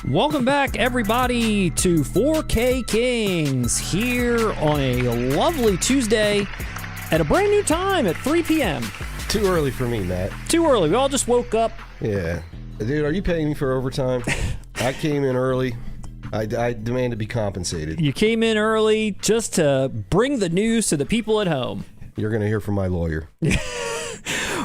Welcome back, everybody, to 4K Kings here on a lovely Tuesday at a brand new time at 3 p.m. Too early for me, Matt. Too early. We all just woke up. Yeah. Dude, are you paying me for overtime? I came in early. I demand to be compensated. You came in early just to bring the news to the people at home. You're going to hear from my lawyer.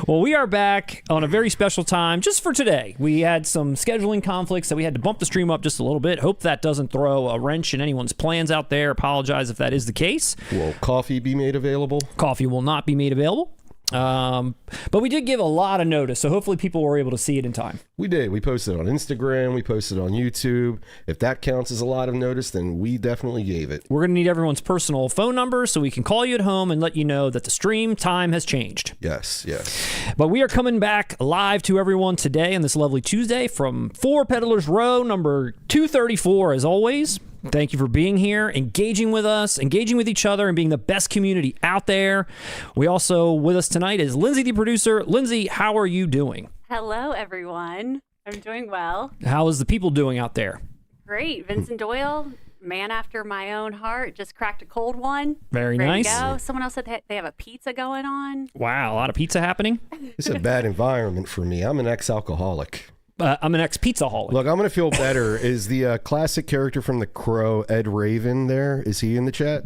Well, we are back on a very special time just for today. We had some scheduling conflicts, so we had to bump the stream up just a little bit. Hope that doesn't throw a wrench in anyone's plans out there. Apologize if that is the case. Will coffee be made available? Coffee will not be made available. But we did give a lot of notice, so hopefully people were able to see it in time. We did. We posted on Instagram. We posted on YouTube. If that counts as a lot of notice, then we definitely gave it. We're going to need everyone's personal phone number so we can call you at home and let you know that the stream time has changed. Yes, yes. But we are coming back live to everyone today on this lovely Tuesday from 4 Peddlers Row, number 234, as always. Thank you for being here, engaging with us, engaging with each other, and being the best community out there. We also, with us tonight, is Lindsay, the producer. Lindsay, how are you doing? Hello, everyone. I'm doing well. How is the people doing out there? Great. Vincent Doyle, man after my own heart, just cracked a cold one. Very Ready nice. to go. Someone else said they have a pizza going on. Wow, a lot of pizza happening. It's a bad environment for me. I'm an ex-alcoholic. I'm an ex-pizza-holic. Look, I'm going to feel better. Is the classic character from The Crow, Ed Raven, there? Is he in the chat?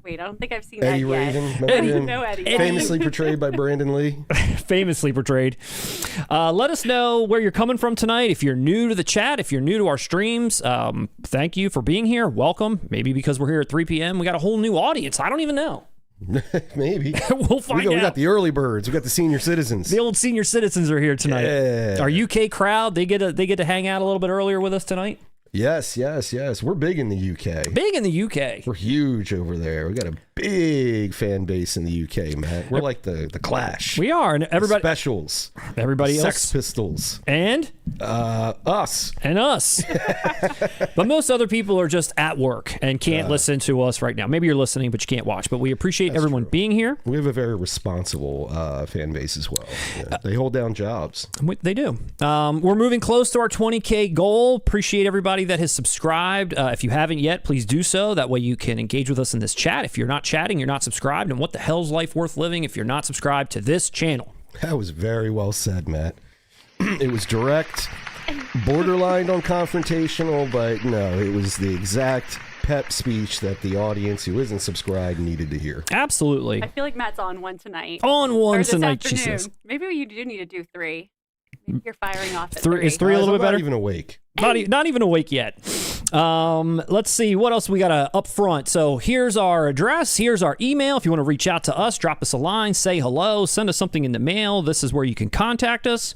Wait, I don't think I've seen Eddie that Raven. yet. Remember him? No, Eddie. Famously portrayed by Brandon Lee. Famously portrayed. Let us know where you're coming from tonight. If you're new to the chat, if you're new to our streams, thank you for being here. Welcome. Maybe because we're here at 3 p.m., we got a whole new audience. I don't even know. Maybe. We'll find out. We got the early birds. We got the senior citizens. The old senior citizens are here tonight. Yeah. Our UK crowd, they get to hang out a little bit earlier with us tonight. Yes. We're big in the UK. Big in the UK. We're huge over there. We got a big fan base in the UK, Matt. We're like the Clash. We are, and everybody, the Specials. Everybody else. Sex Pistols. And us. And us. But most other people are just at work and can't listen to us right now. Maybe you're listening, but you can't watch. But we appreciate everyone being here. We have a very responsible fan base as well. Yeah, they hold down jobs. They do. We're moving close to our 20K goal. Appreciate everybody that has subscribed. If you haven't yet, please do so. That way you can engage with us in this chat. If you're not chatting, you're not subscribed. And what the hell's life worth living if you're not subscribed to this channel? That was very well said, Matt. It was direct, borderline on confrontational, but no, it was the exact pep speech that the audience who isn't subscribed needed to hear. Absolutely. I feel like Matt's on one tonight. On one Or this tonight, she afternoon. says. Maybe you do need to do 3. Maybe you're firing off at Is 3 a little bit better? Not even awake. Not even awake yet. Let's see what else we got up front. So here's our address. Here's our email. If you want to reach out to us, drop us a line, say hello, send us something in the mail. This is where you can contact us.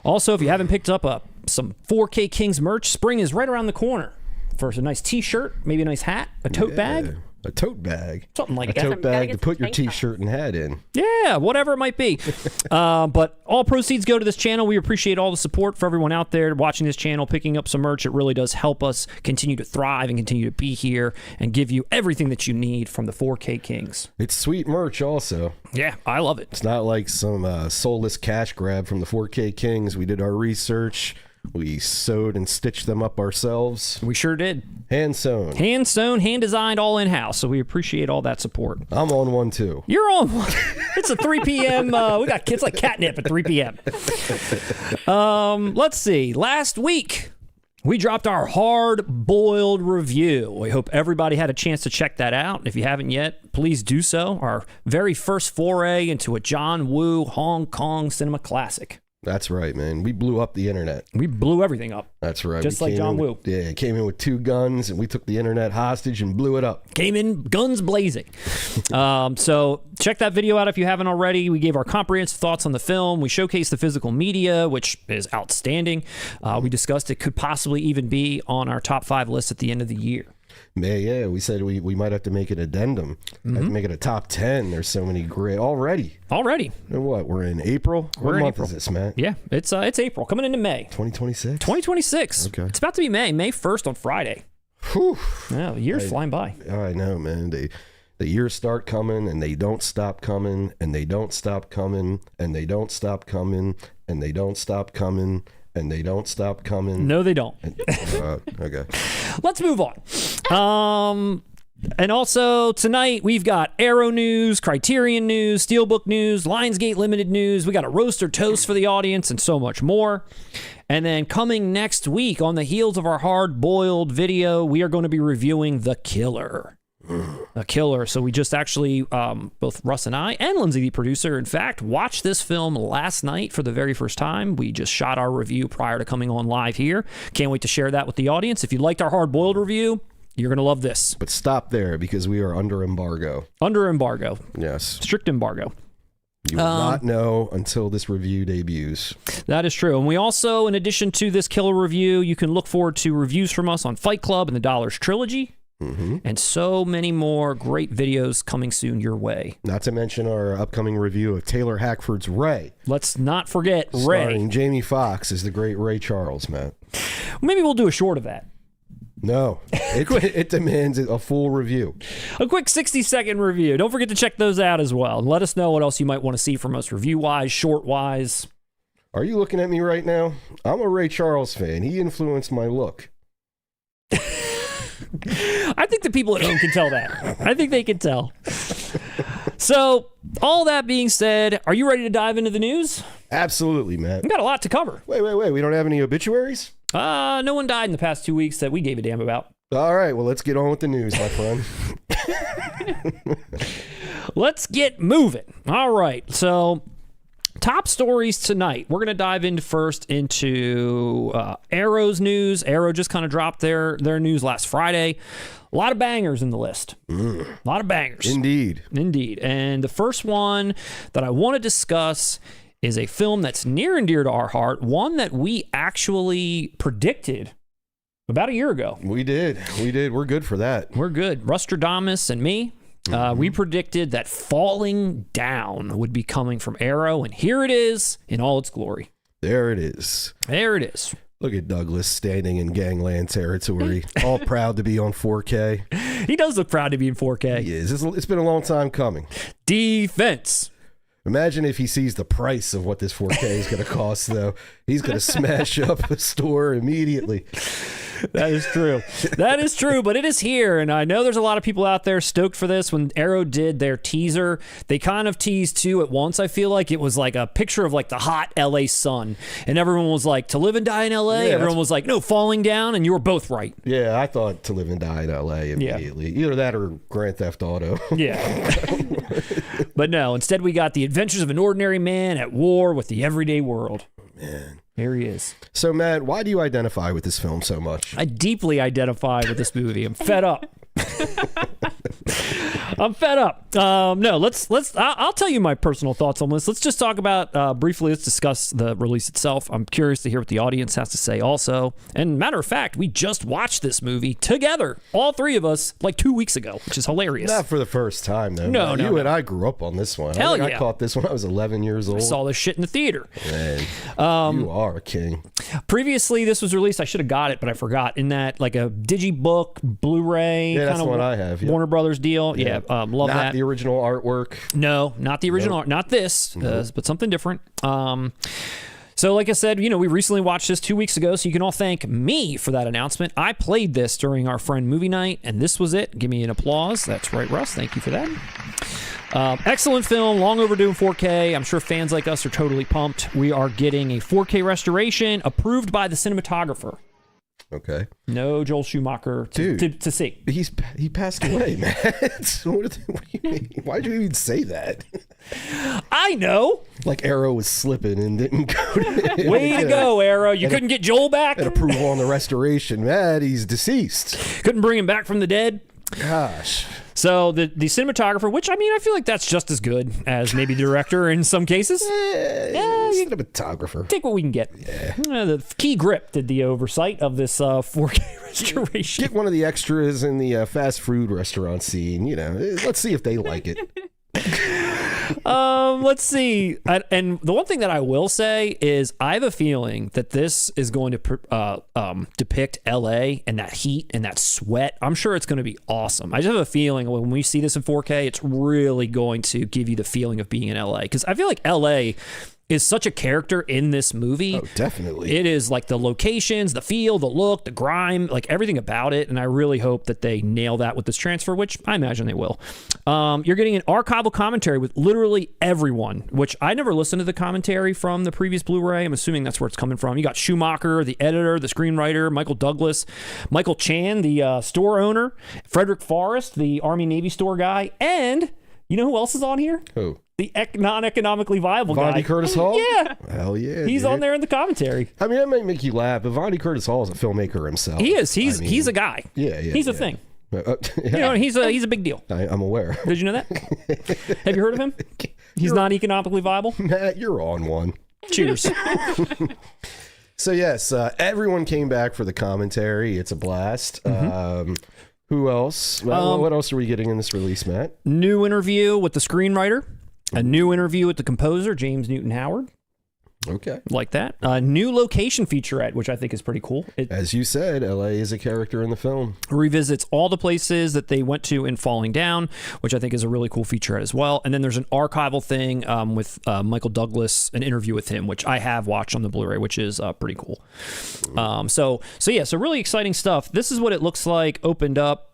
Also, if you haven't picked up some 4K Kings merch, spring is right around the corner. For a nice t-shirt, maybe a nice hat, a tote bag. A tote bag. Something like a that. tote bag to put your t-shirt and hat in. Yeah, whatever it might be. But all proceeds go to this channel. We appreciate all the support for everyone out there watching this channel, picking up some merch. It really does help us continue to thrive and continue to be here and give you everything that you need from the 4K Kings. It's sweet merch also. Yeah, I love it. It's not like some soulless cash grab from the 4K Kings. We did our research. We sewed and stitched them up ourselves. We sure did. Hand sewn. Hand sewn, hand designed, all in-house. So we appreciate all that support. I'm on one too. You're on one. It's a 3 p.m. We got kids like catnip at 3 p.m. Let's see. Last week, we dropped our hard-boiled review. We hope everybody had a chance to check that out. If you haven't yet, please do so. Our very first foray into a John Woo Hong Kong cinema classic. That's right, man. We blew up the internet. We blew everything up. That's right. Just like John Woo. Yeah, came in with 2 guns, and we took the internet hostage and blew it up. Came in guns blazing. So check that video out if you haven't already. We gave our comprehensive thoughts on the film. We showcased the physical media, which is outstanding. We discussed it could possibly even be on our top 5 list at the end of the year. Yeah, we said we might have to make an addendum. Have to make it a top 10. There's so many great already. And what? We're in April. What month is this, Matt? Yeah, it's April coming into May. 2026. 2026. Okay. It's about to be May 1st on Friday. Whew. Yeah, the year's flying by. I know, man. The years start coming and they don't stop coming and they don't stop coming and they don't stop coming and they don't stop coming And they don't stop coming. No, they don't. Okay. Let's move on. And also tonight we've got Arrow news, Criterion news, Steelbook news, Lionsgate Limited news. We got a roast or toast for the audience and so much more. And then coming next week on the heels of our hard-boiled video, we are going to be reviewing The Killer. The Killer. So we just actually, both Russ and I, and Lindsay, the producer, in fact, watched this film last night for the very first time. We just shot our review prior to coming on live here. Can't wait to share that with the audience. If you liked our hard-boiled review, you're going to love this. But stop there because we are under embargo. Under embargo. Yes. Strict embargo. You will not know until this review debuts. That is true. And we also, in addition to this Killer review, you can look forward to reviews from us on Fight Club and the Dollars Trilogy. And so many more great videos coming soon your way. Not to mention our upcoming review of Taylor Hackford's Ray. Let's not forget Ray. Starring Jamie Foxx as the great Ray Charles, Matt. Maybe we'll do a short of that. No, it demands a full review. A quick 60-second review. Don't forget to check those out as well. And let us know what else you might want to see from us review-wise, short-wise. Are you looking at me right now? I'm a Ray Charles fan. He influenced my look. I think the people at home can tell that. I think they can tell. So, all that being said, are you ready to dive into the news? Absolutely, Matt. We got a lot to cover. Wait. We don't have any obituaries? No one died in the past 2 weeks that we gave a damn about. All right, well, let's get on with the news, my friend. Let's get moving. All right, so top stories tonight. We're going to dive into first into Arrow's news. Arrow just kind of dropped their news last Friday. A lot of bangers in the list. A lot of bangers. Indeed. And the first one that I want to discuss is a film that's near and dear to our heart, one that we actually predicted about a year ago. We did. We're good for that. We're good. Rustradamus and me, we predicted that Falling Down would be coming from Arrow, and here it is in all its glory. There it is. Look at Douglas standing in gangland territory, all proud to be on 4K. He does look proud to be in 4K. He is. It's been a long time coming. Defense. Imagine if he sees the price of what this 4K is going to cost, though. He's going to smash up a store immediately. That is true. That is true, but it is here, and I know there's a lot of people out there stoked for this. When Arrow did their teaser, they kind of teased two at once. I feel like it was like a picture of like the hot LA sun, and everyone was like, To Live and Die in LA? Yeah, everyone was like, no, Falling Down, and you were both right. Yeah, I thought To Live and Die in LA immediately. Yeah. Either that or Grand Theft Auto. Yeah. But no, instead we got the adventures of an ordinary man at war with the everyday world. Man. Here he is. So, Matt, why do you identify with this film so much? I deeply identify with this movie. I'm fed up. I'm fed up. No, I'll tell you my personal thoughts on this. Let's just talk about, briefly, let's discuss the release itself. I'm curious to hear what the audience has to say also. And matter of fact, we just watched this movie together, all three of us, like 2 weeks ago, which is hilarious. Not for the first time, though. No. You and I grew up on this one. Hell yeah. I caught this when I was 11 years old. I saw this shit in the theater. Man, you are a king. Previously, this was released, I should have got it, but I forgot, in that like a digibook, Blu-ray, Yeah, that's kind of what I have. Yeah. Warner Brothers deal. Yeah, love Not that. the original artwork. No, not the original, not this, but something different. So like I said, we recently watched this 2 weeks ago, so you can all thank me for that announcement. I played this during our friend movie night, and this was it. Give me an applause. That's right, Russ. Thank you for that. Excellent film, long overdue in 4K. I'm sure fans like us are totally pumped. We are getting a 4K restoration approved by the cinematographer. Okay. No Joel Schumacher to see. He passed away, man. What do you mean? Why'd you even say that? I know. Like Arrow was slipping and didn't go. Way to go, Arrow. You couldn't get Joel back? Had approval on the restoration. Man, he's deceased. Couldn't bring him back from the dead? Gosh. So the cinematographer, which I feel like that's just as good as maybe the director in some cases. Cinematographer. Take what we can get. Yeah. The Key Grip did the oversight of this 4K restoration. Get one of the extras in the fast food restaurant scene. Let's see if they like it. Let's see. And the one thing that I will say is I have a feeling that this is going to depict LA and that heat and that sweat. I'm sure it's going to be awesome. I just have a feeling when we see this in 4K, it's really going to give you the feeling of being in LA. Because I feel like LA is such a character in this movie. Oh, definitely. It is like the locations, the feel, the look, the grime, like everything about it. And I really hope that they nail that with this transfer, which I imagine they will. You're getting an archival commentary with literally everyone, which I never listened to the commentary from the previous Blu-ray. I'm assuming that's where it's coming from. You got Schumacher, the editor, the screenwriter, Michael Douglas, Michael Chan, the store owner, Frederick Forrest, the Army-Navy store guy, and you know who else is on here? Who? The non-economically viable guy. Vonnie Curtis Hall? Yeah. Hell yeah. He's dude. on there in the commentary. I mean, that might make you laugh, but Vonnie Curtis Hall is a filmmaker himself. He is. He's I mean, he's a guy. Yeah. He's a thing. Yeah. You know, he's a big deal. I'm aware. Did you know that? Have you heard of him? He's not economically viable. Matt, you're on one. Cheers. So yes, everyone came back for the commentary. It's a blast. Who else? What else are we getting in this release, Matt? New interview with the screenwriter. A new interview with the composer, James Newton Howard. Okay. Like that. A new location featurette, which I think is pretty cool. It As you said, L.A. is a character in the film. revisits all the places that they went to in Falling Down, which I think is a really cool featurette as well. And then there's an archival thing with Michael Douglas, an interview with him, which I have watched on the Blu-ray, which is pretty cool. So really exciting stuff. This is what it looks like opened up.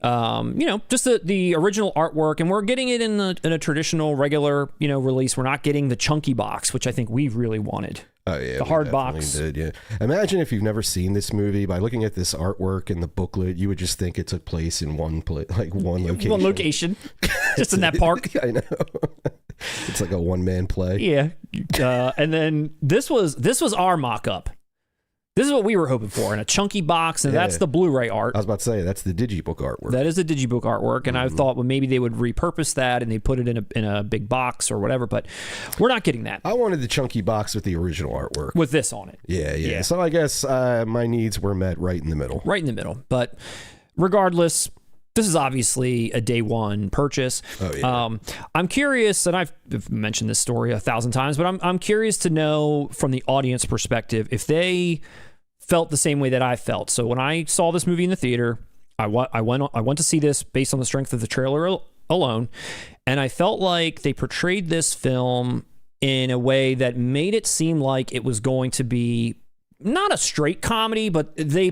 Just the original artwork, and we're getting it in a traditional regular release. We're not getting the chunky box, which I think we really wanted. Oh yeah, the hard box. Did, yeah. Imagine if you've never seen this movie. By looking at this artwork and the booklet, you would just think it took place in one location. One location, just in that park. I know. It's like a one-man play. Yeah, and then this was our mock-up. This is what we were hoping for in a chunky box, and that's the Blu-ray art. I was about to say, that's the digibook artwork. That is the digibook artwork, and I thought, well, maybe they would repurpose that and they put it in a big box or whatever, but we're not getting that. I wanted the chunky box with the original artwork. With this on it. Yeah. So I guess my needs were met right in the middle. Right in the middle. But regardless, this is obviously a day one purchase. Oh, yeah. I'm curious, and I've mentioned this story 1,000 times, but I'm curious to know from the audience perspective if they felt the same way that I felt. So when I saw this movie in the theater, I went to see this based on the strength of the trailer alone, and I felt like they portrayed this film in a way that made it seem like it was going to be not a straight comedy, but they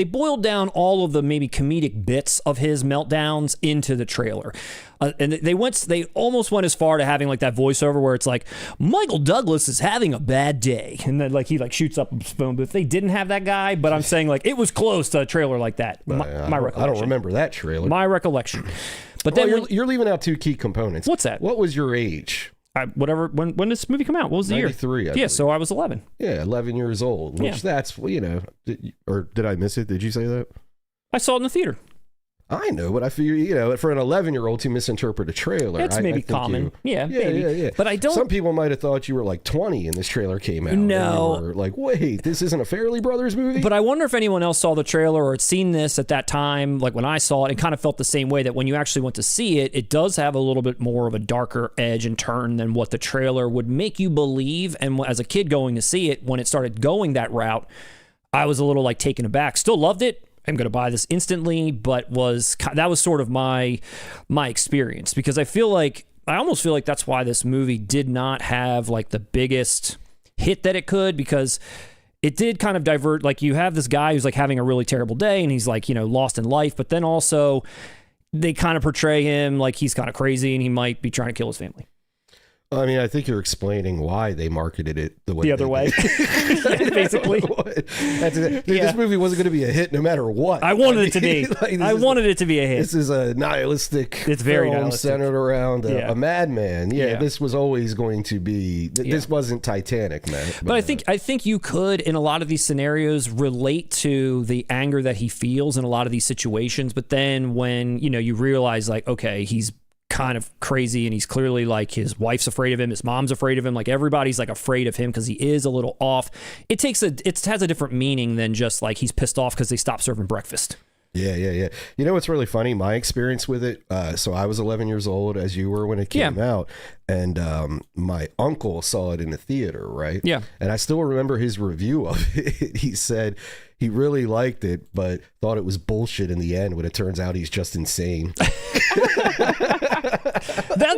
boiled down all of the maybe comedic bits of his meltdowns into the trailer. And they almost went as far to having like that voiceover where it's like, Michael Douglas is having a bad day. And then like he like shoots up his phone. But if they didn't have that guy, but I'm saying like it was close to a trailer like that. My recollection. I don't remember that trailer. My recollection. But then you're leaving out two key components. What's that? What was your age? When did this movie come out? What was the 93, year? Yeah, so I was 11. Yeah, 11 years old. Which that's, or did I miss it? Did you say that? I saw it in the theater. I know, but I figure, for an 11-year-old to misinterpret a trailer, it's maybe common. Yeah. But I don't. Some people might have thought you were like 20 and this trailer came out. No. And you were like, wait, this isn't a Farrelly Brothers movie? But I wonder if anyone else saw the trailer or had seen this at that time, like when I saw it, and kind of felt the same way that when you actually went to see it, it does have a little bit more of a darker edge and turn than what the trailer would make you believe. And as a kid going to see it, when it started going that route, I was a little like taken aback. Still loved it. I'm going to buy this instantly, but that was sort of my experience, because I almost feel like that's why this movie did not have like the biggest hit that it could, because it did kind of divert. Like you have this guy who's like having a really terrible day and he's like, lost in life, but then also they kind of portray him like he's kind of crazy and he might be trying to kill his family. I mean, I think you're explaining why they marketed it the other way. Basically. This movie wasn't going to be a hit no matter what. I wanted it to be. I wanted it to be a hit. This is a nihilistic it's very film nihilistic. centered around a madman. Yeah, this was always going to be. This wasn't Titanic, man. But I think you could, in a lot of these scenarios, relate to the anger that he feels in a lot of these situations. But then when, you realize like, okay, he's kind of crazy and he's clearly like his wife's afraid of him, his mom's afraid of him, like everybody's like afraid of him because he is a little off. It has a different meaning than just like he's pissed off because they stopped serving breakfast. Yeah. You know what's really funny? My experience with it, so I was 11 years old as you were when it came out, and my uncle saw it in the theater, right? Yeah. And I still remember his review of it. He said he really liked it, but thought it was bullshit in the end when it turns out he's just insane.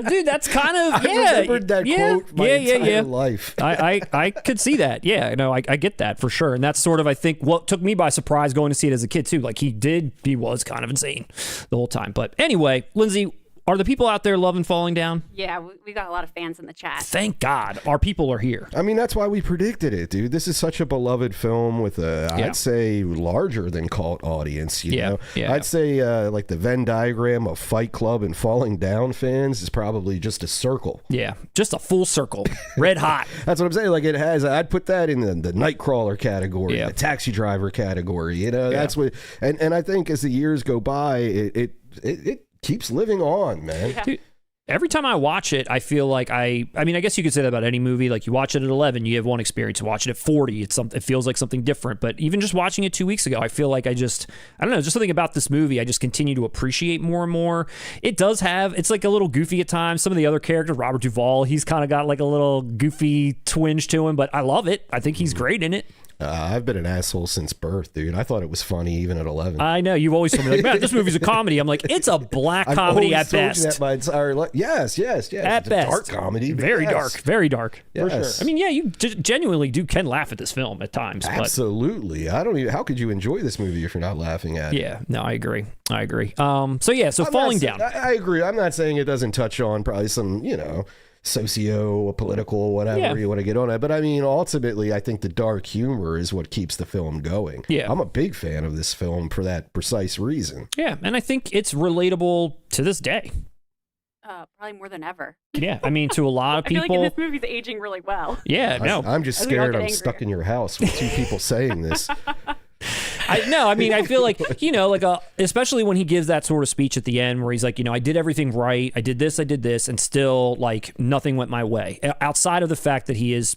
dude, that's kind of I remembered that quote my entire life. I could see that. Yeah, no, I get that for sure. And that's sort of, I think, what took me by surprise going to see it as a kid too. Like he was kind of insane the whole time. But anyway, Lindsay, are the people out there loving Falling Down? Yeah, we got a lot of fans in the chat. Thank God. Our people are here. I mean, that's why we predicted it, dude. This is such a beloved film with I'd say, larger than cult audience, you know? Yeah. I'd say, like, the Venn diagram of Fight Club and Falling Down fans is probably just a circle. Yeah, just a full circle. Red hot. That's what I'm saying. Like, it has, I'd put that in the Nightcrawler category, the Taxi Driver category, you know? That's what, and I think as the years go by, it keeps living on, man. Yeah. Dude, every time I watch it, I feel like I mean, I guess you could say that about any movie. Like you watch it at 11, you have one experience. You watch it at 40, it feels like something different. But even just watching it 2 weeks ago, I feel like I don't know, just something about this movie I just continue to appreciate more and more. It does have, it's like a little goofy at times. Some of the other characters, Robert Duvall, he's kind of got like a little goofy twinge to him, but I love it. I think he's great in it. I've been an asshole since birth, dude. I thought it was funny even at 11. I know. You've always told me, like, man, this movie's a comedy. I'm like, it's a black comedy at best. You that my entire life. Yes. At it's best. A dark comedy. Very dark. Very dark. Yes. For sure. I mean, yeah, you genuinely can laugh at this film at times. Absolutely. How could you enjoy this movie if you're not laughing at it? Yeah, no, I agree. So Falling Down. I agree. I'm not saying it doesn't touch on probably some, socio-political, whatever you want to get on it. But I mean, ultimately, I think the dark humor is what keeps the film going. Yeah. I'm a big fan of this film for that precise reason. Yeah, and I think it's relatable to this day. Probably more than ever. Yeah, I mean, to a lot of people. I feel like this movie's aging really well. Yeah, no. I'm just scared I'm stuck in your house with two people saying this. I feel like, especially when he gives that sort of speech at the end where he's like, I did everything right. I did this, and still, like, nothing went my way. Outside of the fact that he is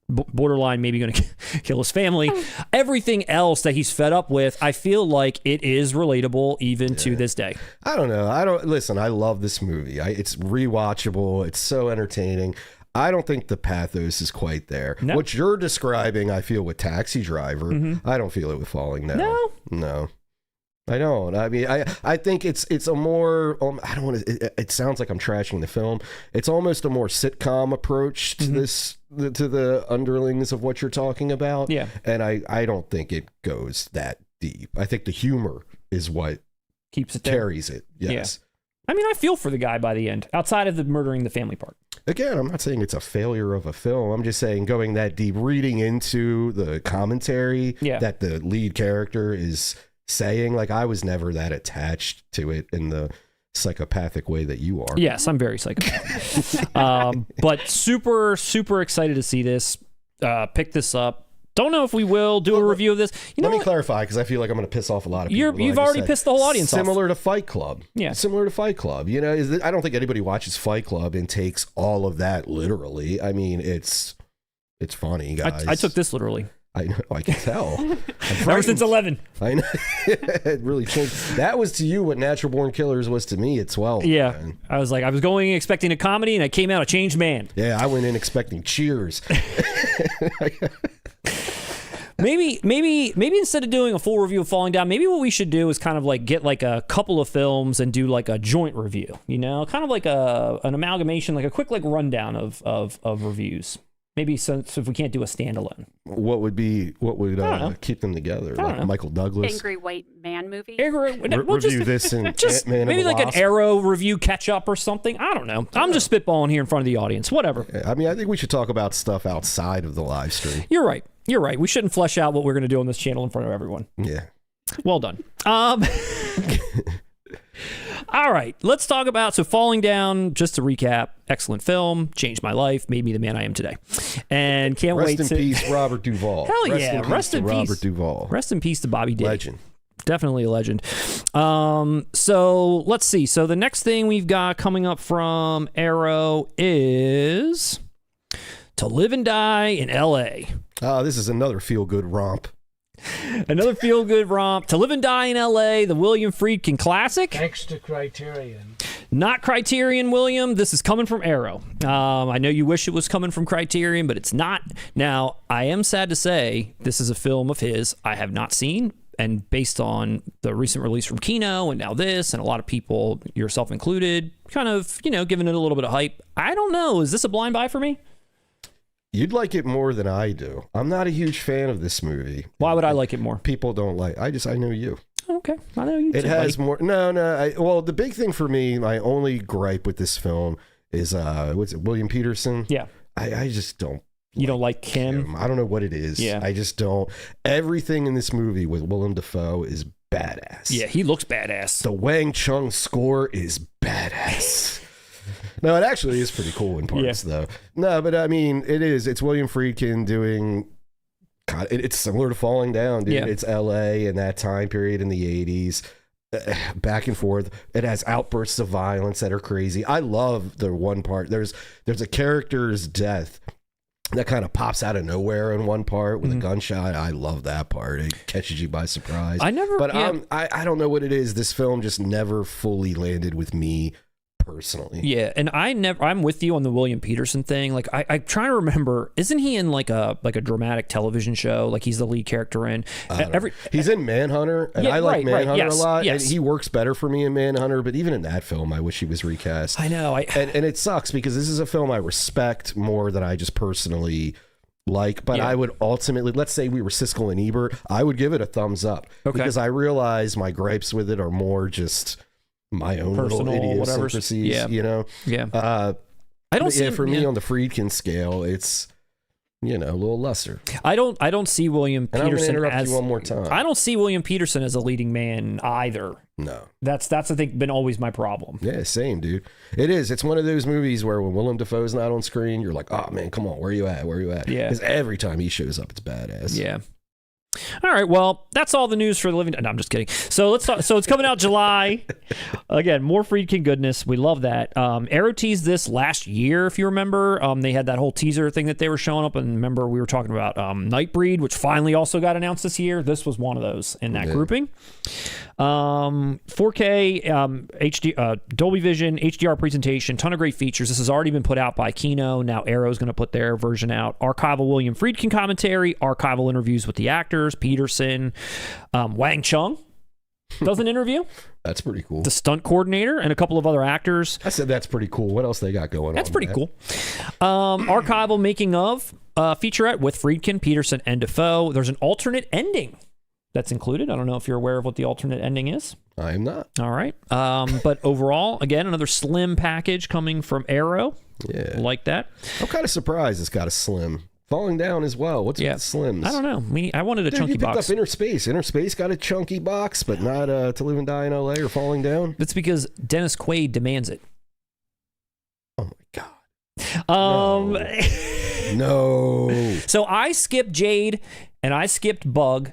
borderline maybe going to kill his family, everything else that he's fed up with, I feel like it is relatable even to this day. I don't know. Listen, I love this movie. It's rewatchable. It's so entertaining. I don't think the pathos is quite there. No. What you're describing, I feel with Taxi Driver. I don't feel it with Falling Down. No. I don't. I mean, I think it's a more, I don't want to, it sounds like I'm trashing the film. It's almost a more sitcom approach to to the underlings of what you're talking about. Yeah. And I don't think it goes that deep. I think the humor is what keeps it there. Carries it. Yes. Yeah. I mean, I feel for the guy by the end, outside of the murdering the family part. Again, I'm not saying it's a failure of a film. I'm just saying going that deep, reading into the commentary that the lead character is saying. Like, I was never that attached to it in the psychopathic way that you are. Yes, I'm very psychopathic. But super, super excited to see this, pick this up. Don't know if we will do a review of this. Let me clarify, because I feel like I'm going to piss off a lot of people. You've already pissed the whole audience off. Similar to Fight Club. Yeah. Similar to Fight Club. I don't think anybody watches Fight Club and takes all of that literally. I mean, it's funny, guys. I took this literally. I know, I can tell. Ever since 11. I know. It really changed. That was to you what Natural Born Killers was to me at 12. Yeah. Man. I was going expecting a comedy, and I came out a changed man. Yeah, I went in expecting Cheers. Maybe instead of doing a full review of Falling Down, maybe what we should do is kind of like get like a couple of films and do like a joint review, kind of like an amalgamation, like a quick like rundown of reviews. Maybe since if we can't do a standalone. What would keep them together? Like Michael Douglas? Angry white man movie? Review this and just Ant-Man maybe and the like Wasp. an Arrow review catch up or something. I don't know. I'm just spitballing here in front of the audience. Whatever. I mean, I think we should talk about stuff outside of the live stream. You're right. We shouldn't flesh out what we're going to do on this channel in front of everyone. Yeah. Well done. All right, let's talk about Falling Down. Just to recap, excellent film, changed my life, made me the man I am today, and can't wait to rest in peace, Robert Duvall. Hell yeah, rest in peace, Robert Duvall. Rest in peace to Bobby Day. Legend. Definitely a legend. So let's see. So the next thing we've got coming up from Arrow is To Live and Die in L.A. This is another feel-good romp. Another feel-good romp. To Live and Die in L.A., the William Friedkin classic. Thanks to Criterion. Not Criterion, William. This is coming from Arrow. I know you wish it was coming from Criterion, but it's not. Now, I am sad to say this is a film of his I have not seen. and based on the recent release from KINO and now this, and a lot of people, yourself included, kind of, giving it a little bit of hype. I don't know. Is this a blind buy for me? You'd like it more than I do. I'm not a huge fan of this movie. Why would I like it more? People don't like. I know you. Okay, I know you. It has more. No. Well, the big thing for me, my only gripe with this film is what's it? William Petersen. Yeah. I just don't. You don't like him? I don't know what it is. Yeah. I just don't. Everything in this movie with Willem Dafoe is badass. Yeah, he looks badass. The Wang Chung score is badass. No, it actually is pretty cool in parts, though. No, but I mean, it is. It's William Friedkin doing. God, it's similar to Falling Down, dude. Yeah. It's L.A. in that time period in the 80s. Back and forth. It has outbursts of violence that are crazy. I love the one part. There's a character's death that kind of pops out of nowhere in one part with a gunshot. I love that part. It catches you by surprise. I don't know what it is. This film just never fully landed with me personally. Yeah, and I'm with you on the William Petersen thing. Like I'm trying to remember, isn't he in like a dramatic television show? Like he's the lead character in he's in Manhunter, and I like Manhunter a lot. Yes. And he works better for me in Manhunter, but even in that film I wish he was recast. I know. And it sucks because this is a film I respect more than I just personally like, but I would ultimately, let's say we were Siskel and Ebert, I would give it a thumbs up because I realize my gripes with it are more just my own personal little idiosyncrasies, I don't see for me on the Friedkin scale, it's a little lesser. I don't see William Petersen. I'm going to interrupt you one more time. I don't see William Petersen as a leading man either. No, that's I think been always my problem. Yeah, same, dude. It is. It's one of those movies where when Willem Dafoe's not on screen, you're like, oh man, come on, where you at? Yeah, because every time he shows up, it's badass. Yeah. All right, well, that's all the news for the living. No, I'm just kidding. So let's talk. So it's coming out July. Again, more Friedkin goodness. We love that. Arrow teased this last year, if you remember. They had that whole teaser thing that they were showing up, and remember we were talking about Nightbreed, which finally also got announced this year. This was one of those in that grouping. 4K HD Dolby Vision HDR presentation, ton of great features. This has already been put out by KINO. Now Arrow's going to put their version out. Archival William Friedkin commentary, archival interviews with the actors, Petersen, Wang Chung does an interview. That's pretty cool. The stunt coordinator and a couple of other actors. I said that's pretty cool. What else they got going on? That's pretty cool. Archival making of featurette with Friedkin, Petersen, and Dafoe. There's an alternate ending that's included. I don't know if you're aware of what the alternate ending is. I am not. All right. But overall, again, another slim package coming from Arrow. Yeah. Like that. I'm kind of surprised it's got a slim. Falling Down as well. What's with the slims? I don't know. I wanted a chunky you picked box. Up Inner Space. Inner Space got a chunky box, but not To Live and Die in L.A. or Falling Down. That's because Dennis Quaid demands it. Oh my God. No. So I skipped Jade and I skipped Bug,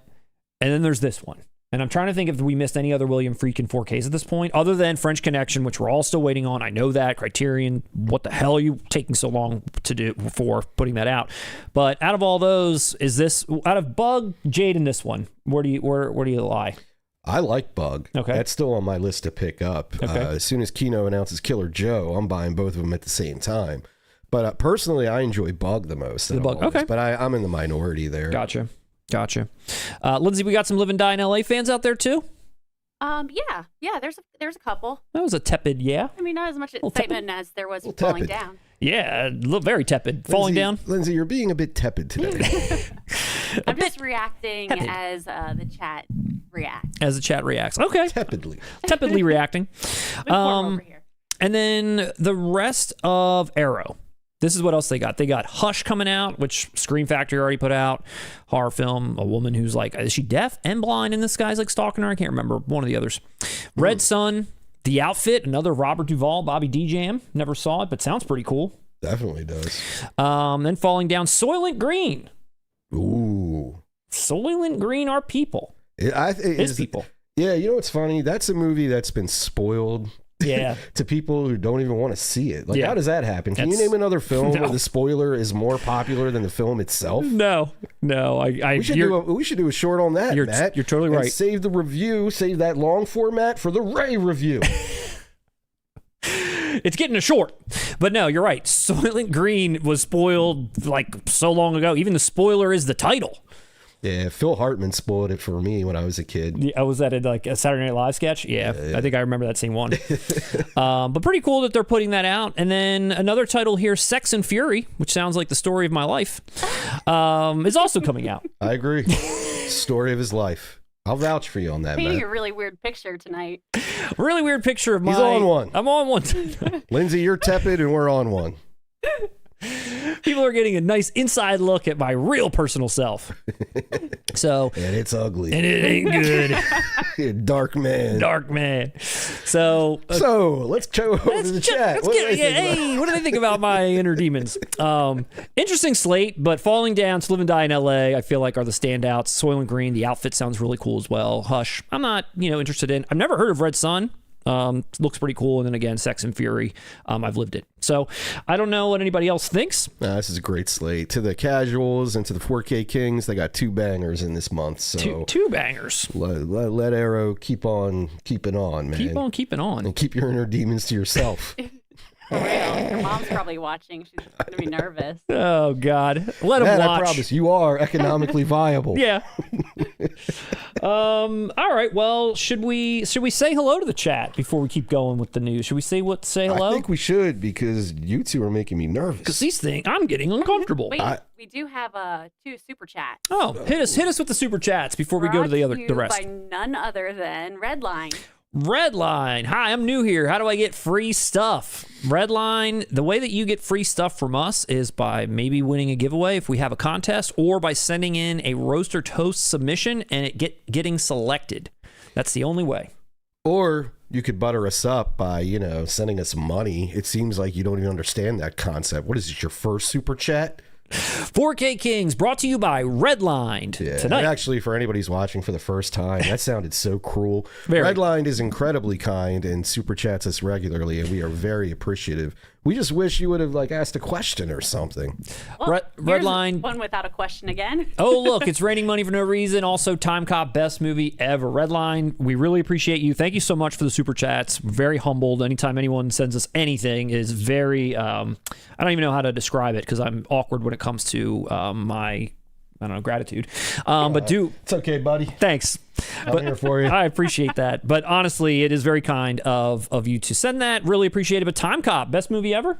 and then there's this one. And I'm trying to think if we missed any other William Friedkin 4Ks at this point, other than French Connection, which we're all still waiting on. I know that. Criterion, what the hell are you taking so long to do for putting that out? But out of all those, is this, out of Bug, Jade, and this one, where do you lie? I like Bug. Okay. That's still on my list to pick up. Okay. As soon as KINO announces Killer Joe, I'm buying both of them at the same time. But personally, I enjoy Bug the most. The Bug, okay. But I'm in the minority there. Gotcha. Lindsay, we got some Live and Die in L.A. fans out there too? Yeah, there's a couple. That was a tepid, yeah. I mean, not as much excitement as there was Falling Down. Yeah, very tepid. Falling Down. Lindsay, you're being a bit tepid today. I'm just reacting as the chat reacts. As the chat reacts. Okay. Tepidly reacting. Over here. And then the rest of Arrow. This is what else they got. They got Hush coming out, which Scream Factory already put out. Horror film. A woman who's like, is she deaf and blind? And this guy's like stalking her. I can't remember. One of the others. Red Sun. The Outfit. Another Robert Duvall, Bobby D Jam. Never saw it, but sounds pretty cool. Definitely does. Then Falling Down. Soylent Green. Ooh. Soylent Green are people. It's people. Yeah, you know what's funny? That's a movie that's been spoiled. Yeah. To people who don't even want to see it. Like, how does that happen? Can you name another film where the spoiler is more popular than the film itself? No. We should do a short on that, Matt. You're totally right. Save the review, save that long format for the Ray review. It's getting a short. But no, you're right. Soylent Green was spoiled like so long ago. Even the spoiler is the title. Yeah, Phil Hartman spoiled it for me when I was a kid. Yeah, was that like a Saturday Night Live sketch? Yeah, I think I remember that same one. But pretty cool that they're putting that out. And then another title here, Sex and Fury, which sounds like the story of my life, is also coming out. I agree. Story of his life. I'll vouch for you on that, Painting man. a really weird picture tonight. Really weird picture of He's on one. I'm on one. Lindsay, you're tepid and we're on one. People are getting a nice inside look at my real personal self. So, And it's ugly. and it ain't good. Dark man. Dark man. So, So, let's go over to the chat. let's What do get, they think about- hey, what do they think about my inner demons? Interesting slate, but Falling Down, To Live and Die in L.A., I feel like are the standouts. Soylent Green, the outfit sounds really cool as well. Hush, I'm not, interested in. I've never heard of Red Sun. Looks pretty cool. And then again, Sex and Fury. I've lived it. So I don't know what anybody else thinks. This is a great slate. To the casuals and to the 4K Kings, they got 2 bangers in this month. So Two bangers. let Arrow keep on keeping on, man. Keep on keeping on. And keep your inner demons to yourself. For real. Your mom's probably watching. She's going to be nervous. Oh, God. Let them Man, watch. I promise you are economically viable. Yeah. All right. Well, should we say hello to the chat before we keep going with the news? Should we say hello? I think we should because you two are making me nervous. Because these things, I'm getting uncomfortable. Wait, we do have 2 super chats. Oh, hit us with the super chats before we go to the rest. By none other than Redline. Redline. Hi, I'm new here. How do I get free stuff? Redline, the way that you get free stuff from us is by maybe winning a giveaway if we have a contest, or by sending in a roast or toast submission and it getting selected. That's the only way. Or you could butter us up by, sending us money. It seems like you don't even understand that concept. What is it, your first super chat? 4K Kings, brought to you by Redline tonight. And actually, for anybody who's watching for the first time, that sounded so cruel. Very. Redline is incredibly kind and super chats us regularly, and we are very appreciative. We just wish you would have asked a question or something. Well, Redline. One without a question again. Oh, look, it's raining money for no reason. Also, TimeCop, best movie ever. Redline, we really appreciate you. Thank you so much for the super chats. Very humbled. Anytime anyone sends us anything is very, I don't even know how to describe it because I'm awkward when it comes to my, I don't know, gratitude. But It's okay, buddy. thanks. I'm here for you. I appreciate that. But honestly, it is very kind of you to send that. Really appreciate it. But TimeCop, best movie ever?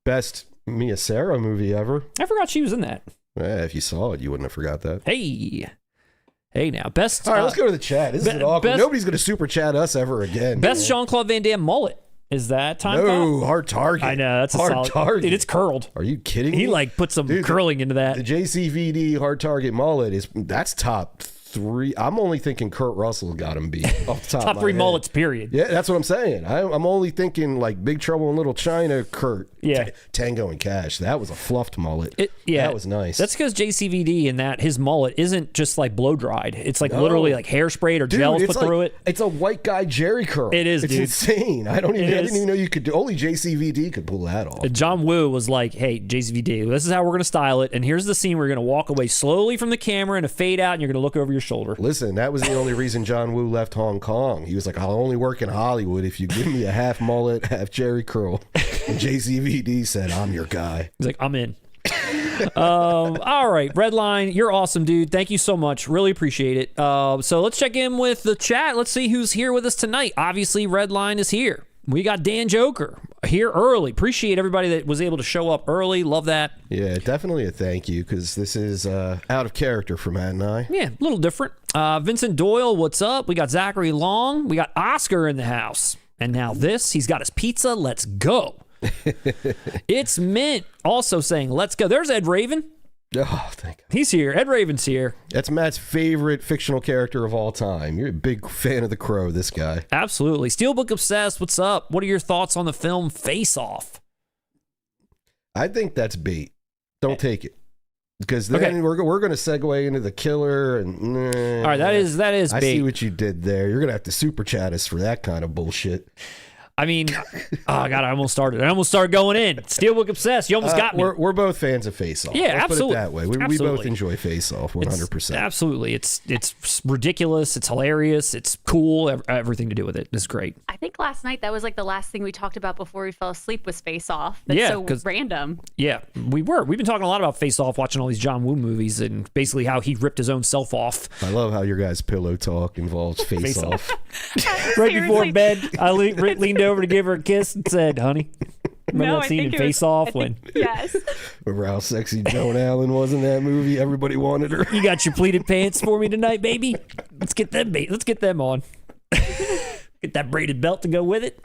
Best Mia Sarah movie ever. I forgot she was in that. If you saw it, you wouldn't have forgot that. Hey now, best. All right, let's go to the chat. This is awkward. best- Nobody's going to super chat us ever again. Best Jean-Claude Van Damme mullet. Is that TimeCop? No, hard target. I know, that's a hard solid target. Dude, it's curled. Are you kidding me? He put some curling into that. The JCVD hard target mullet that's top 3. I'm only thinking Kurt Russell got him beat off the top. Top of 3 my mullets, head. period. Yeah, that's what I'm saying. I'm only thinking Big Trouble in Little China, Kurt. Yeah. Tango and Cash. That was a fluffed mullet. Yeah, that was nice. That's because JCVD in that his mullet isn't just blow dried. It's literally hairsprayed or gels put through it. It's a white guy Jheri curl. It is, it's dude. insane. I didn't even know you could do. Only JCVD could pull that off. And John Woo was like, "Hey, JCVD, this is how we're going to style it. And here's the scene where you're going to walk away slowly from the camera and a fade out, and you're going to look over your shoulder." Listen, that was the only reason John Woo left Hong Kong. He was like, "I'll only work in Hollywood if you give me a half mullet, half Jheri curl." And JCVD said, "I'm your guy." He's like, "I'm in." All right, Redline, you're awesome, dude. Thank you so much. Really appreciate it. So let's check in with the chat. Let's see who's here with us tonight. Obviously, Redline is here. We got Dan Joker here early. Appreciate everybody that was able to show up early. Love that. Yeah, definitely a thank you because this is out of character for Matt and I. Yeah, a little different. Vincent Doyle, what's up? We got Zachary Long. We got Oscar in the house. And now this, he's got his pizza. Let's go. It's Mint also saying, let's go. There's Ed Raven. Oh, thank God. He's here. Ed Raven's here. That's Matt's favorite fictional character of all time. You're a big fan of The Crow, this guy. Absolutely. Steelbook Obsessed, what's up? What are your thoughts on the film Face Off? I think that's bait. Don't take it. Because then we're going to segue into The Killer. And all right, that is I bait. see what you did there. You're going to have to super chat us for that kind of bullshit. I mean, oh God, I almost started going in. Steelbook obsessed. You almost got me. We're both fans of Face Off. Yeah, Let's absolutely. put it that way. We both enjoy Face Off 100%. Absolutely. It's ridiculous. It's hilarious. It's cool. Everything to do with it is great. I think last night that was like the last thing we talked about before we fell asleep was Face Off. That's so random. Yeah, we've been talking a lot about Face Off, watching all these John Woo movies and basically how he ripped his own self off. I love how your guys' pillow talk involves Face Off. Right before bed, I leaned over to give her a kiss and said, honey, remember that scene in Face Off when... Yes. Remember how sexy Joan Allen was in that movie? Everybody wanted her. You got your pleated pants for me tonight, baby? Let's get them on. Get that braided belt to go with it.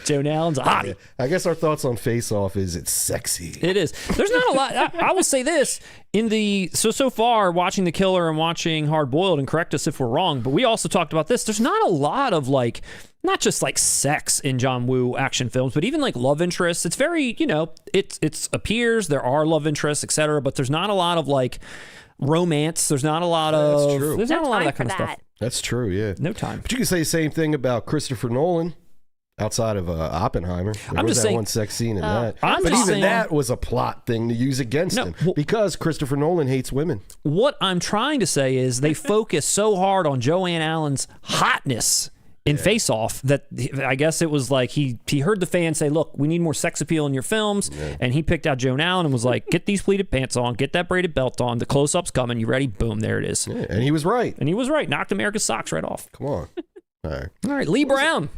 Joan Allen's a hottie. Yeah. I guess our thoughts on Face Off is it's sexy. It is. There's not a lot. I will say this. So far, watching The Killer and watching Hard Boiled, and correct us if we're wrong, but we also talked about this. There's not a lot of like, not just like sex in John Woo action films, but even like love interests. It's very, it appears there are love interests, etc., but there's not a lot of like romance. There's not a lot of. That's true. There's not a lot of that kind of stuff. That's true. Yeah. No time. But you can say the same thing about Christopher Nolan. Outside of Oppenheimer, there was that one sex scene in that. But even that was a plot thing to use against him because Christopher Nolan hates women. What I'm trying to say is they focus so hard on Joanne Allen's hotness in Face Off that I guess it was like he heard the fans say, look, we need more sex appeal in your films, and he picked out Joan Allen and was like, get these pleated pants on, get that braided belt on, the close-up's coming, you ready? Boom, there it is. Yeah, and he was right. Knocked America's socks right off. Come on. All right. Lee Brown.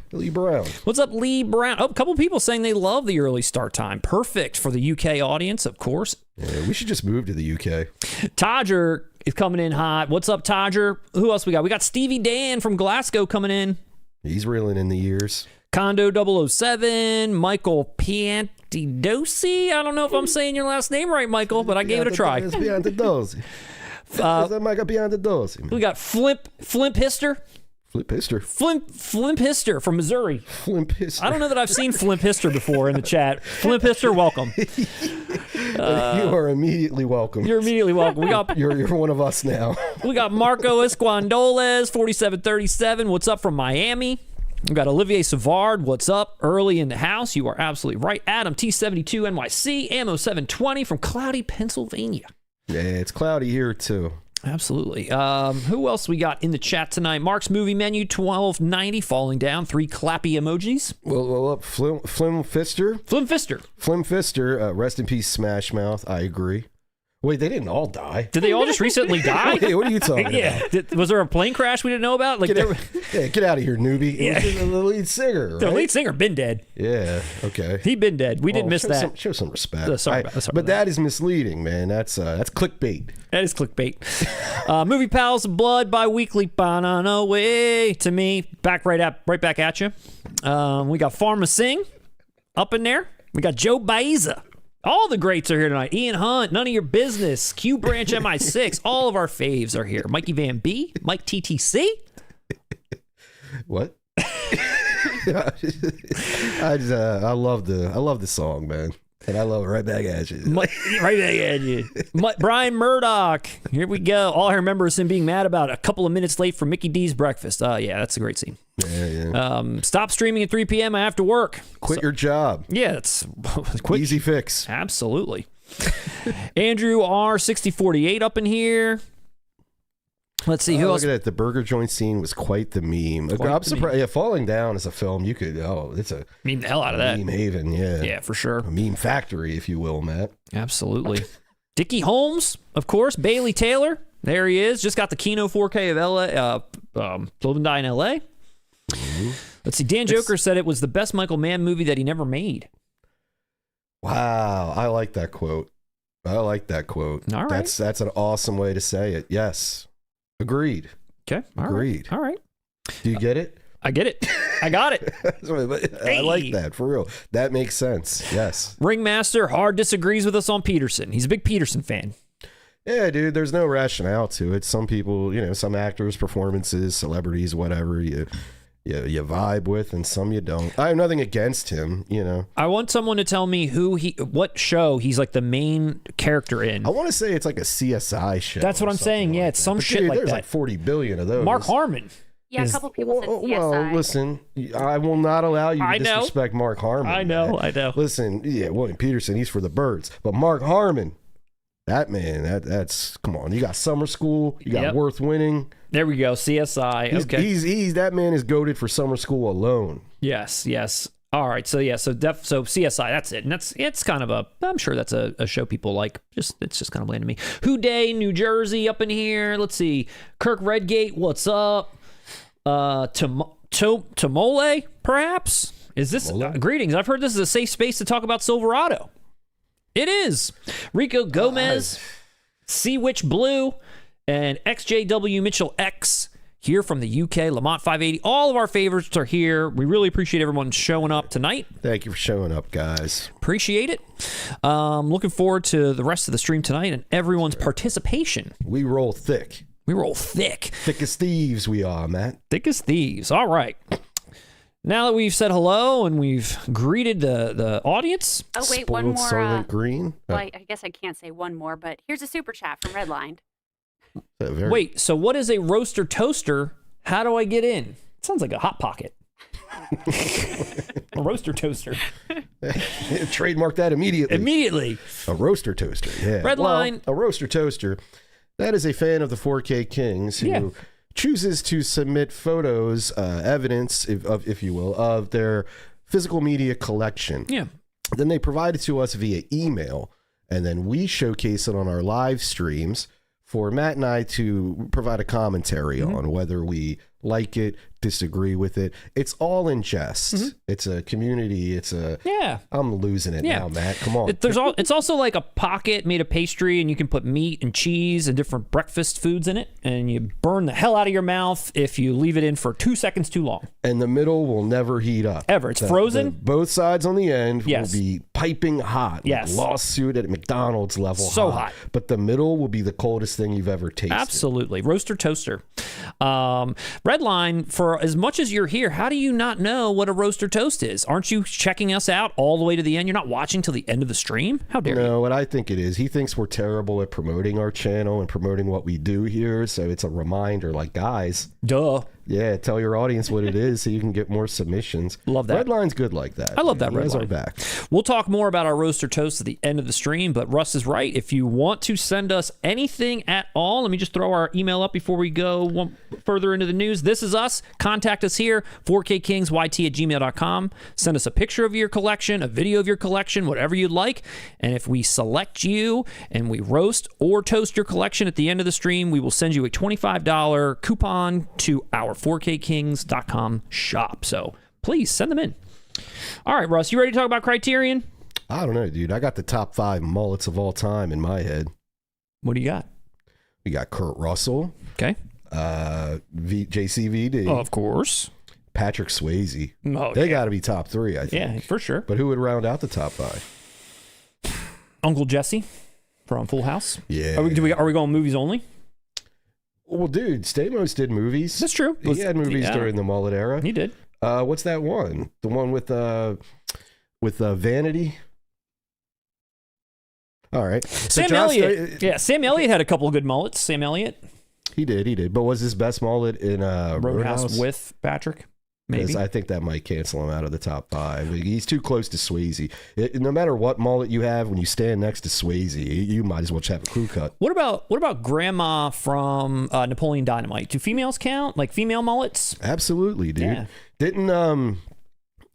What's up, Lee Brown? Oh, a couple people saying they love the early start time. Perfect for the UK audience, of course. Yeah, we should just move to the UK. Todger is coming in hot. What's up, Todger? Who else we got? We got Stevie Dan from Glasgow coming in. He's reeling in the years. Condo 007, Michael Piantidosi. I don't know if I'm saying your last name right, Michael, but I gave it a try. It's Piantidosi. Michael Piantidosi. We got Flimp Hister. Flimp Hister from Missouri. Flimp Hister. I don't know that I've seen Flimp Hister before in the chat. Flimp Hister, welcome. You are immediately welcome. You're immediately welcome. We got you're one of us now. We got Marco Esquandoles, 4737. What's up from Miami? We got Olivier Savard. What's up? Early in the house. You are absolutely right. Adam T72 NYC. Ammo 720 from Cloudy, Pennsylvania. Yeah, it's cloudy here too. Absolutely. Who else we got in the chat tonight? Mark's Movie Menu 1290 falling down. 3 clappy emojis. Well, Flim Fister. Flim Fister. Rest in peace, Smash Mouth. I agree. Wait, they didn't all die. Did they all just recently die? Hey, what are you talking about? Was there a plane crash we didn't know about? Like, get out of here, newbie. Yeah. It was the lead singer, right? The lead singer been dead. Yeah, okay. He been dead. We didn't miss that. Show some respect. Sorry but that is misleading, man. That's clickbait. That is clickbait. Movie Pals of Blood bi-weekly banana way to me. Back back at you. We got Pharma Singh up in there. We got Joe Baeza. All the greats are here tonight. Ian Hunt, None of Your Business, Q Branch MI6. All of our faves are here. Mikey Van B, Mike TTC. What? I love the song, man. And I love it right back at you. Right back at you. Brian Murdoch. Here we go. All I remember is him being mad about a couple of minutes late for Mickey D's breakfast. Yeah, that's a great scene. Yeah. Stop streaming at 3 p.m. I have to work. Quit your job. Yeah, it's quick. Easy fix. Absolutely. Andrew R6048 up in here. Let's see who else. Look at it. The burger joint scene was quite the meme. I'm surprised. Yeah, Falling Down is a film you could. It's a meme the hell out of that. Meme haven. Yeah. Yeah, for sure. A meme factory, if you will, Matt. Absolutely. Dickie Holmes, of course. Bailey Taylor. There he is. Just got the KINO 4K of LA. Live and Die in L.A. Mm-hmm. Let's see. Dan Joker said it was the best Michael Mann movie that he never made. Wow, I like that quote. All right. That's an awesome way to say it. Yes. Agreed. Okay. Agreed. All right. Do you get it? I get it. I got it. I like that, for real. That makes sense. Yes. Ringmaster hard disagrees with us on Peterson. He's a big Peterson fan. Yeah, dude, there's no rationale to it. Some people, some actors, performances, celebrities, whatever, you vibe with, and some you don't. I have nothing against him, I want someone to tell me what show he's like the main character in. I want to say it's like a CSI show. That's what I'm saying. Yeah, it's some shit like there's that. Like 40 billion of those. Mark Harmon. Yeah, a couple people said CSI. Well, listen, I will not allow you to disrespect Mark Harmon. I know. Listen, yeah, William Petersen, he's for the birds. But Mark Harmon, that man, that's come on. You got Summer School, you got Worth Winning. There we go, CSI. He's that man is goated for Summer School alone. Yes. All right, so CSI, that's it, and it's kind of I'm sure that's a show people like. It's just kind of bland to me. Who Day, New Jersey, up in here. Let's see, Kirk Redgate, what's up? Tamole, perhaps? Is this greetings? I've heard this is a safe space to talk about Silverado. It is. Rico Gomez, Sea Witch Blue, and XJW Mitchell X. Here from the UK, Lamont 580. All of our favorites are here. We really appreciate everyone showing up tonight. Thank you for showing up, guys. Appreciate it. Looking forward to the rest of the stream tonight and everyone's participation. We roll thick. Thick as thieves we are, Matt. Thick as thieves. All right. Now that we've said hello and we've greeted the audience. Oh, wait, one more. Soylent Green. Well, I guess I can't say one more, but here's a super chat from Redline. Wait, so what is a roaster toaster? How do I get in? Sounds like a Hot Pocket. A roaster toaster. Trademark that immediately. A roaster toaster, yeah. Redline. Well, a roaster toaster. That is a fan of the 4K Kings who chooses to submit photos, evidence, if you will, of their physical media collection. Yeah. Then they provide it to us via email, and then we showcase it on our live streams for Matt and I to provide a commentary on whether we like it, disagree with it. It's all in jest. It's a community. It's a I'm losing it now, Matt. Come on. It's also like a pocket made of pastry, and you can put meat and cheese and different breakfast foods in it, and you burn the hell out of your mouth if you leave it in for 2 seconds too long. And the middle will never heat up. Ever. It's frozen. Both sides on the end will be piping hot. Yes. Like lawsuit at McDonald's level. So hot. But the middle will be the coldest thing you've ever tasted. Absolutely. Roaster toaster. Redline, for as much as you're here, how do you not know what a roaster toast is? Aren't you checking us out all the way to the end? You're not watching till the end of the stream? How dare you? No, what I think it is, he thinks we're terrible at promoting our channel and promoting what we do here. So it's a reminder, like, guys. Duh. Yeah, tell your audience what it is so you can get more submissions. Love that. Redline's good like that. I love that. Redline. Our back. We'll talk more about our roaster toast at the end of the stream, but Russ is right. If you want to send us anything at all, let me just throw our email up before we go further into the news. This is us. Contact us here, 4kkingsyt@gmail.com. Send us a picture of your collection, a video of your collection, whatever you'd like. And if we select you and we roast or toast your collection at the end of the stream, we will send you a $25 coupon to our 4kkings.com shop. So please send them in. All right, Russ, you ready to talk about Criterion? I don't know, dude. I got the top 5 mullets of all time in my head. What do you got? We got Kurt Russell. Okay. JCVD. Oh, of course. Patrick Swayze. Oh, they got to be top 3, I think. Yeah, for sure. But who would round out the top 5? Uncle Jesse from Full House. Yeah. Are we going movies only? Well, dude, Stamos did movies. That's true. He had movies during the mullet era. He did. What's that one? The one with Vanity? All right. Sam Elliott. Sam Elliott had a couple of good mullets. Sam Elliott. He did. But was his best mullet in Roadhouse with Patrick? Maybe. I think that might cancel him out of the top 5. He's too close to Swayze. No matter what mullet you have, when you stand next to Swayze, you might as well just have a crew cut. What about Grandma from Napoleon Dynamite? Do females count? Like female mullets? Absolutely, dude. Yeah. Didn't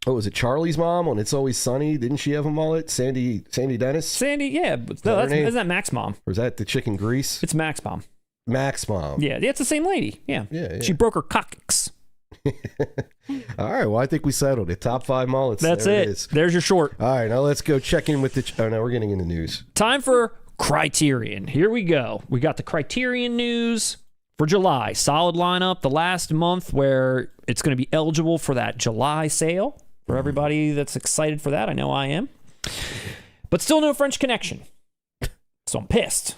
was it Charlie's mom on It's Always Sunny? Didn't she have a mullet? Sandy Dennis? Sandy, yeah. Isn't that Mac's mom? Or is that the chicken grease? It's Mac's mom. Mac's mom. Yeah, it's the same lady. Yeah. She broke her coccyx. All right, well, I think we settled it. Top 5 mullets. That's it. There's your short. All right, now let's go check in with the... Oh, no, we're getting into news. Time for Criterion. Here we go. We got the Criterion news for July. Solid lineup. The last month where it's going to be eligible for that July sale. For everybody that's excited for that, I know I am. But still no French Connection. So I'm pissed.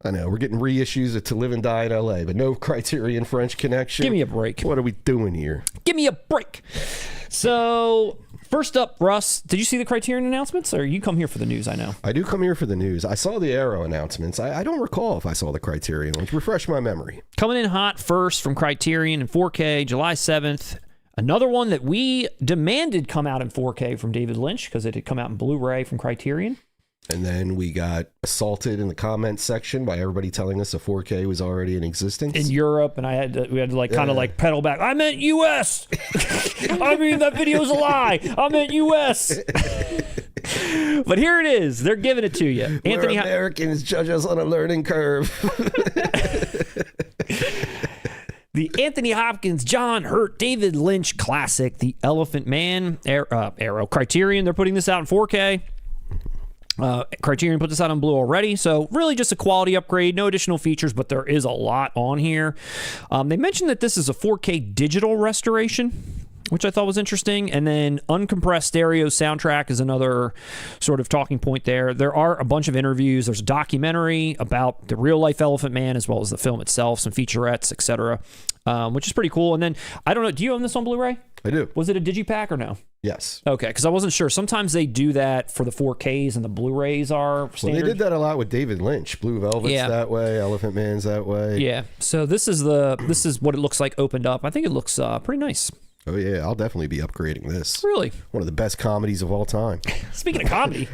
I know, we're getting reissues of To Live and Die in L.A., but no Criterion French Connection. Give me a break. What are we doing here? Give me a break. So, first up, Russ, did you see the Criterion announcements, or you come here for the news, I know? I do come here for the news. I saw the Arrow announcements. I don't recall if I saw the Criterion ones. Refresh my memory. Coming in hot first from Criterion in 4K, July 7th. Another one that we demanded come out in 4K from David Lynch, because it had come out in Blu-ray from Criterion. And then we got assaulted in the comments section by everybody telling us a 4K was already in existence. In Europe, and we had to like kind of like pedal back. I meant US. I mean, that video's a lie. I meant US. But here it is. They're giving it to you. Anthony Americans judge us on a learning curve. The Anthony Hopkins, John Hurt, David Lynch classic, The Elephant Man, Arrow. Criterion, they're putting this out in 4K. Criterion put this out on Blue already, so really just a quality upgrade, no additional features, but there is a lot on here. They mentioned that this is a 4K digital restoration, which I thought was interesting, and then uncompressed stereo soundtrack is another sort of talking point there. There are a bunch of interviews. There's a documentary about the real-life Elephant Man, as well as the film itself, some featurettes, etc., which is pretty cool. And then, I don't know, do you own this on Blu-ray? I do. Was it a digipack or no? Yes. Okay, because I wasn't sure. Sometimes they do that for the 4Ks and the Blu-rays are standard. Well, they did that a lot with David Lynch. Blue Velvet's that way. Elephant Man's that way. Yeah. So this is what it looks like opened up. I think it looks pretty nice. Oh, yeah. I'll definitely be upgrading this. Really? One of the best comedies of all time. Speaking of comedy.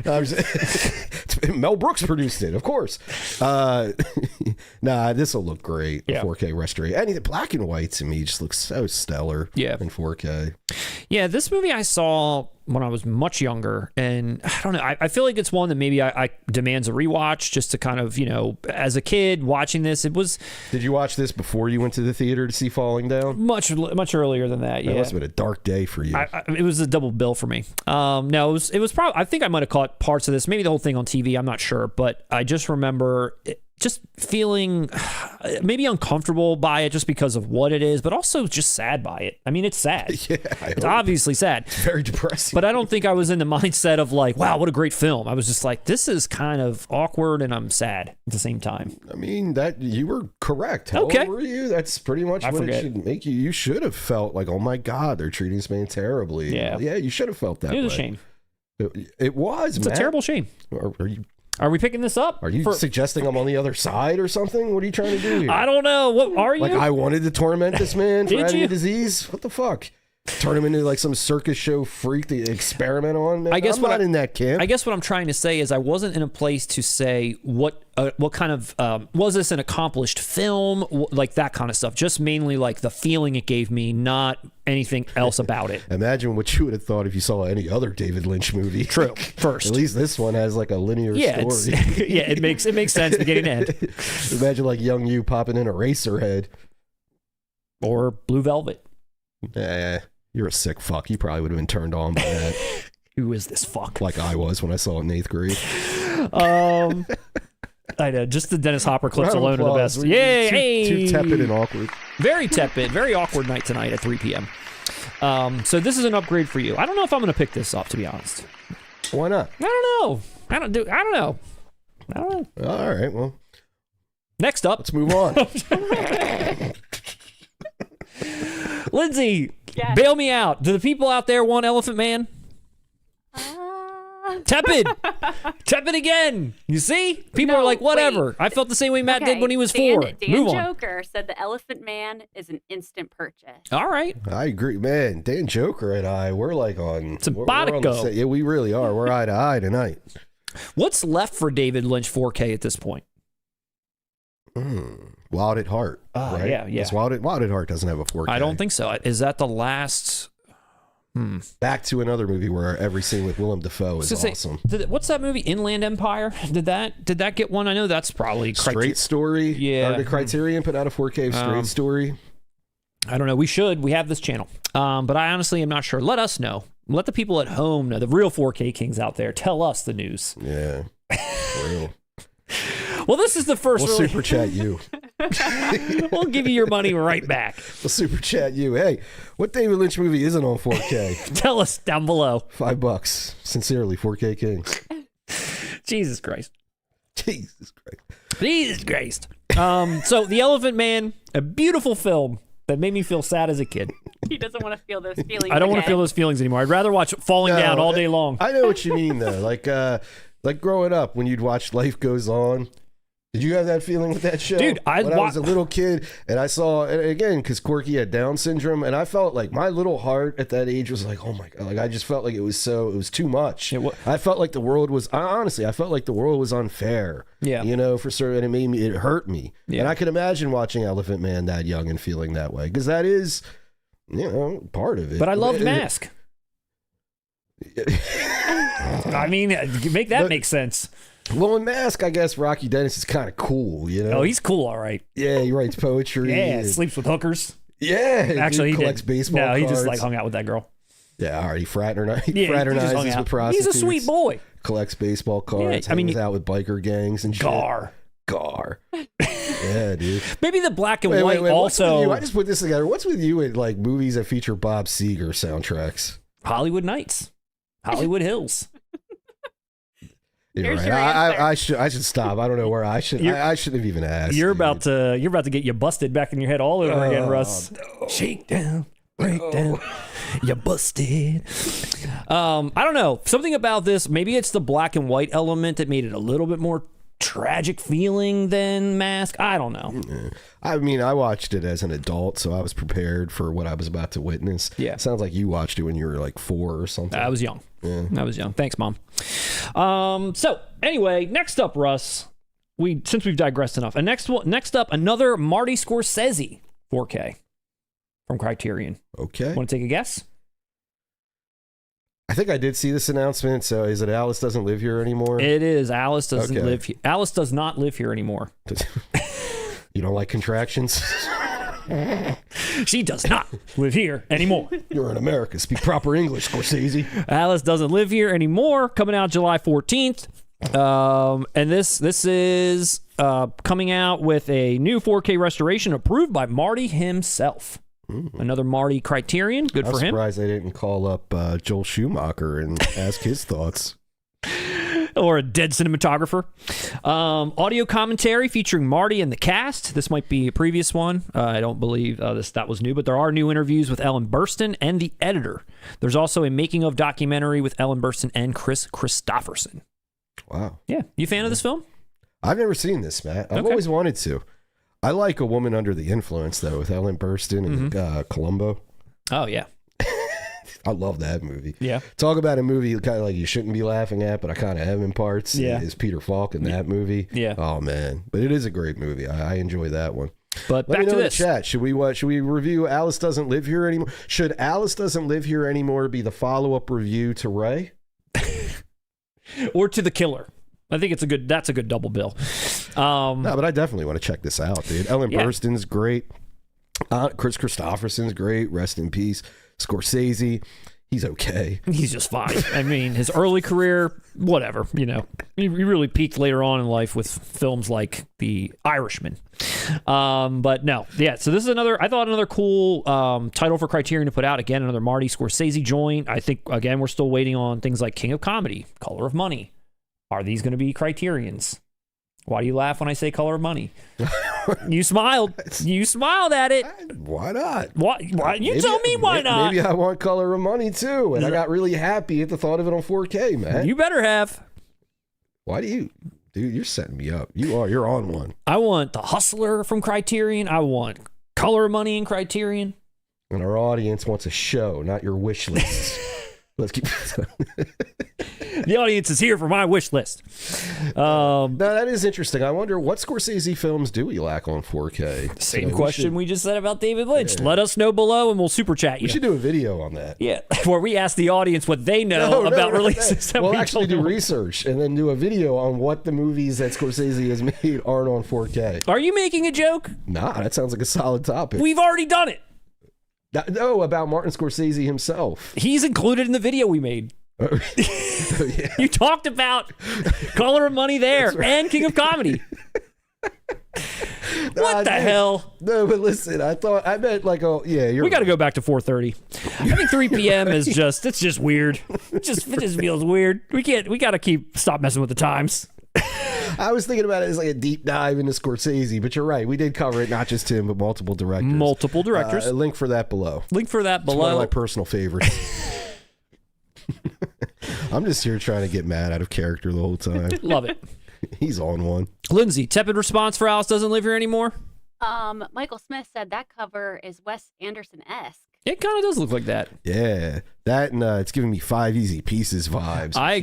Mel Brooks produced it, of course. Nah, this will look great. Yeah. 4K restoration. And the black and white to me just looks so stellar in 4K. Yeah, this movie I saw when I was much younger, and I don't know, I feel like it's one that maybe I demands a rewatch just to kind of, as a kid watching this, it was... Did you watch this before you went to the theater to see Falling Down? Much earlier than that, yeah. It must have been a dark day for you. It was a double bill for me. No, it was probably, I think I might have caught parts of this, maybe the whole thing on TV, I'm not sure, but I just remember just feeling maybe uncomfortable by it just because of what it is, but also just sad by it. I mean, it's sad. Yeah, it's obviously sad. It's very depressing. But I don't think I was in the mindset of like, wow, what a great film. I was just like, this is kind of awkward and I'm sad at the same time. I mean, that you were correct. How old were you? That's pretty much what it should make you. You should have felt like, oh my God, they're treating this man terribly. Yeah. Yeah, you should have felt that way. It was a shame. It was, It's a terrible shame. Are we picking this up? Are you suggesting I'm on the other side or something? What are you trying to do here? I don't know. What are you? Like, I wanted to torment this man for having a disease? What the fuck? Turn him into like some circus show freak to experiment on? Man? I'm not in that camp. I guess what I'm trying to say is I wasn't in a place to say what kind of was this an accomplished film, like that kind of stuff. Just mainly like the feeling it gave me, not anything else about it. Imagine what you would have thought if you saw any other David Lynch movie. True. First, at least this one has like a linear story. Yeah, it makes sense beginning and end. Imagine like young you popping in Eraserhead or Blue Velvet. You're a sick fuck. You probably would have been turned on by that. Who is this fuck? Like I was when I saw it in 8th grade. I know. Just the Dennis Hopper clips alone are the best. Yay! Too tepid and awkward. Very tepid. Very awkward night tonight at 3 p.m. So this is an upgrade for you. I don't know if I'm going to pick this up, to be honest. Why not? I don't know. I don't know. All right. Well, next up. Let's move on. Lindsay, bail me out. Do the people out there want Elephant Man? Tepid. Tepid again. You see? People are like, whatever. Wait. I felt the same way Matt did when he was 4. Dan Move Joker said the Elephant Man is an instant purchase. All right. I agree. Man, Dan Joker and I, we're like on... Simpatico. Yeah, we really are. We're eye to eye tonight. What's left for David Lynch 4K at this point? Wild at Heart. Right? Yeah. Wild at Heart doesn't have a 4K. I don't think so. Is that the last... Back to another movie where every scene with Willem Dafoe is awesome. What's that movie? Inland Empire? Did that get one? I know that's probably Straight Story. Yeah. Or the Criterion put out a 4K Straight Story. I don't know. We should. We have this channel. But I honestly am not sure. Let us know. Let the people at home know. The real 4K kings out there. Tell us the news. Yeah. For real. Well, this is the first. We'll super chat you. We'll give you your money right back. We'll super chat you. Hey, what David Lynch movie isn't on 4K? Tell us down below. $5. Sincerely, 4K Kings. Jesus Christ. Jesus Christ. Jesus Christ. So The Elephant Man, a beautiful film that made me feel sad as a kid. He doesn't want to feel those feelings. I don't want to feel those feelings anymore. I'd rather watch Falling Down all day long. I know what you mean, though. Like growing up, when you'd watch Life Goes On. Did you have that feeling with that show? Dude, when I was a little kid, and I saw, and again, because Corky had Down syndrome, and I felt like my little heart at that age was like, oh my God. Like, I just felt like it was too much. I felt like the world was, honestly, I felt like the world was unfair. Yeah. You know, for certain, and it hurt me. Yeah. And I could imagine watching Elephant Man that young and feeling that way, because that is, you know, part of it. But I loved Mask. I mean, make that make sense. Well, in Mask, I guess Rocky Dennis is kind of cool, you know? Oh, he's cool, all right. Yeah, he writes poetry. Yeah, sleeps with hookers. Yeah. Actually, he collects baseball cards. He just like hung out with that girl. Yeah, all right. He fraternizes with prostitutes. He's a sweet boy. Collects baseball cards. Hangs out with biker gangs and shit. Gar. Yeah, dude. Maybe the black and white also. I just put this together. What's with you in like movies that feature Bob Seger soundtracks? Hollywood Nights. Hollywood Hills. You're right. I should stop. I don't know where I should. I shouldn't have even asked. You're about to get you busted back in your head all over again, Russ. No. Shake down, break down. You busted. I don't know. Something about this. Maybe it's the black and white element that made it a little bit more tragic feeling than Mask. I don't know. I mean, I watched it as an adult, so I was prepared for what I was about to witness. Yeah. Sounds like you watched it when you were like 4 or something. I was young. Yeah. I was young. Thanks, Mom. So anyway, next up, Russ. Since we've digressed enough, next up, another Marty Scorsese 4K from Criterion. Okay. Want to take a guess? I think I did see this announcement. So is it Alice Doesn't Live Here Anymore? It is. Alice doesn't live here. Alice does not live here anymore. You don't like contractions? She does not live here anymore. You're in America. Speak proper English, Scorsese. Alice Doesn't Live Here Anymore, coming out July 14th. And this is coming out with a new 4K restoration approved by Marty himself. Another Marty Criterion. Good for him. I'm surprised they didn't call up Joel Schumacher and ask his thoughts. Or a dead cinematographer. Audio commentary featuring Marty and the cast. This might be a previous one. I don't believe that was new, but there are new interviews with Ellen Burstyn and the editor. There's also a making of documentary with Ellen Burstyn and Chris Christopherson. Wow. Yeah. You a fan of this film? I've never seen this, Matt. I've always wanted to. I like A Woman Under the Influence, though, with Ellen Burstyn and Columbo. Oh, yeah. I love that movie. Yeah. Talk about a movie kind of like you shouldn't be laughing at, but I kind of am in parts. Yeah. Is Peter Falk in that movie? Yeah. Oh, man. But it is a great movie. I enjoy that one. But Let back me know to in this. the chat. Should we review Alice Doesn't Live Here Anymore? Should Alice Doesn't Live Here Anymore be the follow-up review to Ray? Or to The Killer? I think that's a good double bill. No, but I definitely want to check this out, dude. Ellen Burstyn's great. Chris Christopherson's great. Rest in peace. Scorsese, he's okay. He's just fine. I mean, his early career, whatever, you know. He really peaked later on in life with films like The Irishman. But no, yeah. So this is another cool title for Criterion to put out. Again, another Marty Scorsese joint. I think, again, we're still waiting on things like King of Comedy, Color of Money. Are these going to be Criterions? Why do you laugh when I say Color of Money? You smiled. You smiled at it. Why not? Why? You tell me why not. Maybe I want Color of Money too, and I got really happy at the thought of it on 4K, man. You better have. Why do you? Dude, you're setting me up. You're on one. I want The Hustler from Criterion. I want Color of Money in Criterion. And our audience wants a show, not your wish list. Let's keep the audience is here for my wish list. Now, that is interesting. I wonder what Scorsese films do we lack on 4K? Same question we just said about David Lynch. Yeah. Let us know below and we'll super chat you. We should do a video on that. Yeah, where we ask the audience what they know about releases. We'll actually do research and then do a video on what the movies that Scorsese has made aren't on 4K. Are you making a joke? Nah, that sounds like a solid topic. We've already done it. No, about Martin Scorsese himself. He's included in the video we made. Oh, yeah. You talked about Color of Money there and King of Comedy. What the hell? No, but listen, I meant like, we got to go back to 4:30. I think 3 p.m. is it's just weird. It just feels weird. We got to stop messing with the times. I was thinking about it as like a deep dive into Scorsese, but you're right. We did cover it, not just him, but multiple directors. Multiple directors. A link for that below. Link for that below. It's one of my personal favorites. I'm just here trying to get mad out of character the whole time. Love it. He's on one. Lindsay, tepid response for Alice Doesn't Live Here Anymore? Michael Smith said that cover is Wes Anderson-esque. It kind of does look like that. Yeah. That and it's giving me 5 Easy Pieces vibes. I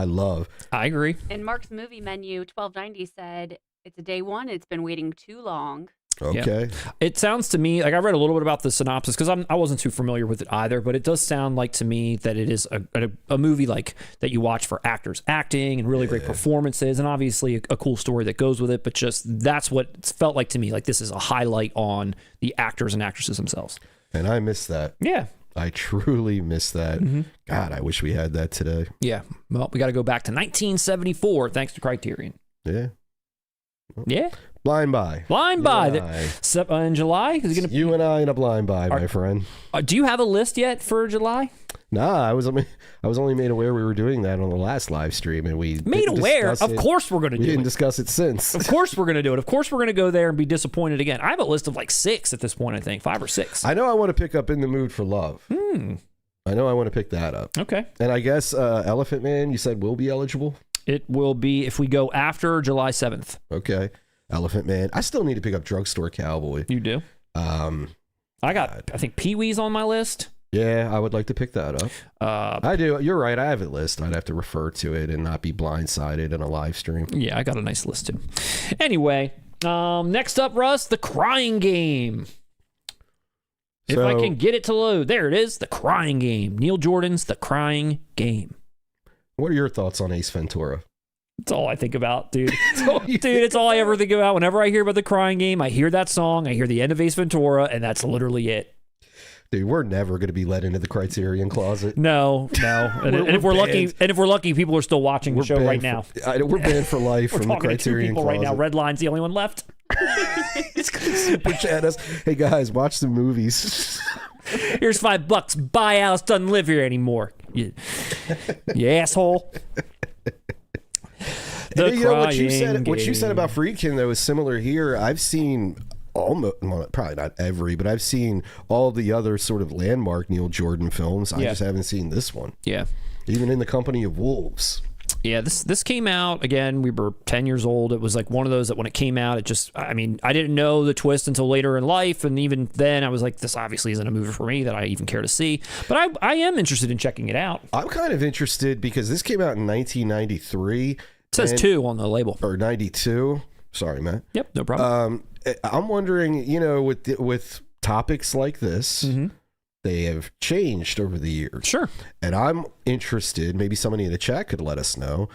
love. I agree. And Mark's movie menu 1290 said it's a day one. It's been waiting too long. Okay. Yeah. It sounds to me like I read a little bit about the synopsis because I wasn't too familiar with it either, but it does sound like to me that it is a movie like that you watch for actors acting and really great performances and obviously a cool story that goes with it. But just that's what it felt like to me. Like this is a highlight on the actors and actresses themselves. And I miss that. Yeah. I truly miss that. God, I wish we had that today. Yeah. Well, we got to go back to 1974 thanks to Criterion. Yeah. Yeah. Blind buy. Blind buy. In July? Is it gonna... You and I in a blind buy, my friend. Do you have a list yet for July? Nah, I was only made aware we were doing that on the last live stream, and we made aware. Of course, we're going to do it. We didn't discuss it since. Of course, we're going to do it. Of course, we're going to go there and be disappointed again. I have a list of like 6 at this point. I think 5 or 6. I know I want to pick up In the Mood for Love. I know I want to pick that up. Okay. And I guess Elephant Man, you said will be eligible. It will be if we go after July 7th. Okay. Elephant Man. I still need to pick up Drugstore Cowboy. You do? I think Pee-wee's on my list. Yeah, I would like to pick that up. I do. You're right. I have a list. I'd have to refer to it and not be blindsided in a live stream. Yeah, I got a nice list too. Anyway, next up, Russ, The Crying Game. If I can get it to load. There it is. The Crying Game. Neil Jordan's The Crying Game. What are your thoughts on Ace Ventura? That's all I think about, dude. It's all I ever think about. Whenever I hear about The Crying Game, I hear that song, I hear the end of Ace Ventura, and that's literally it. Dude, we're never going to be let into the Criterion closet. No. And if we're lucky, people are still watching the show right now. We're banned for life from the Criterion closet right now. Red Line's the only one left. It's going to super chat us. Hey guys, watch the movies. Here's $5. Buy Alice Doesn't Live Here Anymore. You asshole. You know what you said about Friedkin though is similar here. I've seen almost, well, probably not every, but I've seen all the other sort of landmark Neil Jordan films. I just haven't seen this one. Yeah, even In the Company of Wolves. Yeah, this came out, again, we were 10 years old. It was like one of those that when it came out, I didn't know the twist until later in life. And even then I was like, this obviously isn't a movie for me that I even care to see. But I am interested in checking it out. I'm kind of interested because this came out in 1993. It says 2 on the label. Or 92. Sorry, Matt. Yep, no problem. I'm wondering, with topics like this, they have changed over the years. Sure. And I'm interested, maybe somebody in the chat could let us know,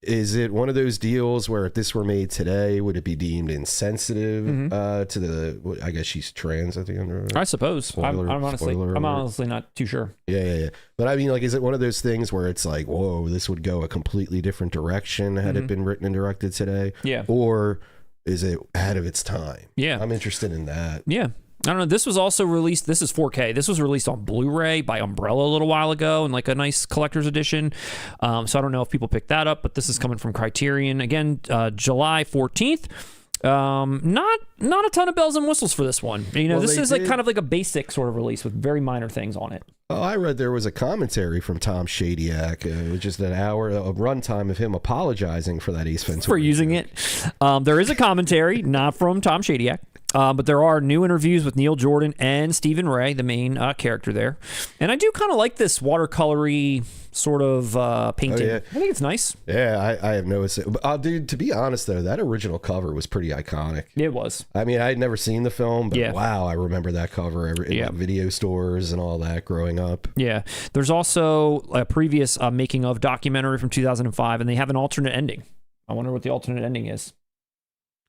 is it one of those deals where if this were made today, would it be deemed insensitive to the, I guess she's trans at the end? I suppose. I'm honestly not too sure. Yeah. But I mean, like, is it one of those things where it's like, whoa, this would go a completely different direction had it been written and directed today? Yeah. Or is it ahead of its time? Yeah. I'm interested in that. Yeah. I don't know. This was also released. This is 4K. This was released on Blu-ray by Umbrella a little while ago in like a nice collector's edition. So I don't know if people picked that up, but this is coming from Criterion. Again, July 14th. Not a ton of bells and whistles for this one. This is kind of like a basic sort of release with very minor things on it. Oh, I read there was a commentary from Tom Shadyac, just an hour of runtime of him apologizing for that Ace Ventura. For using it. There is a commentary, not from Tom Shadyac. But there are new interviews with Neil Jordan and Stephen Ray, the main character there. And I do kind of like this watercolory sort of painting. Oh, yeah. I think it's nice. Yeah, I have noticed it. Dude, to be honest, though, that original cover was pretty iconic. It was. I mean, I had never seen the film, but wow, I remember that cover in video stores and all that growing up. Yeah. There's also a previous making of documentary from 2005, and they have an alternate ending. I wonder what the alternate ending is.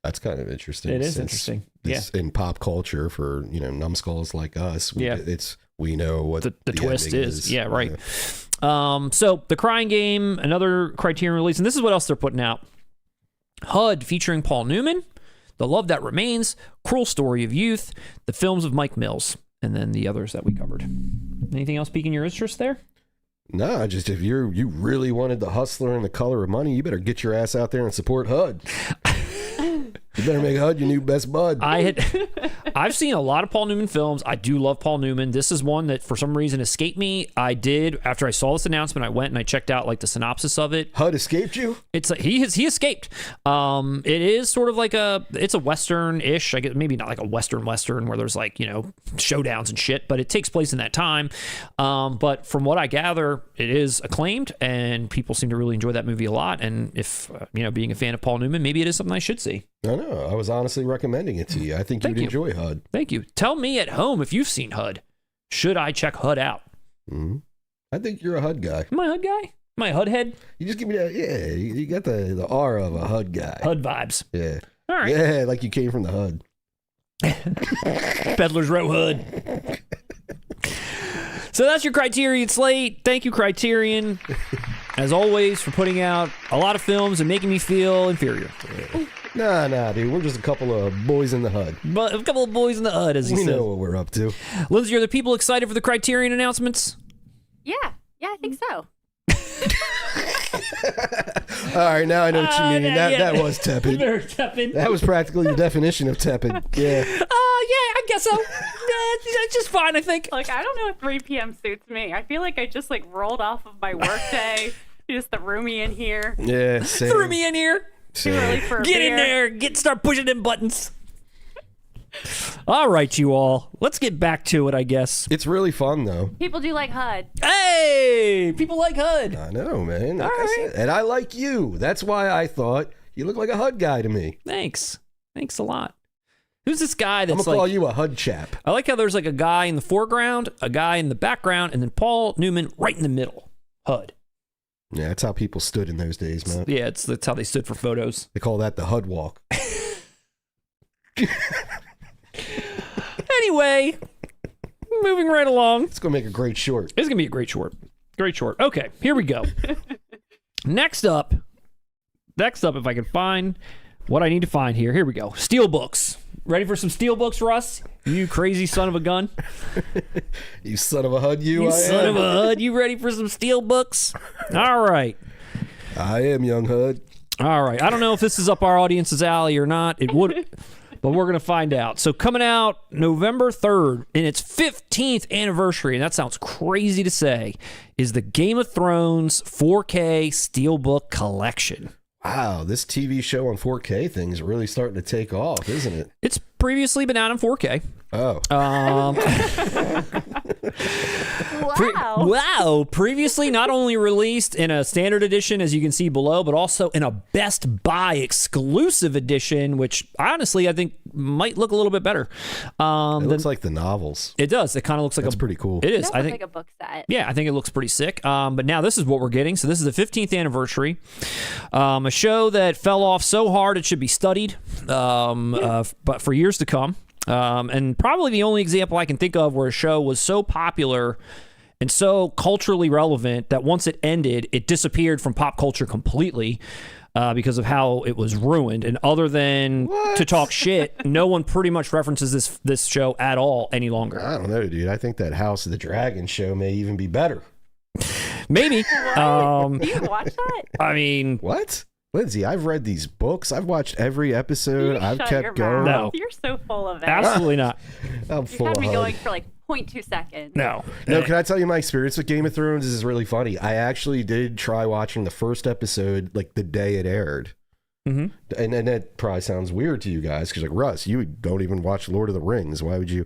That's kind of interesting. It is interesting. In pop culture for, numbskulls like us, we know what the twist is. Yeah, right. Yeah. So The Crying Game, another Criterion release, and this is what else they're putting out. HUD featuring Paul Newman, The Love That Remains, Cruel Story of Youth, The Films of Mike Mills, and then the others that we covered. Anything else piquing your interest there? No, just if you really wanted the hustler and the color of money, you better get your ass out there and support HUD. You better make HUD your new best bud. I've seen a lot of Paul Newman films. I do love Paul Newman. This is one that for some reason escaped me. I did, after I saw this announcement, I went and I checked out like the synopsis of it. HUD escaped you? It's like he escaped. It is sort of like it's a Western-ish. I guess maybe not like a Western where there's like, showdowns and shit, but it takes place in that time. But from what I gather, it is acclaimed and people seem to really enjoy that movie a lot. And if, being a fan of Paul Newman, maybe it is something I should see. No, I was honestly recommending it to you. I think you'd enjoy HUD. Thank you. Tell me at home if you've seen HUD. Should I check HUD out? Mm-hmm. I think you're a HUD guy. Am I a HUD guy? Am I a HUD head? You just give me that. Yeah, you got the aura of a HUD guy. HUD vibes. Yeah. All right. Yeah, like you came from the HUD. Peddler's Row HUD. So that's your Criterion slate. Thank you, Criterion, as always, for putting out a lot of films and making me feel inferior. Nah, dude. We're just a couple of boys in the HUD. But a couple of boys in the HUD, as he said. We know what we're up to. Lindsay, are the people excited for the Criterion announcements? Yeah, I think so. All right, now I know what you mean. That was tepid. Very tepid. That was practically the definition of tepid. Yeah. Yeah, I guess so. That's just fine, I think. Like, I don't know if 3 p.m. suits me. I feel like I just rolled off of my work day. You just threw me in here. Yeah, same. Threw me in here. Too early for a Get beer. in there. Start pushing them buttons. All right, you all. Let's get back to it, I guess. It's really fun, though. People do like HUD. Hey, people like HUD. I know, man. Like all I right. said, and I like you. That's why I thought you look like a HUD guy to me. Thanks a lot. Who's this guy I'm that's gonna call you a HUD chap. I like how there's like a guy in the foreground, a guy in the background, and then Paul Newman right in the middle. HUD. Yeah, that's how people stood in those days, man. Yeah, that's how they stood for photos. They call that the HUD walk. Anyway, moving right along. It's gonna make a great short. It's gonna be a great short. Great short. Okay, here we go. Next up, if I can find what I need to find here. Here we go. Steelbooks. Ready for some steelbooks, Russ? You crazy son of a gun. You son of a HUD, You son of a HUD. You ready for some steelbooks? All right. I am, young HUD. All right. I don't know if this is up our audience's alley or not. It would, but we're going to find out. So coming out November 3rd in its 15th anniversary, and that sounds crazy to say, is the Game of Thrones 4K Steelbook Collection. Wow, this TV show on 4K thing is really starting to take off, isn't it? It's previously been out in 4K. Oh. Wow. Wow. Previously not only released in a standard edition, as you can see below, but also in a Best Buy exclusive edition, which honestly I think might look a little bit better. It looks like the novels. It does. It kind of looks like That's pretty cool. It is. I think like a book set. Yeah, I think it looks pretty sick. But now this is what we're getting. So this is the 15th anniversary. A show that fell off so hard it should be studied, but for years to come. And probably the only example I can think of where a show was so popular and so culturally relevant that once it ended, it disappeared from pop culture completely because of how it was ruined. And other than to talk shit, no one pretty much references this show at all any longer. I don't know, dude. I think that House of the Dragon show may even be better. Maybe. Do you watch that? I mean... What? Lindsay, I've read these books. I've watched every episode. I've Shut your kept going. mouth. No. You're so full of it. Absolutely not. I'm You've full had of me HUD. going for 0.2 seconds. No. No, can I tell you my experience with Game of Thrones? This is really funny. I actually did try watching the first episode the day it aired. Mm-hmm. And that probably sounds weird to you guys because Russ, you don't even watch Lord of the Rings. Why would you?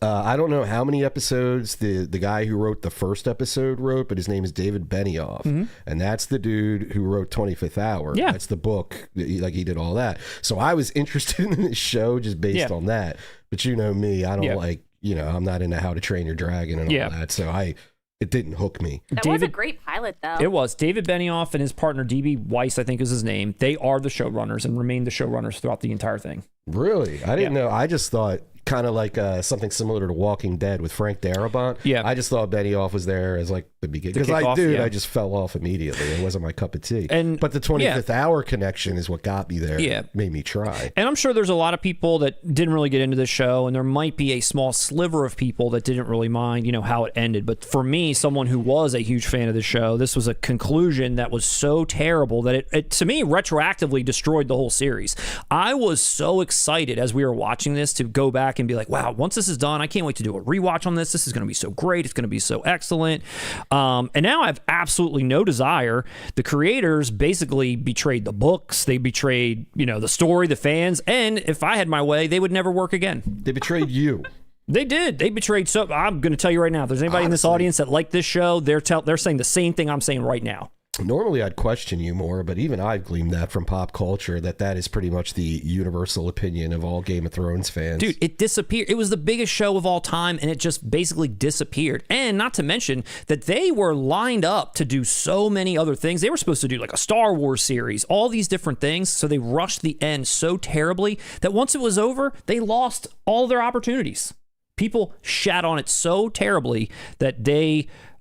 I don't know how many episodes the guy who wrote the first episode wrote, but his name is David Benioff. Mm-hmm. And that's the dude who wrote 25th Hour. Yeah. That's the book. He did all that. So I was interested in this show just based on that. But you know me, I don't I'm not into How to Train Your Dragon and all that. So it didn't hook me. That was a great pilot, though. It was. David Benioff and his partner, D.B. Weiss, I think is his name. They are the showrunners and remain the showrunners throughout the entire thing. Really? I didn't know. I just thought kind of like something similar to Walking Dead with Frank Darabont. Yeah. I just thought Benioff was there as like the beginning. Because I just fell off immediately. It wasn't my cup of tea. But the 25th hour connection is what got me there. Yeah. Made me try. And I'm sure there's a lot of people that didn't really get into the show, and there might be a small sliver of people that didn't really mind, how it ended. But for me, someone who was a huge fan of the show, this was a conclusion that was so terrible that it to me, retroactively destroyed the whole series. I was so excited as we were watching this to go back and be like, wow, once this is done, I can't wait to do a rewatch on this. This is going to be so great. It's going to be so excellent. And now I have absolutely no desire. The creators basically betrayed the books. They betrayed, the story, the fans. And if I had my way, they would never work again. They betrayed you. They did. They betrayed. So I'm going to tell you right now, if there's anybody in this audience that liked this show, they're saying the same thing I'm saying right now. Normally I'd question you more, but even I've gleaned that from pop culture that is pretty much the universal opinion of all Game of Thrones fans. Dude, it disappeared. It was the biggest show of all time, and it just basically disappeared. And not to mention that they were lined up to do so many other things. They were supposed to do like a Star Wars series, all these different things. So they rushed the end so terribly that once it was over, they lost all their opportunities. People shat on it so terribly that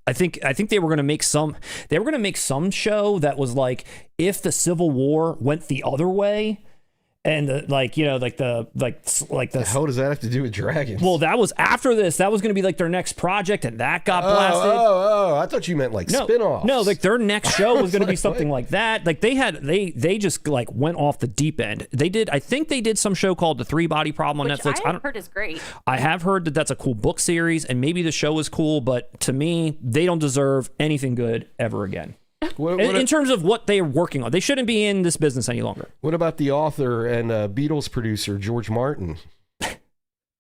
I think they were going to make some show that was like if the Civil War went the other way. And the hell does that have to do with dragons? Well, that was after this. That was going to be like their next project, and that got blasted. I thought you meant like spin-offs. No, like their next show was going to be something like that. Like they just like went off the deep end. I think they did some show called The Three Body Problem on Netflix. I heard is great. I have heard that that's a cool book series, and maybe the show is cool, but to me, they don't deserve anything good ever again. In terms of what they're working on, they shouldn't be in this business any longer. What about the author and Beatles producer George Martin?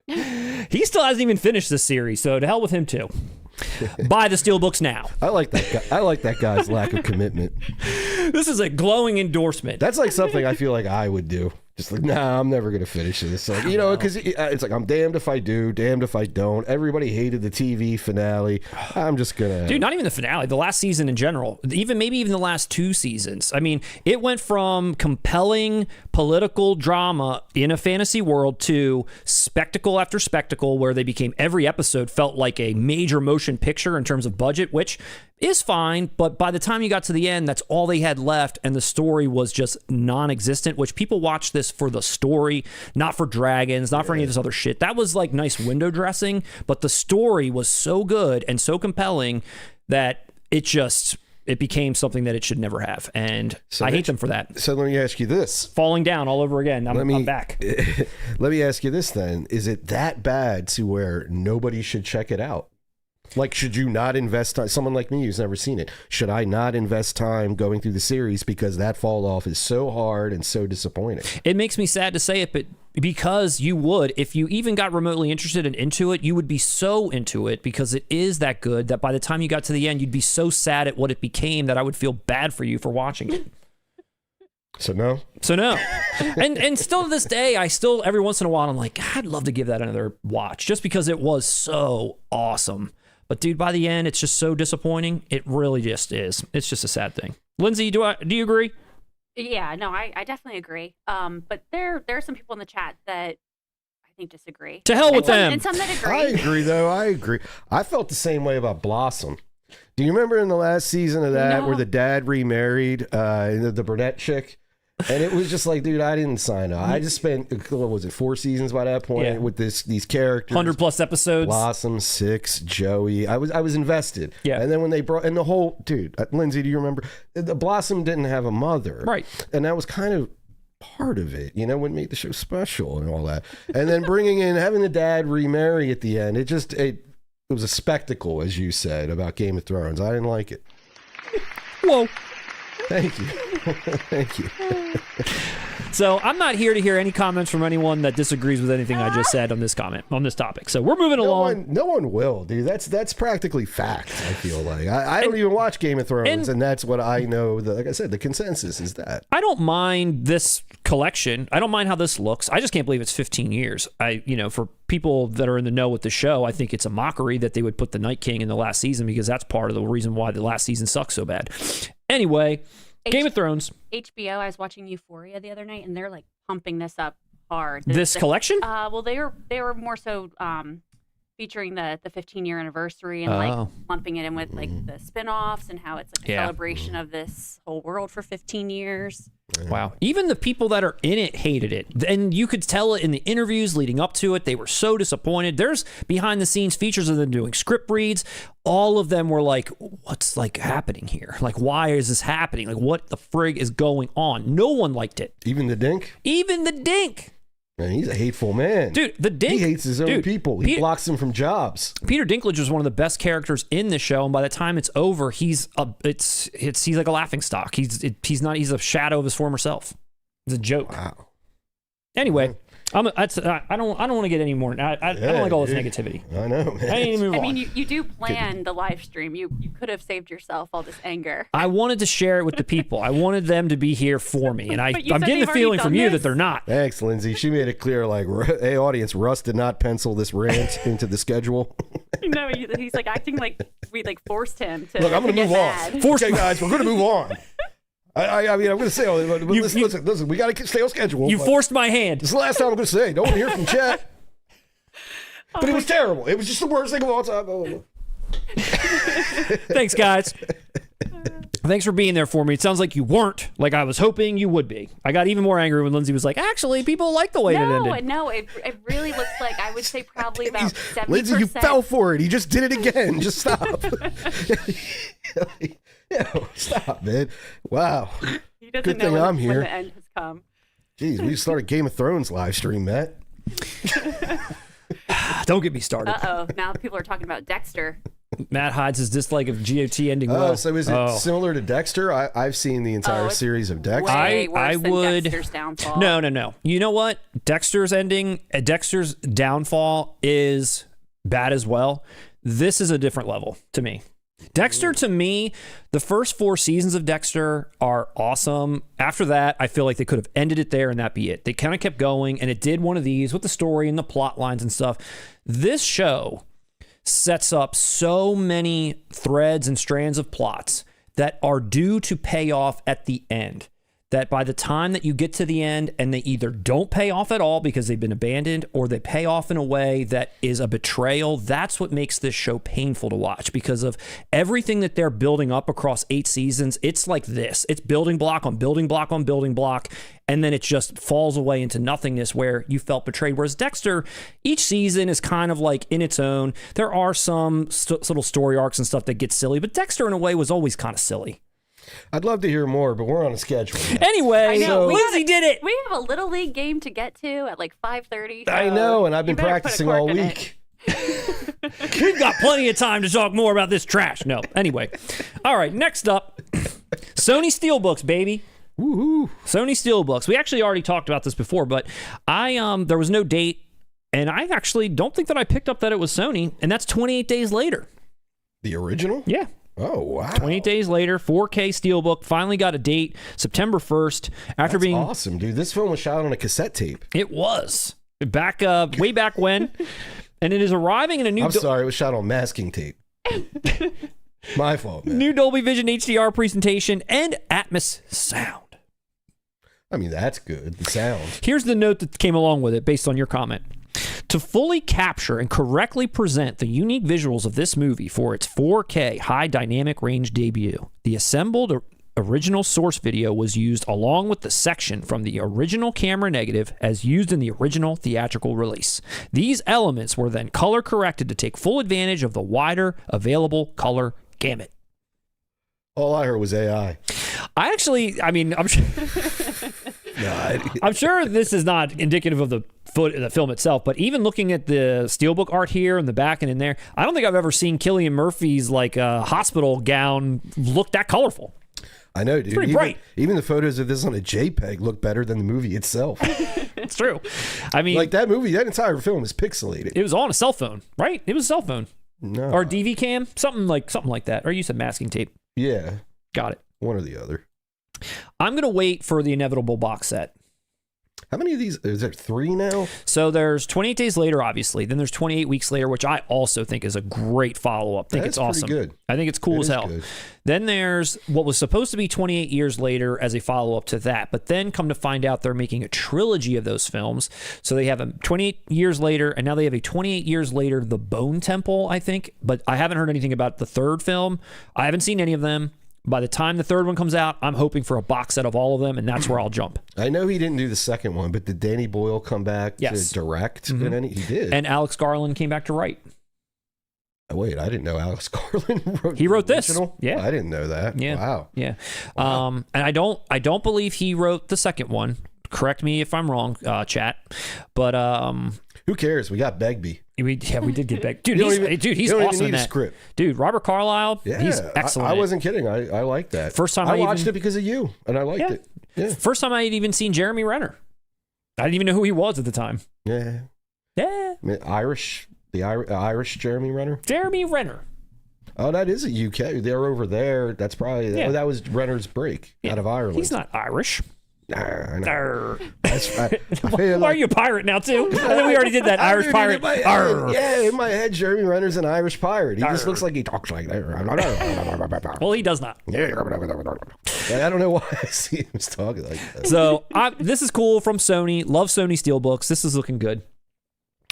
He still hasn't even finished this series, so to hell with him too. Buy the Steelbooks now. I like that guy. I like that guy's lack of commitment. This is a glowing endorsement. That's like something I feel like I would do. Just like, nah, I'm never going to finish this. Like, because it's like, I'm damned if I do, damned if I don't. Everybody hated the TV finale. I'm just going to... Dude, not even the finale. The last season in general. Maybe even the last two seasons. I mean, it went from compelling political drama in a fantasy world to spectacle after spectacle where they became... Every episode felt like a major motion picture in terms of budget, which is fine, but by the time you got to the end, that's all they had left, and the story was just non-existent, which people watch this for the story, not for dragons, not for any of this other shit. That was like nice window dressing, but the story was so good and so compelling that it became something that it should never have, and I hate them for that. So let me ask you this. Falling down all over again. I'm back. Let me ask you this then. Is it that bad to where nobody should check it out? Like, should you not invest time? Someone like me who's never seen it, should I not invest time going through the series because that fall off is so hard and so disappointing? It makes me sad to say it, but because you would, if you even got remotely interested and into it, you would be so into it because it is that good that by the time you got to the end, you'd be so sad at what it became that I would feel bad for you for watching it. So no. And still to this day, every once in a while, I'm like, God, I'd love to give that another watch just because it was so awesome. But dude, by the end, it's just so disappointing. It really just is. It's just a sad thing. Lindsay, do you agree? Yeah, no, I definitely agree. But there are some people in the chat that I think disagree. To hell with them. And some that agree. I agree, though. I agree. I felt the same way about Blossom. Do you remember in the last season of that where the dad remarried the brunette chick? And it was just like, dude, I didn't sign up. I just spent, what was it, 4 seasons by that point with these characters. 100+ episodes. Blossom, 6, Joey. I was invested. Yeah. And then when they brought, and the whole, dude, Lindsay, do you remember? The Blossom didn't have a mother. Right. And that was kind of part of it, what made the show special and all that. And then having the dad remarry at the end, it was a spectacle, as you said, about Game of Thrones. I didn't like it. Whoa. Thank you. Thank you. So I'm not here to hear any comments from anyone that disagrees with anything I just said on this topic. So we're moving along. No one will, dude. That's practically fact, I feel like. I don't even watch Game of Thrones, and that's what I know. Like I said, the consensus is that. I don't mind this collection. I don't mind how this looks. I just can't believe it's 15 years. For people that are in the know with the show, I think it's a mockery that they would put the Night King in the last season because that's part of the reason why the last season sucks so bad. Anyway, Game of Thrones. HBO, I was watching Euphoria the other night, and they're like pumping this up par. This collection? Well, they were more so featuring the 15-year anniversary and like lumping it in with like the spin-offs and how it's like a celebration of this whole world for 15 years. Wow. Even the people that are in it hated it. And you could tell it in the interviews leading up to it. They were so disappointed. There's behind-the-scenes features of them doing script reads. All of them were like, what's like happening here? Like, why is this happening? Like, what the frig is going on? No one liked it. Even the Dink? Even the Dink. Man, he's a hateful man. Dude, the Dink. He hates his own people. He blocks them from jobs. Peter Dinklage was one of the best characters in the show, and by the time it's over, he's like a laughing stock. He's a shadow of his former self. It's a joke. Wow. Anyway, I don't want to get any more. I don't like all this negativity. I know, man. I need to move on. I mean, you do plan the live stream. You could have saved yourself all this anger. I wanted to share it with the people. I wanted them to be here for me, and I'm getting the feeling from you that they're not. Thanks, Lindsay. She made it clear, like, hey, audience, Russ did not pencil this rant into the schedule. No, he's like acting like we like forced him to. Look, I'm going to move on. Okay, guys, we're going to move on. I mean, I'm going to say, listen, we got to stay on schedule. You forced my hand. This is the last time I'm going to say. Don't want to hear from chat. But it was terrible. It was just the worst thing of all time. Thanks, guys. Thanks for being there for me. It sounds like you weren't, like I was hoping you would be. I got even more angry when Lindsay was like, actually, people like the way it ended. No, it really looks like, I would say probably about 70%. Lindsay, you fell for it. He just did it again. Just stop. Stop, man. Wow. He doesn't Good know thing I'm when here. the end has come. Jeez, we started Game of Thrones live stream, Matt. Don't get me started. Uh-oh. Now people are talking about Dexter. Matt hides his dislike of GOT ending well. So is it similar to Dexter? I've seen the entire series of Dexter. Way worse than Dexter's downfall. No. You know what? Dexter's downfall is bad as well. This is a different level to me. Dexter, to me, the first 4 seasons of Dexter are awesome. After that, I feel like they could have ended it there and that be it. They kind of kept going, and it did one of these with the story and the plot lines and stuff. This show sets up so many threads and strands of plots that are due to pay off at the end. That by the time that you get to the end and they either don't pay off at all because they've been abandoned, or they pay off in a way that is a betrayal, that's what makes this show painful to watch, because of everything that they're building up across 8 seasons. It's like this. It's building block on building block on building block, and then it just falls away into nothingness where you felt betrayed. Whereas Dexter, each season is kind of like in its own. There are some little story arcs and stuff that get silly, but Dexter in a way was always kind of silly. I'd love to hear more, but we're on a schedule. Anyway, Lindsay did it. We have a Little League game to get to at like 5:30. I know, and I've been practicing all week. We've got plenty of time to talk more about this trash. No. Anyway. All right, next up, Sony Steelbooks, baby. Woohoo. Sony Steelbooks. We actually already talked about this before, but there was no date, and I actually don't think that I picked up that it was Sony, and that's 28 days later. The original? Yeah. Oh, wow. 28 days later, 4K Steelbook, finally got a date, September 1st. That's awesome, dude. This film was shot on a cassette tape. It was. Way back when. And it is arriving in a new... I'm sorry, it was shot on masking tape. My fault, man. New Dolby Vision HDR presentation and Atmos sound. I mean, that's good, the sound. Here's the note that came along with it based on your comment. To fully capture and correctly present the unique visuals of this movie for its 4K high dynamic range debut, the assembled original source video was used along with the section from the original camera negative as used in the original theatrical release. These elements were then color corrected to take full advantage of the wider available color gamut. All I heard was AI. I'm sure this is not indicative of the film itself, but even looking at the Steelbook art here in the back and in there, I don't think I've ever seen Cillian Murphy's hospital gown look that colorful. I know, dude. It's pretty bright. Even the photos of this on a JPEG look better than the movie itself. It's true. I mean, like that entire film is pixelated. It was on a cell phone, right? It was a cell phone. No. Or DV cam, something like that. Or you said masking tape. Yeah. Got it. One or the other. I'm going to wait for the inevitable box set. How many of these? Is there 3 now? So there's 28 Days Later, obviously. Then there's 28 Weeks Later, which I also think is a great follow-up. I think it's awesome. Good. I think it's cool as hell. Good. Then there's what was supposed to be 28 Years Later as a follow-up to that. But then come to find out they're making a trilogy of those films. So they have a 28 Years Later, and now they have a 28 Years Later, The Bone Temple, I think. But I haven't heard anything about the third film. I haven't seen any of them. By the time the third one comes out, I'm hoping for a box set of all of them, and that's where I'll jump. I know he didn't do the second one, but did Danny Boyle come back to direct? And he did. And Alex Garland came back to write. Wait, I didn't know Alex Garland wrote. He wrote the this. original? Yeah, I didn't know that. Yeah, wow. Yeah, and I don't believe he wrote the second one. Correct me if I'm wrong, chat. But who cares? We got Begbie. We did get back. Dude, he's awesome in that. Script. Dude, Robert Carlyle, he's excellent. I wasn't kidding. I like that. First time I watched it because of you, and I liked it. Yeah. First time I had even seen Jeremy Renner. I didn't even know who he was at the time. Yeah. Yeah. I mean, Irish Jeremy Renner. Jeremy Renner. Oh, that is a UK. They're over there. That's probably that was Renner's break out of Ireland. He's not Irish. I Why are you a pirate now too? I think we already did that. Irish pirate. In my head, Jeremy Renner's an Irish pirate. He just looks like he talks like that. Well, he does not. I don't know why I see him talking like that. So this is cool from Sony. Love Sony Steelbooks. This is looking good.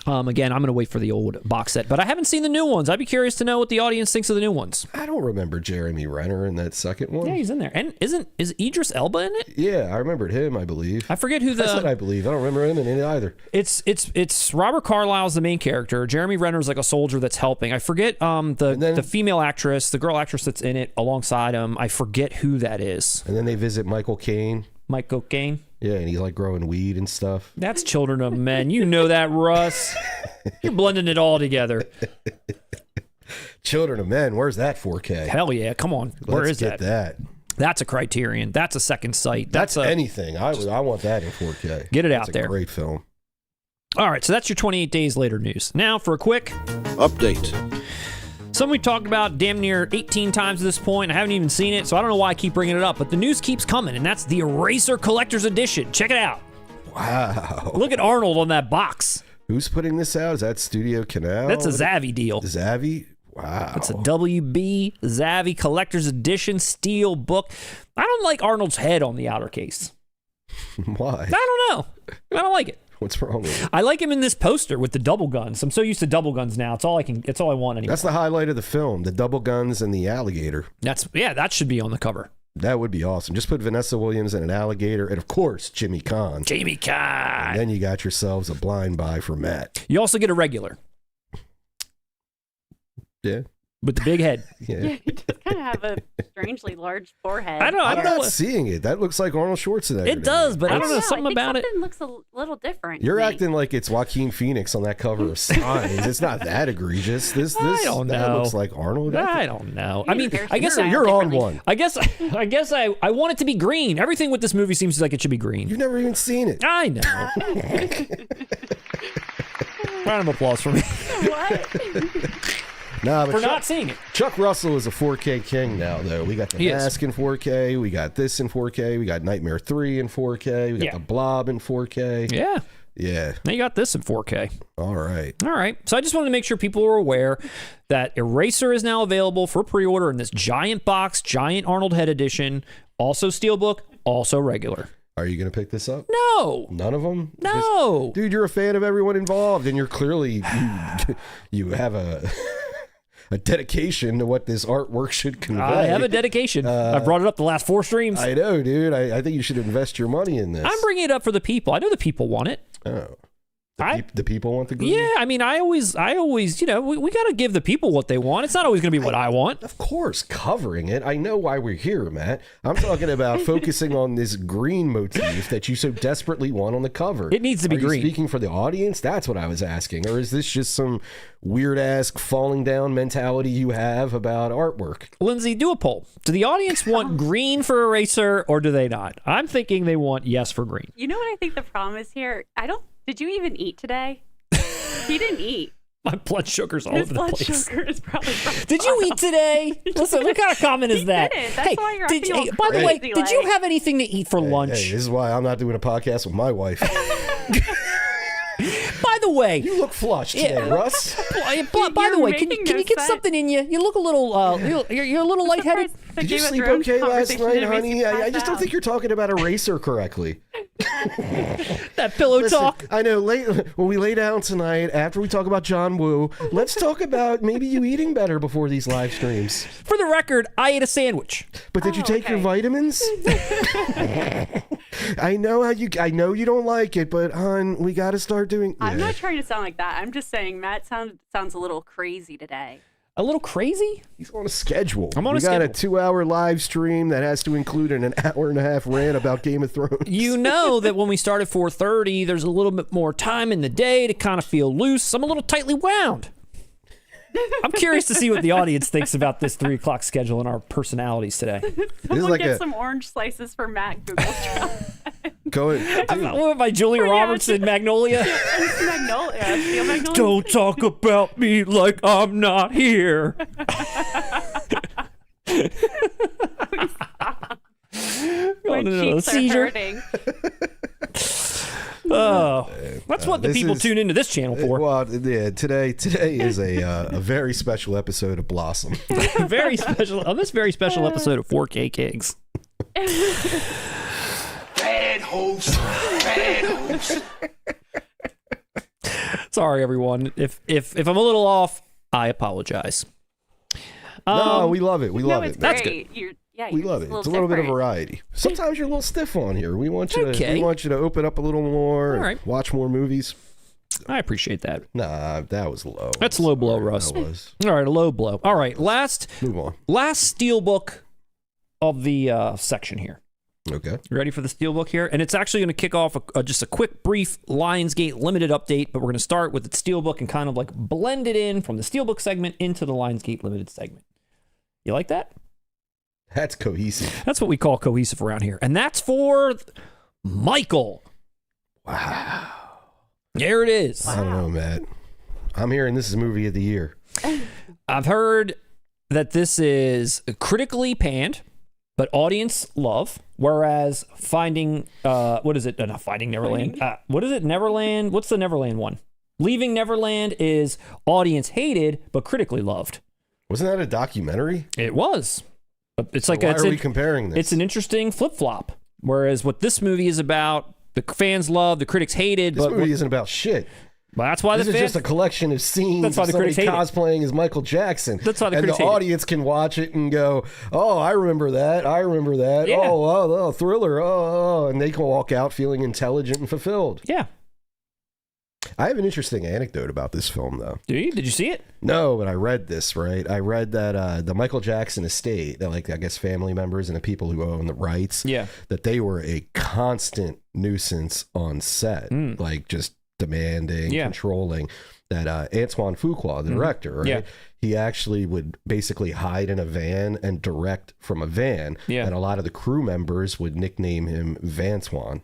Again, I'm going to wait for the old box set, but I haven't seen the new ones. I'd be curious to know what the audience thinks of the new ones. I don't remember Jeremy Renner in that second one. Yeah, he's in there. And is Idris Elba in it? Yeah, I remembered him, I believe. I forget who I said I believe. I don't remember him in it either. It's Robert Carlyle's the main character. Jeremy Renner's like a soldier that's helping. I forget the female actress, the girl actress that's in it alongside him. I forget who that is. And then they visit Michael Caine. Michael Caine? Yeah, and he's like growing weed and stuff. That's Children of Men. You know that, Russ. You're blending it all together. Children of Men, where's that 4K? Hell yeah, come on. Where is that? That's a Criterion. That's a second sight. That's anything. I want that in 4K. Get it out there. It's a great film. All right, so that's your 28 Days Later news. Now for a quick update. Something we talked about damn near 18 times at this point. I haven't even seen it, so I don't know why I keep bringing it up. But the news keeps coming, and that's the Eraser Collector's Edition. Check it out. Wow. Look at Arnold on that box. Who's putting this out? Is that Studio Canal? That's a Zaavi deal. Zaavi? Wow. It's a WB Zaavi Collector's Edition steel book. I don't like Arnold's head on the outer case. Why? I don't know. I don't like it. What's wrong with it? I like him in this poster with the double guns. I'm so used to double guns now. It's all I want anymore. That's the highlight of the film, the double guns and the alligator. That should be on the cover. That would be awesome. Just put Vanessa Williams and an alligator, and of course, Jimmy Caan. Jamie Caan. And then you got yourselves a blind buy for Matt. You also get a regular. Yeah. With the big head. Yeah, you just kind of have a strangely large forehead. I'm not seeing it. That looks like Arnold Schwarzenegger. It does, but I don't know. Something about it. Something looks a little different. You're acting like it's Joaquin Phoenix on that cover of Signs. It's not that egregious. I don't know. That looks like Arnold. I don't know. I mean, I guess you're on one. I guess I want it to be green. Everything with this movie seems like it should be green. You've never even seen it. I know. Round of applause for me. What? Nah, but for not seeing it. Chuck Russell is a 4K king now, though. We got The Mask in 4K. We got this in 4K. We got Nightmare 3 in 4K. We got The Blob in 4K. Yeah. Yeah. Now you got this in 4K. All right. So I just wanted to make sure people were aware that Eraser is now available for pre-order in this giant box, giant Arnold Head edition, also Steelbook, also regular. Are you going to pick this up? No. None of them? No. Dude, you're a fan of everyone involved, and you're clearly, you have a dedication to what this artwork should convey. I have a dedication. I've brought it up the last 4 streams. I know, dude. I think you should invest your money in this. I'm bringing it up for the people. I know the people want it. Oh. The people want the green? Yeah, I mean, I always, we got to give the people what they want. It's not always going to be what I want. Of course, covering it. I know why we're here, Matt. I'm talking about focusing on this green motif that you so desperately want on the cover. It needs to be green. Speaking for the audience, that's what I was asking. Or is this just some weird-ass falling down mentality you have about artwork? Lindsay, do a poll. Do the audience want green for Eraser or do they not? I'm thinking they want yes for green. You know what I think the problem is here? Did you even eat today? He didn't eat. My blood sugar's all His over the blood place. sugar is probably Did you eat today? Listen, what kind of comment is that? didn't. That's why you're acting all by the way, crazy, did you like- have anything to eat for lunch? Hey, this is why I'm not doing a podcast with my wife. By the way, You look flushed today, Russ. by the way, can you making no get sense. something in you? You look a little, you're a little lightheaded. Did you sleep okay last night, honey? I just don't think you're talking about Eraser correctly. That pillow Listen, talk. I know. When we lay down tonight, after we talk about John Woo, let's talk about maybe you eating better before these live streams. For the record, I ate a sandwich. But did you take your vitamins? I know you don't like it, but hon, we got to start doing. I'm not trying to sound like that. I'm just saying Matt sounds a little crazy today. A little crazy? He's on a schedule. I'm on we a got schedule. a 2-hour live stream that has to include an hour and a half rant about Game of Thrones. You know that when we start at 4:30, there's a little bit more time in the day to kind of feel loose. I'm a little tightly wound. I'm curious to see what the audience thinks about this 3 o'clock schedule and our personalities today. Someone like get a- some orange slices for Matt. Google What by Julia Roberts in Magnolia? Magnolia. Steel Magnolia. Don't talk about me like I'm not here. My cheeks are hurting. Oh, that's what the this people is- tune into this channel for. Well, yeah, today is a very special episode of Blossom. Very special on this very special episode of 4K Kings. Bad host. Bad host. Sorry, everyone. If I'm a little off, I apologize. No, we love it. We love it's it. That's great. We love it. It's a little bit of variety. Sometimes you're a little stiff on here. We want you Okay. to open up a little more. All right. Watch more movies. I appreciate that. Nah, that was low. That's low blow, Russ. That was. All right, a low blow. All right, last Move on. steelbook of the section here. Okay. You ready for the steelbook here? And it's actually going to kick off just a quick, brief Lionsgate limited update, but we're going to start with the steelbook and kind of like blend it in from the steelbook segment into the Lionsgate limited segment. You like that? That's cohesive. That's what we call cohesive around here. And that's for Michael. Wow. There it is. I don't know, Matt. I'm hearing this is movie of the year. I've heard that this is critically panned, but audience love. Whereas Finding, what is it? Not Finding Neverland. What is it? Neverland? What's the Neverland one? Leaving Neverland is audience hated, but critically loved. Wasn't that a documentary? It was. But it's So like why are we comparing this? It's an interesting flip flop. Whereas what this movie is about, the fans love, the critics hated. This but movie isn't about shit. Well, that's why This the is fans. just a collection of scenes That's why of the somebody critics hate it. cosplaying as Michael Jackson. That's why the and critics the hate it. audience can watch it and go, "Oh, I remember that. I remember that. Yeah. Oh, Thriller. Oh," and they can walk out feeling intelligent and fulfilled. Yeah. I have an interesting anecdote about this film, though. Did you see it? No, but I read this, right? I read that the Michael Jackson estate, that like I guess family members and the people who own the rights, Yeah. that they were a constant nuisance on set, like just demanding, Yeah. controlling. That Antoine Fuqua, the director, right? Yeah. He actually would basically hide in a van and direct from a van, Yeah. and a lot of the crew members would nickname him VANTOINE,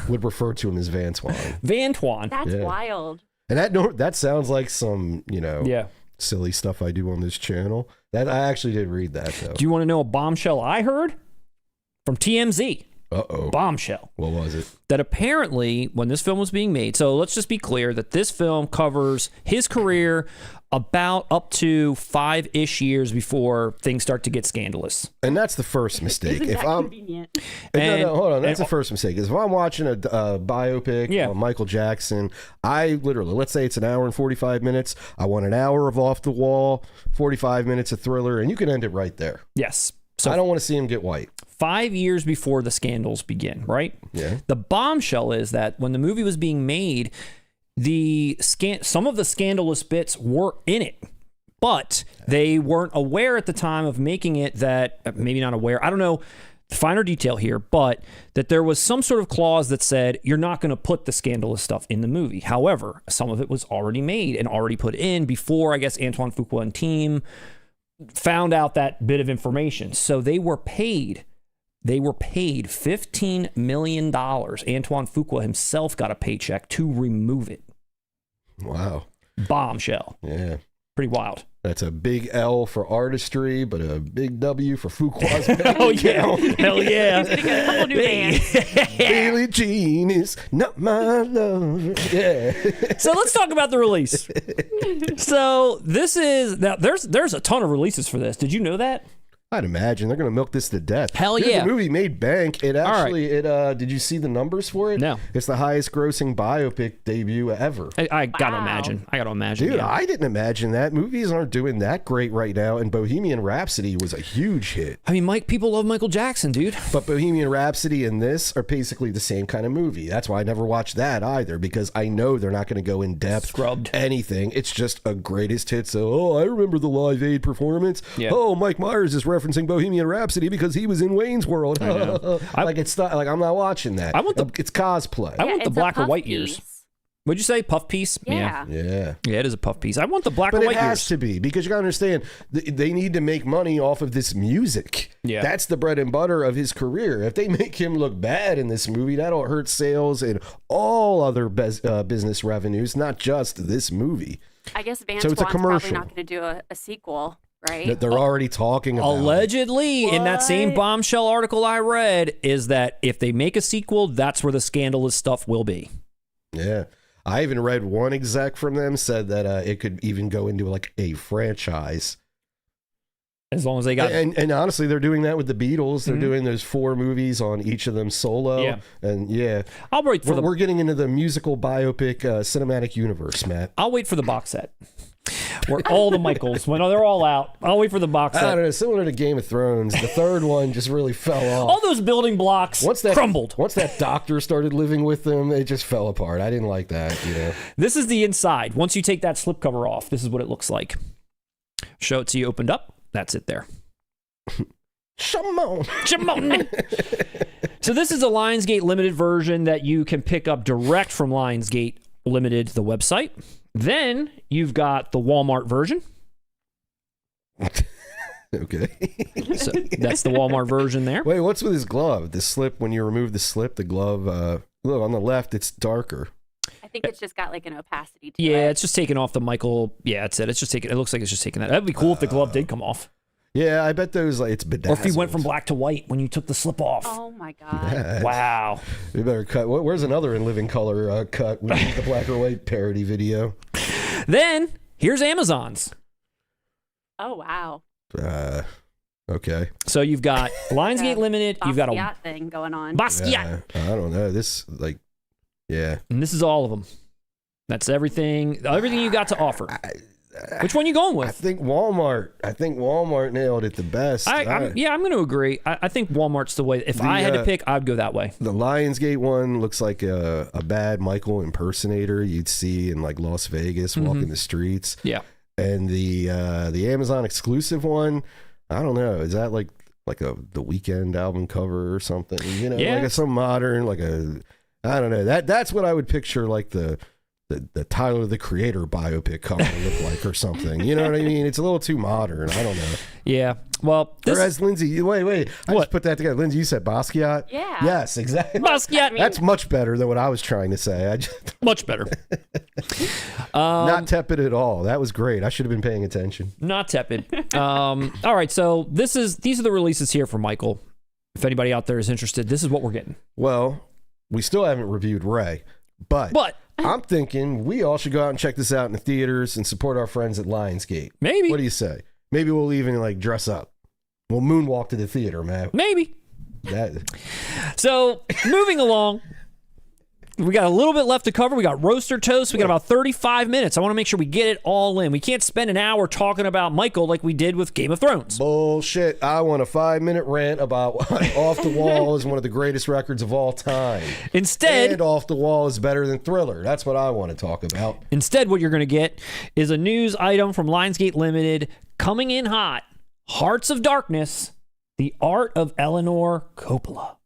would refer to him as VANTOINE. VANTOINE. That's Yeah. wild. And that sounds like some, Yeah. silly stuff I do on this channel. That I actually did read that though. Do you want to know a bombshell I heard? From TMZ. Uh-oh. Bombshell. What was it? That apparently, when this film was being made, so let's just be clear that this film covers his career about up to 5-ish years before things start to get scandalous. And that's the first mistake. Isn't If that I'm convenient? no, hold on. That's and- the first mistake. Is if I'm watching a biopic on Michael Jackson, I literally, let's say it's an hour and 45 minutes. I want an hour of off the wall, 45 minutes of Thriller, and you can end it right there. Yes. So I don't want to see him get white. 5 years before the scandals begin, right? Yeah. The bombshell is that when the movie was being made, some of the scandalous bits were in it, but they weren't aware at the time of making it that, maybe not aware, I don't know the finer detail here, but that there was some sort of clause that said you're not going to put the scandalous stuff in the movie. However, some of it was already made and already put in before, I guess, Antoine Fuqua and team found out that bit of information. So they were paid $15 million. Antoine Fuqua himself got a paycheck to remove it. Wow. Bombshell. Yeah. Pretty wild. That's a big L for artistry, but a big W for Fuqua's bank Oh, yeah. account. Hell yeah. Gonna get a couple new bands. Billie Jean is not my love. Yeah. So let's talk about the release. So this is now there's a ton of releases for this. Did you know that? I'd imagine they're going to milk this to death. Hell Dude, yeah. The movie made bank. It actually, did you see the numbers for it? No. It's the highest grossing biopic debut ever. I gotta Wow. imagine. Dude, yeah. I didn't imagine that. Movies aren't doing that great right now, and Bohemian Rhapsody was a huge hit. I mean, people love Michael Jackson, dude. But Bohemian Rhapsody and this are basically the same kind of movie. That's why I never watched that either, because I know they're not going to go in depth. Scrubbed. Anything. It's just a greatest hit. So, oh, I remember the Live Aid performance. Yeah. Oh, Mike Myers is referencing Bohemian Rhapsody because he was in Wayne's World. Like it's not like I'm not watching that. It's cosplay. I want the it's a black or puff white piece. ears. What'd you say? Puff piece? Yeah. Yeah. Yeah, it is a puff piece. I want the black But or it white has ears. to be, because you gotta understand, they need to make money off of this music. Yeah. That's the bread and butter of his career. If they make him look bad in this movie, that'll hurt sales and all other business revenues, not just this movie. I guess So it's a VANTOINE's probably commercial. not going to do a sequel, right? That they're already talking about. Allegedly, in that same What? bombshell article I read, is that if they make a sequel, that's where the scandalous stuff will be. Yeah. I even read one exec from them said that it could even go into like a franchise. As long as they got... And honestly, they're doing that with the Beatles. They're doing those 4 movies on each of them solo. Yeah. And yeah. I'll wait for We're getting into the musical biopic cinematic universe, Matt. I'll wait for the box set. Where all the Michaels, when they're all out, I'll wait for the box I set. don't know. Similar to Game of Thrones, the third one just really fell off. All those building blocks crumbled. Once that doctor started living with them, it just fell apart. I didn't like that, you know. This is the inside. Once you take that slipcover off, this is what it looks like. Show it to you opened up. That's it there. Shimon. So this is a Lionsgate Limited version that you can pick up direct from Lionsgate Limited, the website. Then you've got the Walmart version. Okay. So that's the Walmart version there. Wait, what's with his glove? The slip, when you remove the slip, the glove, look, on the left, it's darker. I think it's just got like an opacity to it. Yeah, it's just taking off the Michael. Yeah, that's it. It's just taking. It looks like it's just taking that. That'd be cool if the glove did come off. Yeah, I bet those, like, it's bedazzled. Or if he went from black to white when you took the slip off. Oh my god. Yeah, Wow. we better cut. Where's another in living color cut? We need the black or white parody video. Then here's Amazon's. Oh wow. Okay. So you've got Lionsgate Limited. You've got a Basquiat thing going on. Basquiat. I don't know. This, like, yeah. And this is all of them. That's everything you got to offer. Which one you going with? I think Walmart nailed it the best. I'm going to agree. I think Walmart's the way. If I had to pick, I'd go that way. The Lionsgate one looks like a bad Michael impersonator you'd see in like Las Vegas walking the streets. Yeah. And the Amazon exclusive one, I don't know. Is that like the Weekend album cover or something? You know, Yeah. like some modern, I don't know. That's what I would picture, like the Tyler the Creator biopic cover look like or something. You know what I mean? It's a little too modern. I don't know. Yeah. Well, Or as Lindsay, wait. I just put that together. Lindsay, you said Basquiat? Yeah. Yes, exactly. Basquiat. That's much better than what I was trying to say. Much better. Not tepid at all. That was great. I should have been paying attention. Not tepid. All right. So these are the releases here for Michael. If anybody out there is interested, this is what we're getting. Well, we still haven't reviewed Ray, but I'm thinking we all should go out and check this out in the theaters and support our friends at Lionsgate. Maybe. What do you say? Maybe we'll even like dress up. We'll moonwalk to the theater, man. Maybe. So moving along, we got a little bit left to cover. We got Roaster Toast. We got about 35 minutes. I want to make sure we get it all in. We can't spend an hour talking about Michael like we did with Game of Thrones. Bullshit. I want a 5-minute rant about why Off the Wall is one of the greatest records of all time. Instead, And Off the Wall is better than Thriller. That's what I want to talk about. Instead, what you're going to get is a news item from Lionsgate Limited coming in hot. Hearts of Darkness, The Art of ELEANOR Coppola.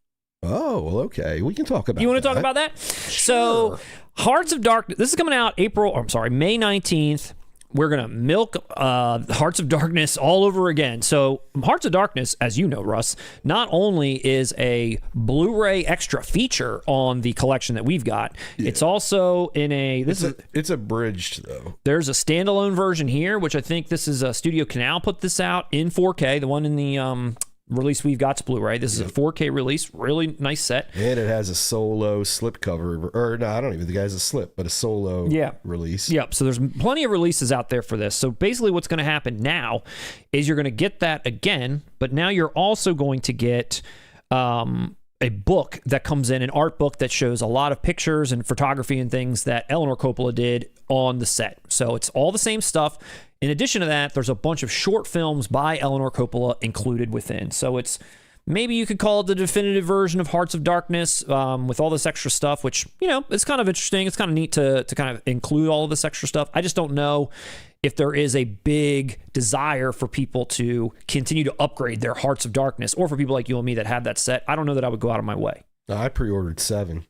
Oh, well, okay. We can talk about You want to that. talk about that? Sure. So, Hearts of Darkness, this is coming out May 19th. we're going to milk Hearts of Darkness all over again. So Hearts of Darkness, as you know, Russ, not only is a Blu-ray extra feature on the collection that we've got, it's also in it's abridged, though. There's a standalone version here, which I think this is Studio Canal put this out in 4K, the one in the release we've got's Blu-ray. This is a 4K release, really nice set. And it has a solo slipcover, or no, I don't even think it has a slip, but a solo release. Yep, so there's plenty of releases out there for this. So basically what's going to happen now is you're going to get that again, but now you're also going to get a book that comes in, an art book that shows a lot of pictures and photography and things that ELEANOR Coppola did on the set. So it's all the same stuff. In addition to that, there's a bunch of short films by ELEANOR Coppola included within. So it's, maybe you could call it the definitive version of Hearts of Darkness with all this extra stuff, which, you know, it's kind of interesting. It's kind of neat to kind of include all of this extra stuff. I just don't know if there is a big desire for people to continue to upgrade their Hearts of Darkness, or for people like you and me that have that set. I don't know that I would go out of my way. I pre-ordered 7.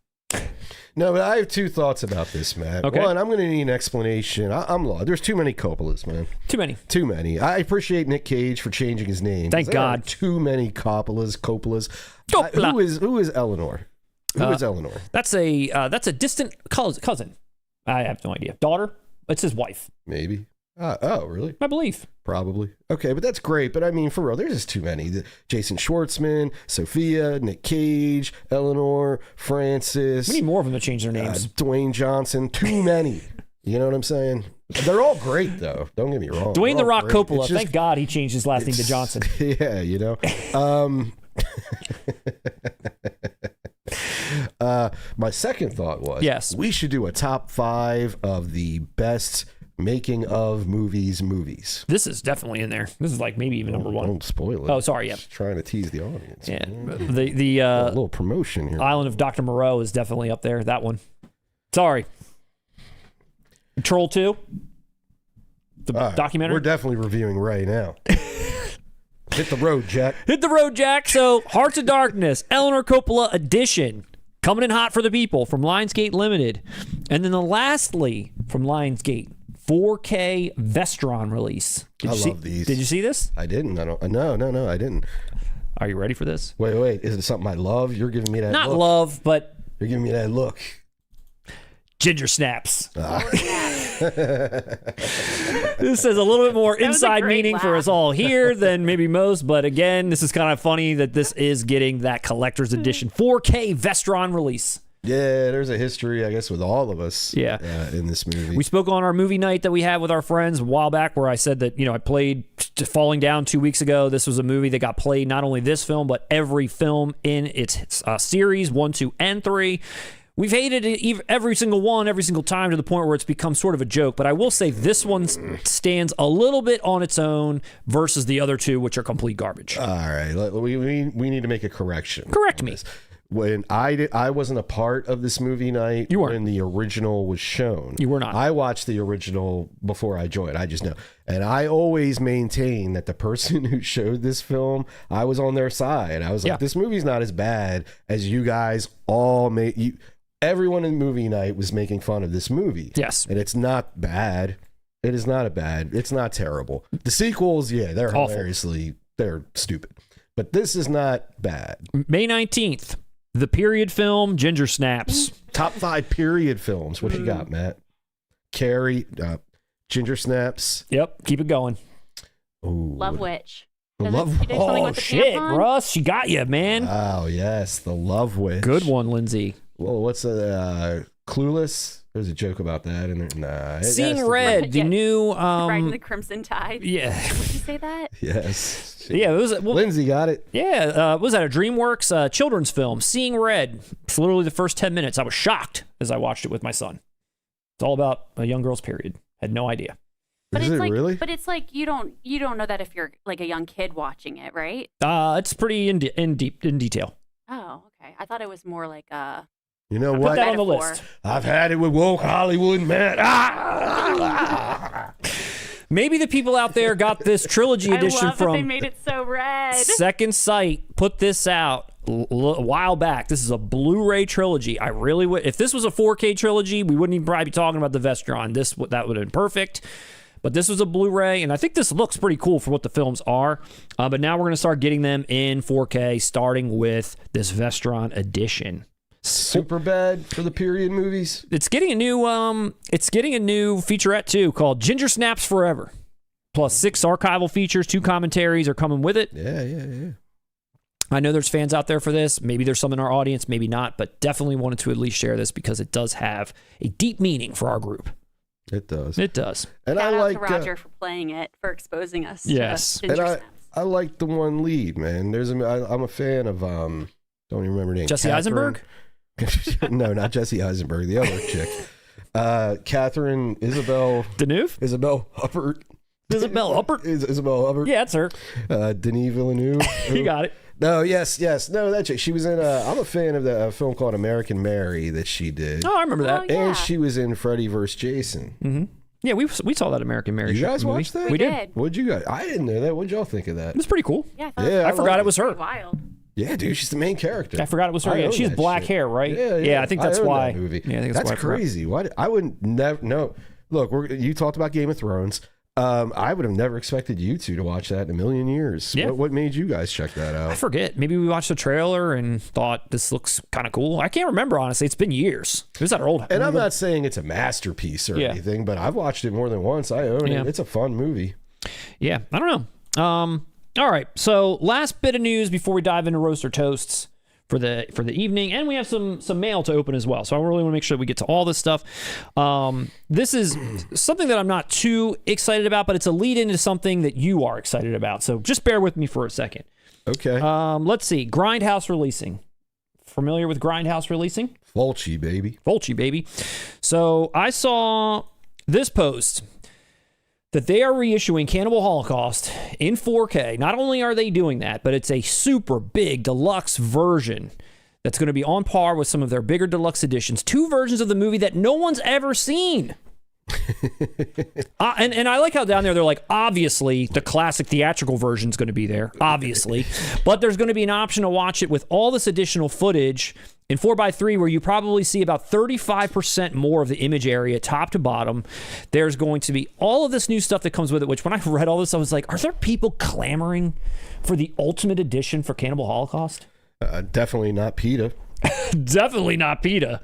No, but I have 2 thoughts about this, Matt. Okay. One, I'm going to need an explanation. I'm lost. There's too many Coppolas, man. Too many. Too many. I appreciate Nick Cage for changing his name. Thank God. Too many Coppolas. Coppola. Who is Eleanor? Who is Eleanor? That's a distant cousin. I have no idea. Daughter? It's his wife. Maybe. Oh, really? I believe. Probably. Okay, but that's great. But I mean, for real, there's just too many. Jason Schwartzman, Sophia, Nick Cage, Eleanor, Francis. We need more of them to change their names. Dwayne Johnson. Too many. You know what I'm saying? They're all great, though. Don't get me wrong. Dwayne "The Rock" great. Coppola. Thank God he changed his last name to Johnson. Yeah, you know. My second thought was, yes, we should do a top 5 of the best making of movies. This is definitely in there. This is like maybe even number 1. Don't spoil it. Oh, sorry. Yeah, just trying to tease the audience. Yeah, man. the a little promotion here. Island of Dr. Moreau is definitely up there. That one. Sorry. Troll 2. The documentary. We're definitely reviewing right now. Hit the road, Jack. Hit the road, Jack. So, Hearts of Darkness, ELEANOR Coppola edition, coming in hot for the people from Lionsgate Limited, and then lastly from Lionsgate, 4K Vestron release. I love these. Did you see this? I didn't. No, I didn't. Are you ready for this? Wait. Is it something I love? You're giving me that Not look. love, but... You're giving me that look. Ginger snaps. This has a little bit more inside meaning for us all here than maybe most, but again, this is kind of funny that this is getting that collector's edition 4K Vestron release. Yeah, there's a history, I guess, with all of us. Yeah. In this movie. We spoke on our movie night that we had with our friends a while back, where I said that, you know, I played Falling Down 2 weeks ago. This was a movie that got played, not only this film, but every film in its series 1, 2, and 3. We've hated it every single one, every single time, to the point where it's become sort of a joke. But I will say this one stands a little bit on its own versus the other 2, which are complete garbage. All right. We need to make a correction. Correct me. When I wasn't a part of this movie night when the original was shown. You were not. I watched the original before I joined. I just know. And I always maintain that the person who showed this film, I was on their side. I was like, this movie's not as bad as you guys all made. Everyone in movie night was making fun of this movie. Yes. And it's not bad. It is not it's not terrible. The sequels, they're awful. They're stupid. But this is not bad. May 19th, the period film Ginger Snaps. Top 5 period films. What you got, Matt? Carrie, Ginger Snaps. Yep, keep it going. Ooh. Love Witch. Oh, shit, Russ, she got you, man. Oh, yes, the Love Witch. Good one, Lindsay. Well, what's Clueless? There's a joke about that in there. Nah. Seeing Red, the new... Riding the Crimson Tide. Yeah. Would you say that? Yes. Yeah, it was... Lindsay got it. Yeah, was that a DreamWorks children's film? Seeing Red. It's literally the first 10 minutes. I was shocked as I watched it with my son. It's all about a young girl's period. Had no idea. But is it's it like, really? But it's like you don't know that if you're like a young kid watching it, right? It's pretty in detail. Oh, okay. I thought it was more like You know Put what? that on the list. I've had it with woke Hollywood, man. Maybe the people out there got this trilogy edition I love from that they made it so red. Second Sight. Put this out a while back. This is a Blu-ray trilogy. I really would. If this was a 4K trilogy, we wouldn't even probably be talking about the Vestron. That would have been perfect. But this was a Blu-ray, and I think this looks pretty cool for what the films are. But now we're going to start getting them in 4K, starting with this Vestron edition. Super bad for the period movies. It's getting a new featurette too called Ginger Snaps Forever. Plus 6 archival features, 2 commentaries are coming with it. Yeah. I know there's fans out there for this. Maybe there's some in our audience, maybe not, but definitely wanted to at least share this because it does have a deep meaning for our group. It does. It does. And Shout I out like to Roger for playing it, for exposing us. Yes. To Ginger and Snaps. I like the one lead, man. I'm a fan of don't even remember her name. Jesse Eisenberg? No, not Jesse Eisenberg. The other chick. KATHARINE Isabelle Huppert. Isabelle Huppert? Isabelle Huppert. Yeah, it's her. Denis Villeneuve. You got it. No, yes. No, that chick. She was in I'm a fan of the film called American Mary that she did. Oh, I remember that. Oh, yeah. And she was in Freddy vs. Jason. Mm-hmm. Yeah, we saw that American Mary. You guys movie. watched that? We did. What'd you guys? I didn't know that. What'd y'all think of that? It was pretty cool. Yeah, Yeah, I forgot it was her. Pretty wild. Yeah, dude, she's the main character. I forgot it was her. I Yeah, own she has that black shit. hair, right? Yeah. I think that's I own why. that movie. Yeah, I think that's why I forgot. crazy. Why? I would never. No, look, you talked about Game of Thrones. I would have never expected you two to watch that in a million years. Yeah. What made you guys check that out? I forget. Maybe we watched the trailer and thought this looks kind of cool. I can't remember, honestly. It's been years. It was that old. And I'm not saying it's a masterpiece or anything, but I've watched it more than once. I own it. It's a fun movie. Yeah, I don't know. All right. So last bit of news before we dive into roaster toasts for the evening, and we have some mail to open as well. So I really want to make sure we get to all this stuff. This is something that I'm not too excited about, but it's a lead into something that you are excited about. So just bear with me for a second. Okay. Let's see. Grindhouse Releasing. Familiar with Grindhouse Releasing? Fulci, baby. Fulci, baby. So I saw this post that they are reissuing Cannibal Holocaust in 4K. Not only are they doing that, but it's a super big deluxe version that's going to be on par with some of their bigger deluxe editions. 2 versions of the movie that no one's ever seen. And I like how down there they're like, obviously the classic theatrical version is going to be there, obviously, but there's going to be an option to watch it with all this additional footage in 4:3, where you probably see about 35% more of the image area top to bottom. There's going to be all of this new stuff that comes with it, which when I read all this, I was like, are there people clamoring for the ultimate edition for Cannibal Holocaust? Definitely not PETA. Definitely not PETA.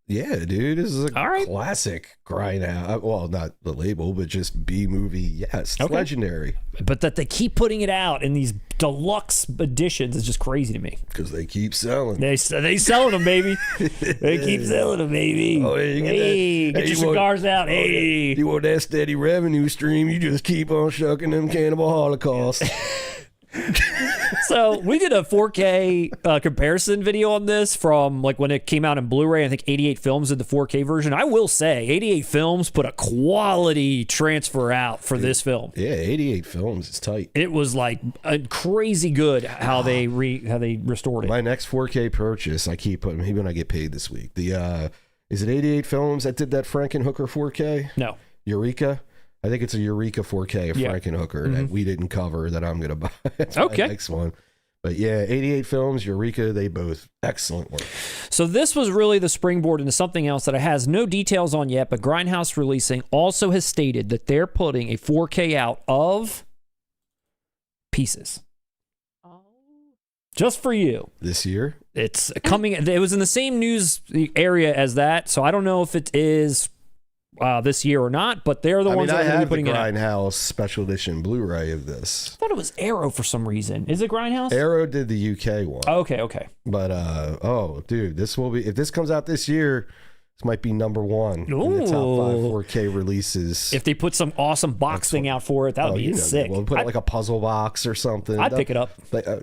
Yeah, dude, this is a right. classic Grindhouse. Well, not the label, but just B movie. Yes, it's legendary. But that they keep putting it out in these deluxe editions is just crazy to me. Because they keep selling. They selling them, baby. They keep selling them, baby. Oh, hey, get your cigars out. Hey, you want that steady revenue stream? You just keep on shucking them Cannibal Holocaust. So we did a 4K comparison video on this from like when it came out in Blu-ray. I think 88 Films did the 4K version. I will say 88 Films put a quality transfer out for this film. Yeah, 88 Films is tight. It was like crazy good how they restored it. My next 4K purchase, I keep putting, maybe when I get paid this week. Is it 88 Films that did that Frankenhooker 4K? No. Eureka? I think it's a Eureka 4K of Frankenhooker that we didn't cover that I'm going to buy. That's my next one. But yeah, 88 Films, Eureka, they both excellent work. So this was really the springboard into something else that it has no details on yet, but Grindhouse Releasing also has stated that they're putting a 4K out of Pieces. Just for you. This year? It's coming. It was in the same news area as that, so I don't know if it is this year or not, but they're the ones that are going to be putting it out. I have the Grindhouse special edition Blu-ray of this. I thought it was Arrow for some reason. Is it Grindhouse? Arrow did the UK one. Okay. But, dude, this will be, if this comes out this year, this might be number 1 in the top 5 4K releases. If they put some awesome box thing out for it, that would be sick. We'll put like a puzzle box or something. I'd pick it up.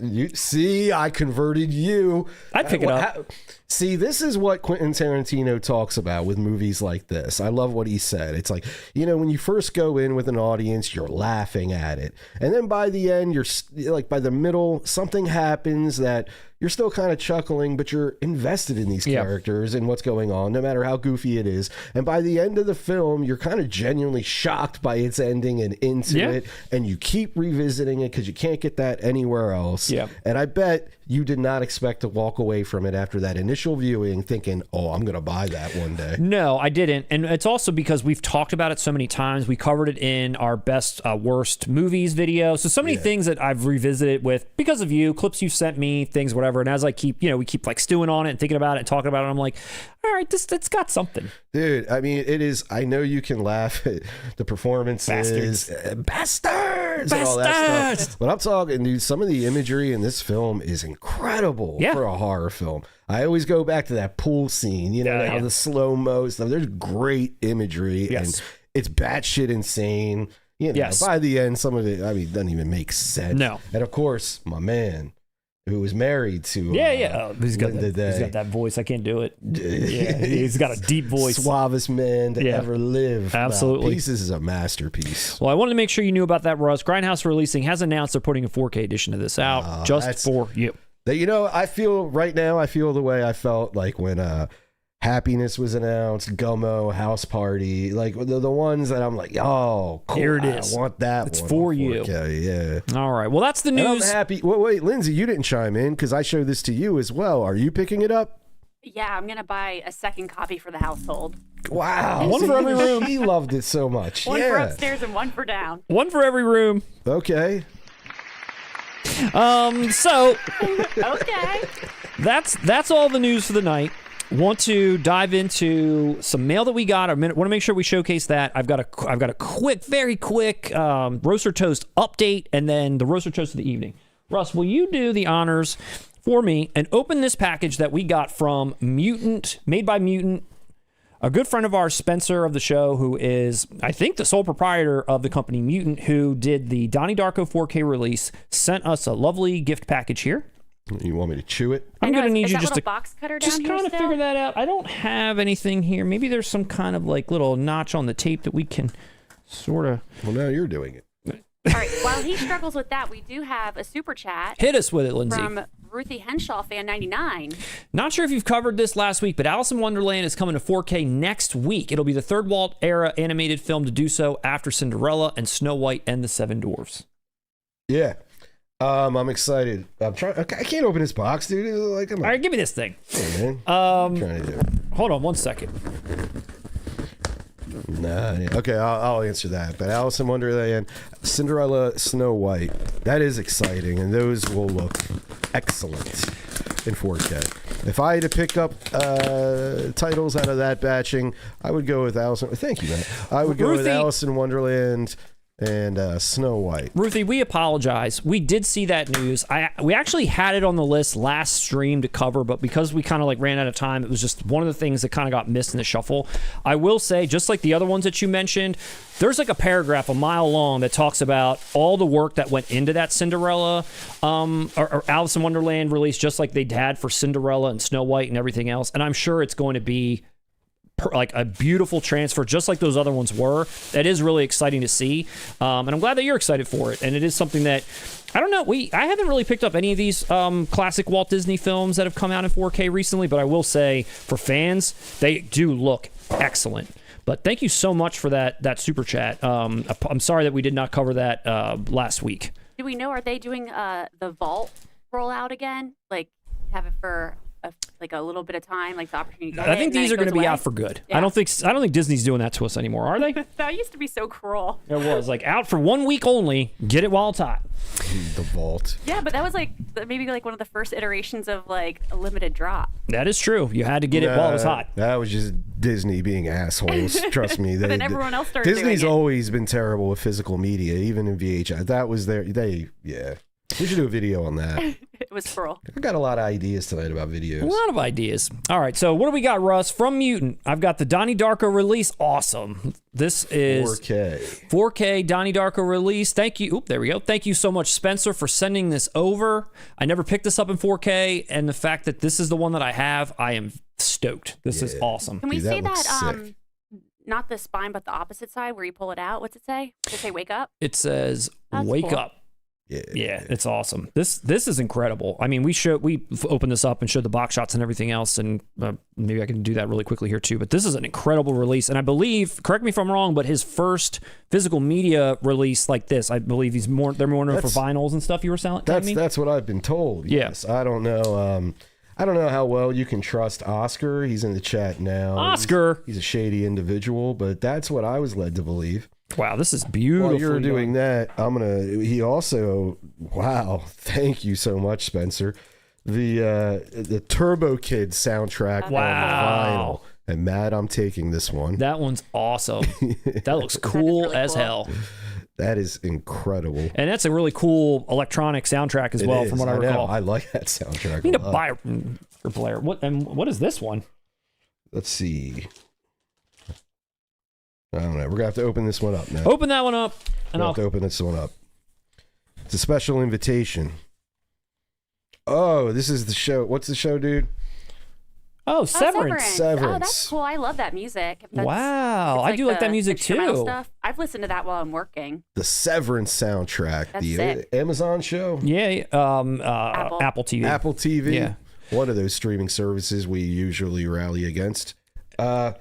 You see, I converted you. I'd pick it up. See, this is what Quentin Tarantino talks about with movies like this. I love what he said. It's like, when you first go in with an audience, you're laughing at it. And then by the end, you're like, by the middle, something happens that you're still kind of chuckling, but you're invested in these characters and what's going on, no matter how goofy it is. And by the end of the film, you're kind of genuinely shocked by its ending and into it, and you keep revisiting it because you can't get that anywhere else. And I bet you did not expect to walk away from it after that initial viewing thinking, oh, I'm going to buy that one day. No, I didn't. And it's also because we've talked about it so many times. We covered it in our best, worst movies video. So many things that I've revisited with because of you, clips you've sent me, things, whatever. And as I keep, we keep like stewing on it and thinking about it and talking about it, I'm like, all right, it's got something. Dude, I mean, it is, I know you can laugh at the performances. Bastards! And all that stuff. But I'm talking, dude, some of the imagery in this film is incredible for a horror film. I always go back to that pool scene, how the slow-mo stuff. There's great imagery, and it's batshit insane. By the end, some of it, I mean, doesn't even make sense. No. And of course, my man, who was married to he's got that voice. I can't do it. He's got a deep voice. Suavest man to ever live. Absolutely. This is a masterpiece. Well, I wanted to make sure you knew about that, Russ. Grindhouse Releasing has announced they're putting a 4K edition of this out just for you. I feel right now, the way I felt like when Happiness was announced, Gummo, House Party, like the ones that I'm like, oh, cool. Here it is. I want that it's one. It's for you. Yeah. All right. Well, that's the news. And I'm happy. Wait, Lindsay, you didn't chime in because I showed this to you as well. Are you picking it up? Yeah, I'm going to buy a second copy for the household. Wow. One for every room. She loved it so much. One for upstairs and one for down. One for every room. Okay. Okay. That's all the news for the night. Want to dive into some mail that we got. Want to make sure we showcase that. I've got a very quick roaster toast update, and then the roaster toast of the evening. Russ, will you do the honors for me and open this package that we got from Mutant, made by Mutant, a good friend of ours, Spencer of the show, who is, I think, the sole proprietor of the company Mutant, who did the Donnie Darko 4K release, sent us a lovely gift package here. You want me to chew it? I'm going to need you just to box cutter down just kind of figure that out. I don't have anything here. Maybe there's some kind of like little notch on the tape that we can sort of. Well, now you're doing it. All right. While he struggles with that, we do have a super chat. Hit us with it, Lindsay. From Ruthie Henshaw, fan 99. Not sure if you've covered this last week, but Alice in Wonderland is coming to 4K next week. It'll be the third Walt era animated film to do so after Cinderella and Snow White and the Seven Dwarfs. Yeah. I'm excited. I can't open this box, dude. Like, all right, give me this thing. Hey, man. I'm trying to do it. Hold on one second. Nah. Okay, I'll answer that. But Alice in Wonderland, Cinderella, Snow White, that is exciting, and those will look excellent in 4K. If I had to pick up titles out of that batching, I would go with Alice. Thank you, man. I would go with Alice in Wonderland and Snow White. Ruthie, we apologize. We did see that news. We actually had it on the list last stream to cover, but because we kind of like ran out of time, it was just one of the things that kind of got missed in the shuffle. I will say, just like the other ones that you mentioned, there's like a paragraph a mile long that talks about all the work that went into that Cinderella or Alice in Wonderland release, just like they had for Cinderella and Snow White and everything else. And I'm sure it's going to be like a beautiful transfer, just like those other ones were. That is really exciting to see, and I'm glad that you're excited for it. And it is something that I don't know. I haven't really picked up any of these classic Walt Disney films that have come out in 4K recently, but I will say for fans, they do look excellent. But thank you so much for that super chat. I'm sorry that we did not cover that last week. Do we know, are they doing the vault rollout again? Like have it for a little bit of time, like the opportunity to get I think these are going to be out for good. Yeah. I don't think Disney's doing that to us anymore, are they? That used to be so cruel. It was like out for 1 week only. Get it while it's hot. The vault. Yeah, but that was like maybe like one of the first iterations of like a limited drop. That is true. You had to get it while it was hot. That was just Disney being assholes. Trust me. But then everyone else started Disney's doing it. always been terrible with physical media, even in VHS. That was we should do a video on that. It was cruel. I got a lot of ideas tonight about videos. A lot of ideas. All right, so what do we got, Russ? From Mutant, I've got the Donnie Darko release. Awesome. This is 4K Donnie Darko release. Thank you. Oop, there we go. Thank you so much, Spencer, for sending this over. I never picked this up in 4K, and the fact that this is the one that I have, I am stoked. This is awesome. Can we say that not the spine, but the opposite side where you pull it out? What's it say? Does it say wake up? It says wake up. Yeah, it's awesome. This is incredible. I mean, we opened this up and showed the box shots and everything else, and maybe I can do that really quickly here too. But this is an incredible release, and I believe, correct me if I'm wrong, but his first physical media release like this, I believe they're more known for vinyls and stuff. You were selling. That's what I've been told. Yes, I don't know. I don't know how well you can trust Oscar. He's in the chat now. Oscar, he's a shady individual, but that's what I was led to believe. Wow, this is beautiful. While you're doing that, he also, wow, thank you so much, Spencer. The Turbo Kid soundtrack on vinyl. And Matt, I'm taking this one. That one's awesome. That looks cool really as hell. That is incredible. And that's a really cool electronic soundtrack as well, from what I recall. I like that soundtrack. I need to buy it for Blair. What is this one? Let's see. I don't know. We're going to have to open this one up now. Open that one up. And I'll have to open this one up. It's a special invitation. Oh, this is the show. What's the show, dude? Oh, Severance. Oh, that's cool. I love that music. Wow. I do like that music too. Stuff. I've listened to that while I'm working. The Severance soundtrack. That's the sick. Amazon show? Yeah. Apple TV. Apple TV. Yeah. One of those streaming services we usually rally against. Hold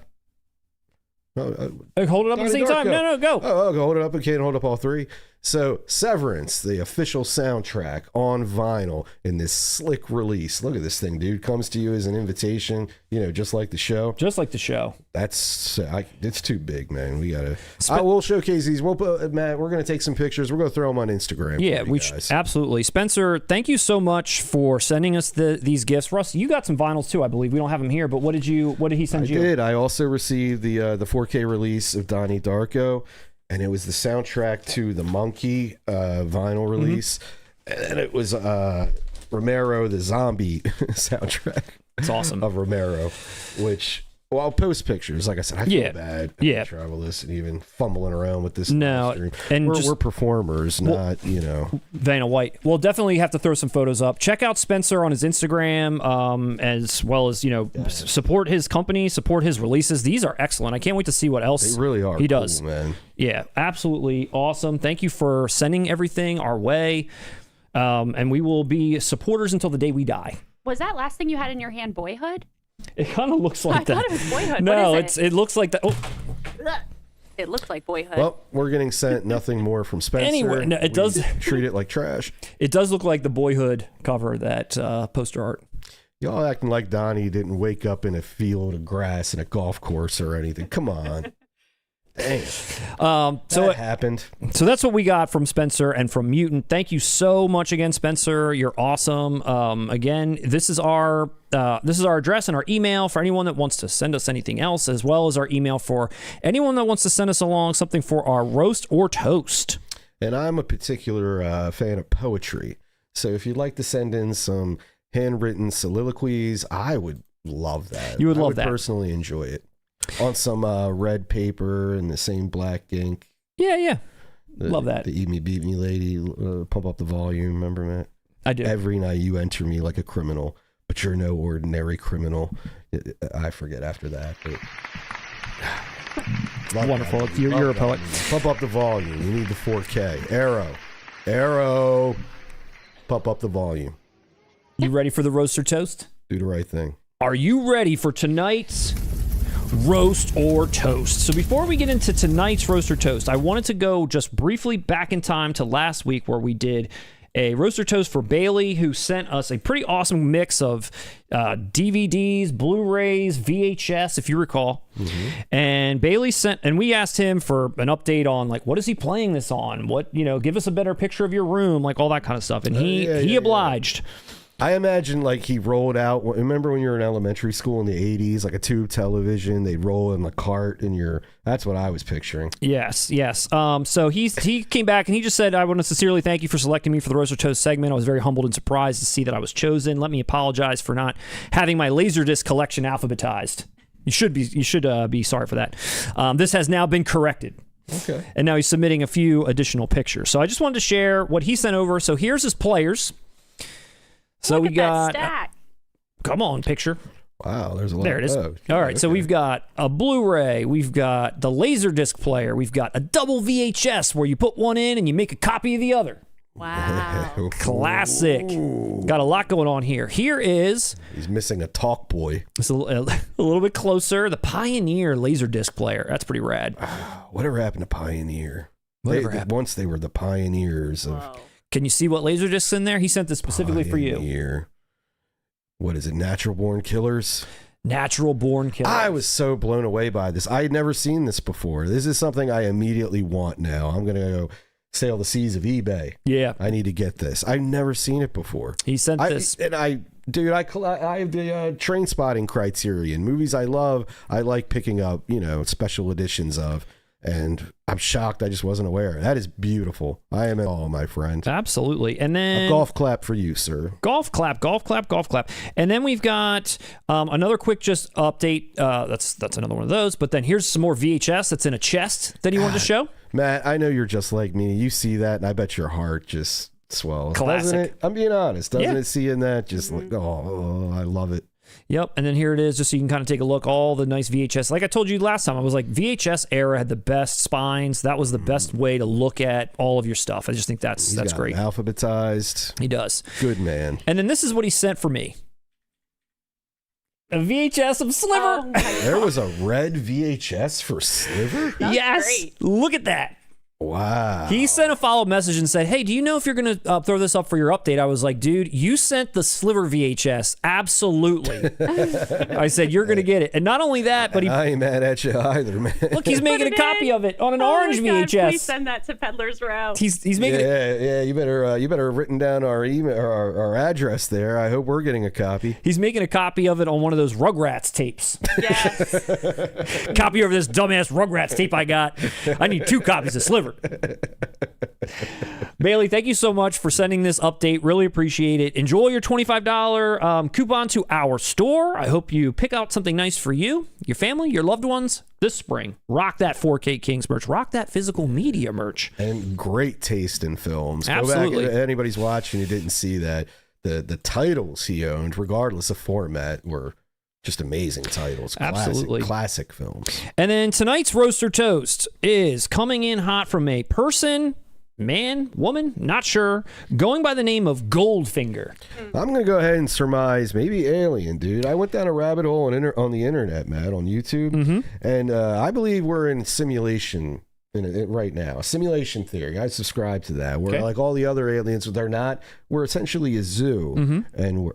it up at the same time. No, go. Oh, hold it up. I can't hold up all three. So, Severance, the official soundtrack on vinyl in this slick release. Look at this thing, dude. Comes to you as an invitation, just like the show. Just like the show. It's too big, man. We gotta. We'll showcase these. We'll put Matt. We're gonna take some pictures. We're gonna throw them on Instagram. Yeah, absolutely. Spencer, thank you so much for sending us these gifts. Russ, you got some vinyls too, I believe. We don't have them here, but what did he send you? I did. I also received the 4K release of Donnie Darko. And it was the soundtrack to the Monkey vinyl release. And it was Romero, the zombie soundtrack. It's awesome. Of Romero, which, well, I'll post pictures. Like I said, I feel bad. Travel this and even fumbling around with this. No, and we're performers, not, Vanna White. We'll definitely have to throw some photos up. Check out Spencer on his Instagram, as well as, support his company, support his releases. These are excellent. I can't wait to see what else they really are. He does, man. Yeah, absolutely awesome. Thank you for sending everything our way. And we will be supporters until the day we die. Was that last thing you had in your hand Boyhood? It kind of looks like that. I thought it was Boyhood. No, what is it looks like that. Oh. It looks like Boyhood. Well, we're getting sent nothing more from Spencer. Anyway, no, it does treat it like trash. It does look like the Boyhood cover, that poster art. Y'all acting like Donnie didn't wake up in a field of grass in a golf course or anything. Come on. Dang. That happened. So that's what we got from Spencer and from Mutant. Thank you so much again, Spencer. You're awesome. Again, this is our address and our email for anyone that wants to send us anything else, as well as our email for anyone that wants to send us along something for our roast or toast. And I'm a particular fan of poetry. So if you'd like to send in some handwritten soliloquies, I would love that. You would love that. I would personally enjoy it. On some red paper and the same black ink. Yeah. Love that. The Eat Me, Beat Me lady, pump up the volume. Remember, Matt? I do. Every night you enter me like a criminal, but you're no ordinary criminal. I forget after that. But wonderful. You're a poet. Pump up the volume. You need the 4K. Arrow. Pump up the volume. You ready for the roast or toast? Do the right thing. Are you ready for tonight's roast or toast? So before we get into tonight's roast or toast, I wanted to go just briefly back in time to last week, where we did a roast or toast for Bailey, who sent us a pretty awesome mix of DVDs, Blu-rays, VHS, if you recall. And Bailey and we asked him for an update on, like, what is he playing this on? What, give us a better picture of your room, like all that kind of stuff. And he obliged. I imagine, like, he rolled out. Remember when you were in elementary school in the 80s, like a tube television, they'd roll in the cart in your. That's what I was picturing. Yes. So he came back and he just said, "I want to sincerely thank you for selecting me for the Roast or Toast segment. I was very humbled and surprised to see that I was chosen. Let me apologize for not having my Laserdisc collection alphabetized. You should be sorry for that. This has now been corrected." Okay. And now he's submitting a few additional pictures. So I just wanted to share what he sent over. So here's his players. So Look we at got. that stack. Come on, picture. Wow, there's a lot. There it is. All right, so we've got a Blu-ray, we've got the Laserdisc player, we've got a double VHS where you put one in and you make a copy of the other. Wow. Classic. Got a lot going on here. Here is... He's missing a talk boy. It's a little bit closer. The Pioneer Laserdisc player. That's pretty rad. Whatever happened to Pioneer? Whatever happened? Once they were the pioneers of... Whoa. Can you see what Laserdisc's in there? He sent this specifically for you. Pioneer. What is it? Natural Born Killers? Natural Born Killers. I was so blown away by this. I had never seen this before. This is something I immediately want now. I'm going to go sail the seas of eBay. Yeah. I need to get this. I've never seen it before. He sent this. I have the train spotting criterion. Movies I love, I like picking up, special editions of. And I'm shocked I just wasn't aware. That is beautiful. I am in awe, my friend. Absolutely. And then... A golf clap for you, sir. Golf clap, golf clap, golf clap. And then we've got another quick just update. That's another one of those. But then here's some more VHS that's in a chest that he wanted to show. Matt, I know you're just like me. You see that, and I bet your heart just swells. Classic. Doesn't it? I'm being honest. Doesn't it? Seeing that, just like, I love it. Yep, and then here it is, just so you can kind of take a look, all the nice VHS. Like I told you last time, I was like, VHS era had the best spines. That was the best way to look at all of your stuff. I just think that's great. Alphabetized. He does. Good man. And then this is what he sent for me. A VHS of Sliver. Oh there was a red VHS for Sliver? Yes. Great. Look at that. Wow. He sent a follow-up message and said, hey, do you know if you're going to throw this up for your update? I was like, dude, you sent the Sliver VHS. Absolutely. I said, you're going to get it. And not only that, but I ain't mad at you either, man. look, he's making a copy of it on an orange my God, VHS. Please send that to Peddler's Row. He's making it. Yeah, you better have written down our email, our address there. I hope we're getting a copy. He's making a copy of it on one of those Rugrats tapes. Yes. Copy of this dumbass Rugrats tape I got. I need 2 copies of Sliver. Bailey, thank you so much for sending this update. Really appreciate it. Enjoy your $25 coupon to our store. I hope you pick out something nice for you, your family, your loved ones this spring. Rock that 4K Kings merch. Rock that physical media merch. And great taste in films. Absolutely. Go back, if anybody's watching who didn't see that, the titles he owned, regardless of format, were just amazing titles. Absolutely. Classic films. And then tonight's Roaster Toast is coming in hot from a person, man, woman, not sure, going by the name of Goldfinger. I'm going to go ahead and surmise maybe alien, dude. I went down a rabbit hole on the internet, Matt, on YouTube, and I believe we're in simulation right now. A simulation theory. I subscribe to that. Where like all the other aliens, they're not. We're essentially a zoo, and we're...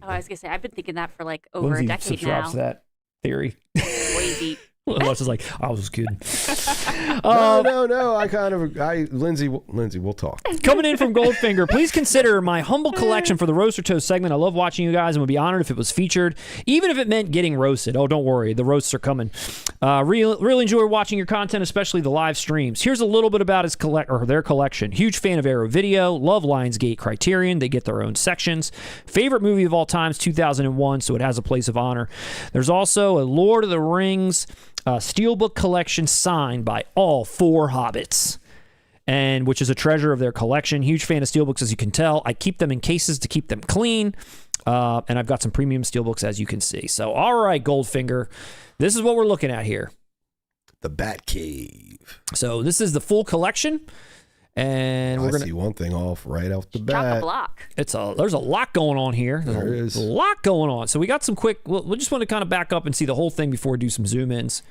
I was going to say, I've been thinking that for like over Lindsay a decade subscribes now. to that theory. Way deep. Unless it's like, I was kidding. No. Lindsay, we'll talk. Coming in from Goldfinger, please consider my humble collection for the Roaster Toast segment. I love watching you guys and would be honored if it was featured, even if it meant getting roasted. Oh, don't worry. The roasts are coming. Really enjoy watching your content, especially the live streams. Here's a little bit about their collection. Huge fan of Arrow Video. Love Lionsgate Criterion. They get their own sections. Favorite movie of all time is 2001, so it has a place of honor. There's also a Lord of the Rings Steelbook collection signed by all 4 Hobbits, and which is a treasure of their collection. Huge fan of Steelbooks, as you can tell. I keep them in cases to keep them clean, and I've got some premium Steelbooks, as you can see. So, all right, Goldfinger, this is what we're looking at here. The Batcave. So this is the full collection, and we're gonna see one thing right off the Chock a bat. block. There's a lot going on here. There is a lot going on. So we got some quick. We'll just want to kind of back up and see the whole thing before we do some zoom ins.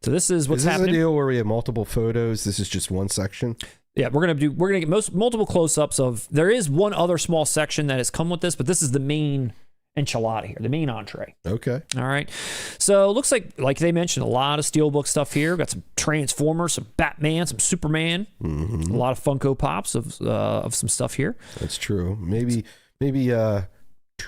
So this is what's happening. Is this a deal where we have multiple photos? This is just one section. Yeah, we're gonna get multiple close-ups of. There is one other small section that has come with this, but this is the main enchilada here, the main entree. Okay. All right. So it looks like they mentioned, a lot of Steelbook stuff here. Got some Transformers, some Batman, some Superman, a lot of Funko Pops of some stuff here. That's true. Maybe too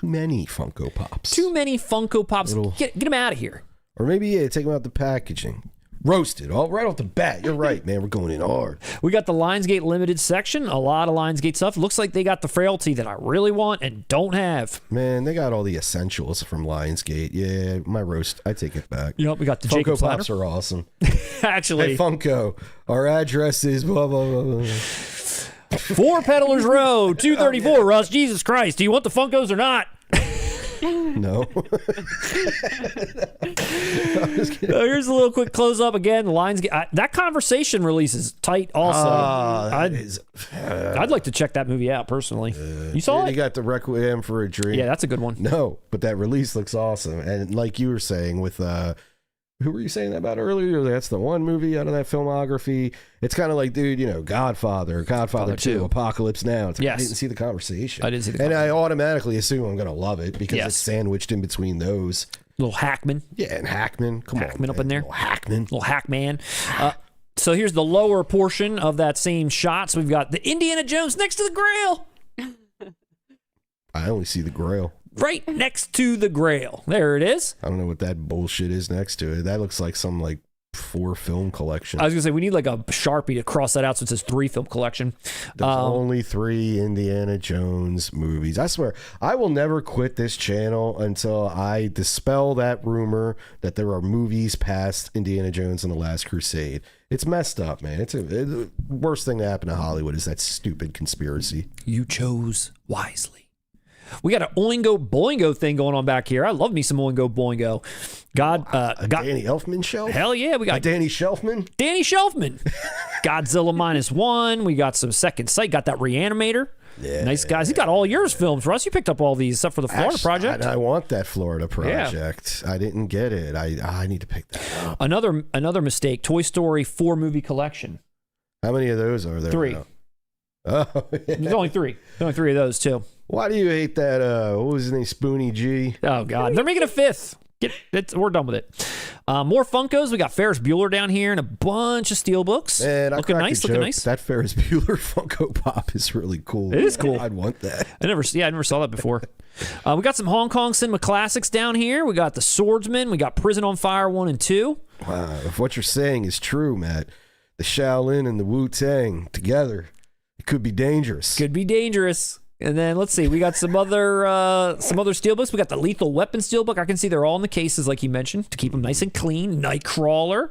many Funko Pops. Too many Funko Pops. Get them out of here. Or maybe take them out the packaging. Roasted, right off the bat. You're right, man. We're going in hard. We got the Lionsgate Limited section. A lot of Lionsgate stuff. Looks like they got the Frailty that I really want and don't have. Man, they got all the essentials from Lionsgate. Yeah, my roast. I take it back. Yep, we got the Funko Jacob's Pops Ladder. are awesome. Actually. Hey, Funko, our address is blah, blah, blah, blah. 4 Peddlers Road, 234, Russ. Jesus Christ. Do you want the Funkos or not? No. Here's a little quick close up again. Lionsgate. That Conversation release is tight. Also, I'd like to check that movie out personally. You saw it? You got the Requiem for a Dream. Yeah, that's a good one. No, but that release looks awesome. And like you were saying with who were you saying that about earlier? That's the one movie out of that filmography. It's kind of like, dude, you know, Godfather 2, Apocalypse Now. It's like, yes. I didn't see the Conversation. I didn't see the And I automatically assume I'm going to love it because it's sandwiched in between those. Little Hackman. Yeah, and Hackman. Come on, Hackman up in there. Little Hackman. Little Hackman. So here's the lower portion of that same shot. So we've got the Indiana Jones next to the Grail. I only see the Grail. Right next to the Grail. There it is. I don't know what that bullshit is next to it. That looks like some like 4-film collection. I was gonna say we need like a Sharpie to cross that out so it says 3-film collection. There's only 3 Indiana Jones movies. I swear, I will never quit this channel until I dispel that rumor that there are movies past Indiana Jones and the Last Crusade. It's messed up, man. It's the worst thing to happen to Hollywood is that stupid conspiracy. You chose wisely. We got an Oingo Boingo thing going on back here. I love me some Oingo Boingo. Danny Elfman shelf? Hell yeah, we got Danny Shelfman? Danny Shelfman. Godzilla -1. We got some Second Sight. Got that Reanimator. Yeah. Nice guys. He got all yours films, Russ. You picked up all these stuff for the Florida Project. I want that Florida Project. Yeah. I didn't get it. I need to pick that up. Another mistake. Toy Story 4 movie collection. How many of those are there? 3. Now? Oh, yeah. There's only 3. There's only 3 of those too. Why do you hate that? What was his name? Spoony G. Oh God, they're making a 5th. We're done with it. More Funkos. We got Ferris Bueller down here and a bunch of steelbooks. Man, looking nice. Looking nice. That Ferris Bueller Funko Pop is really cool. It is cool. I'd want that. I never saw that before. We got some Hong Kong cinema classics down here. We got The Swordsman. We got Prison on Fire 1 and 2. Wow, if what you're saying is true, Matt, the Shaolin and the Wu-Tang together, it could be dangerous. Could be dangerous. And then let's see, we got some other steelbooks. We got the Lethal Weapon steelbook. I can see they're all in the cases, like you mentioned, to keep them nice and clean. Nightcrawler,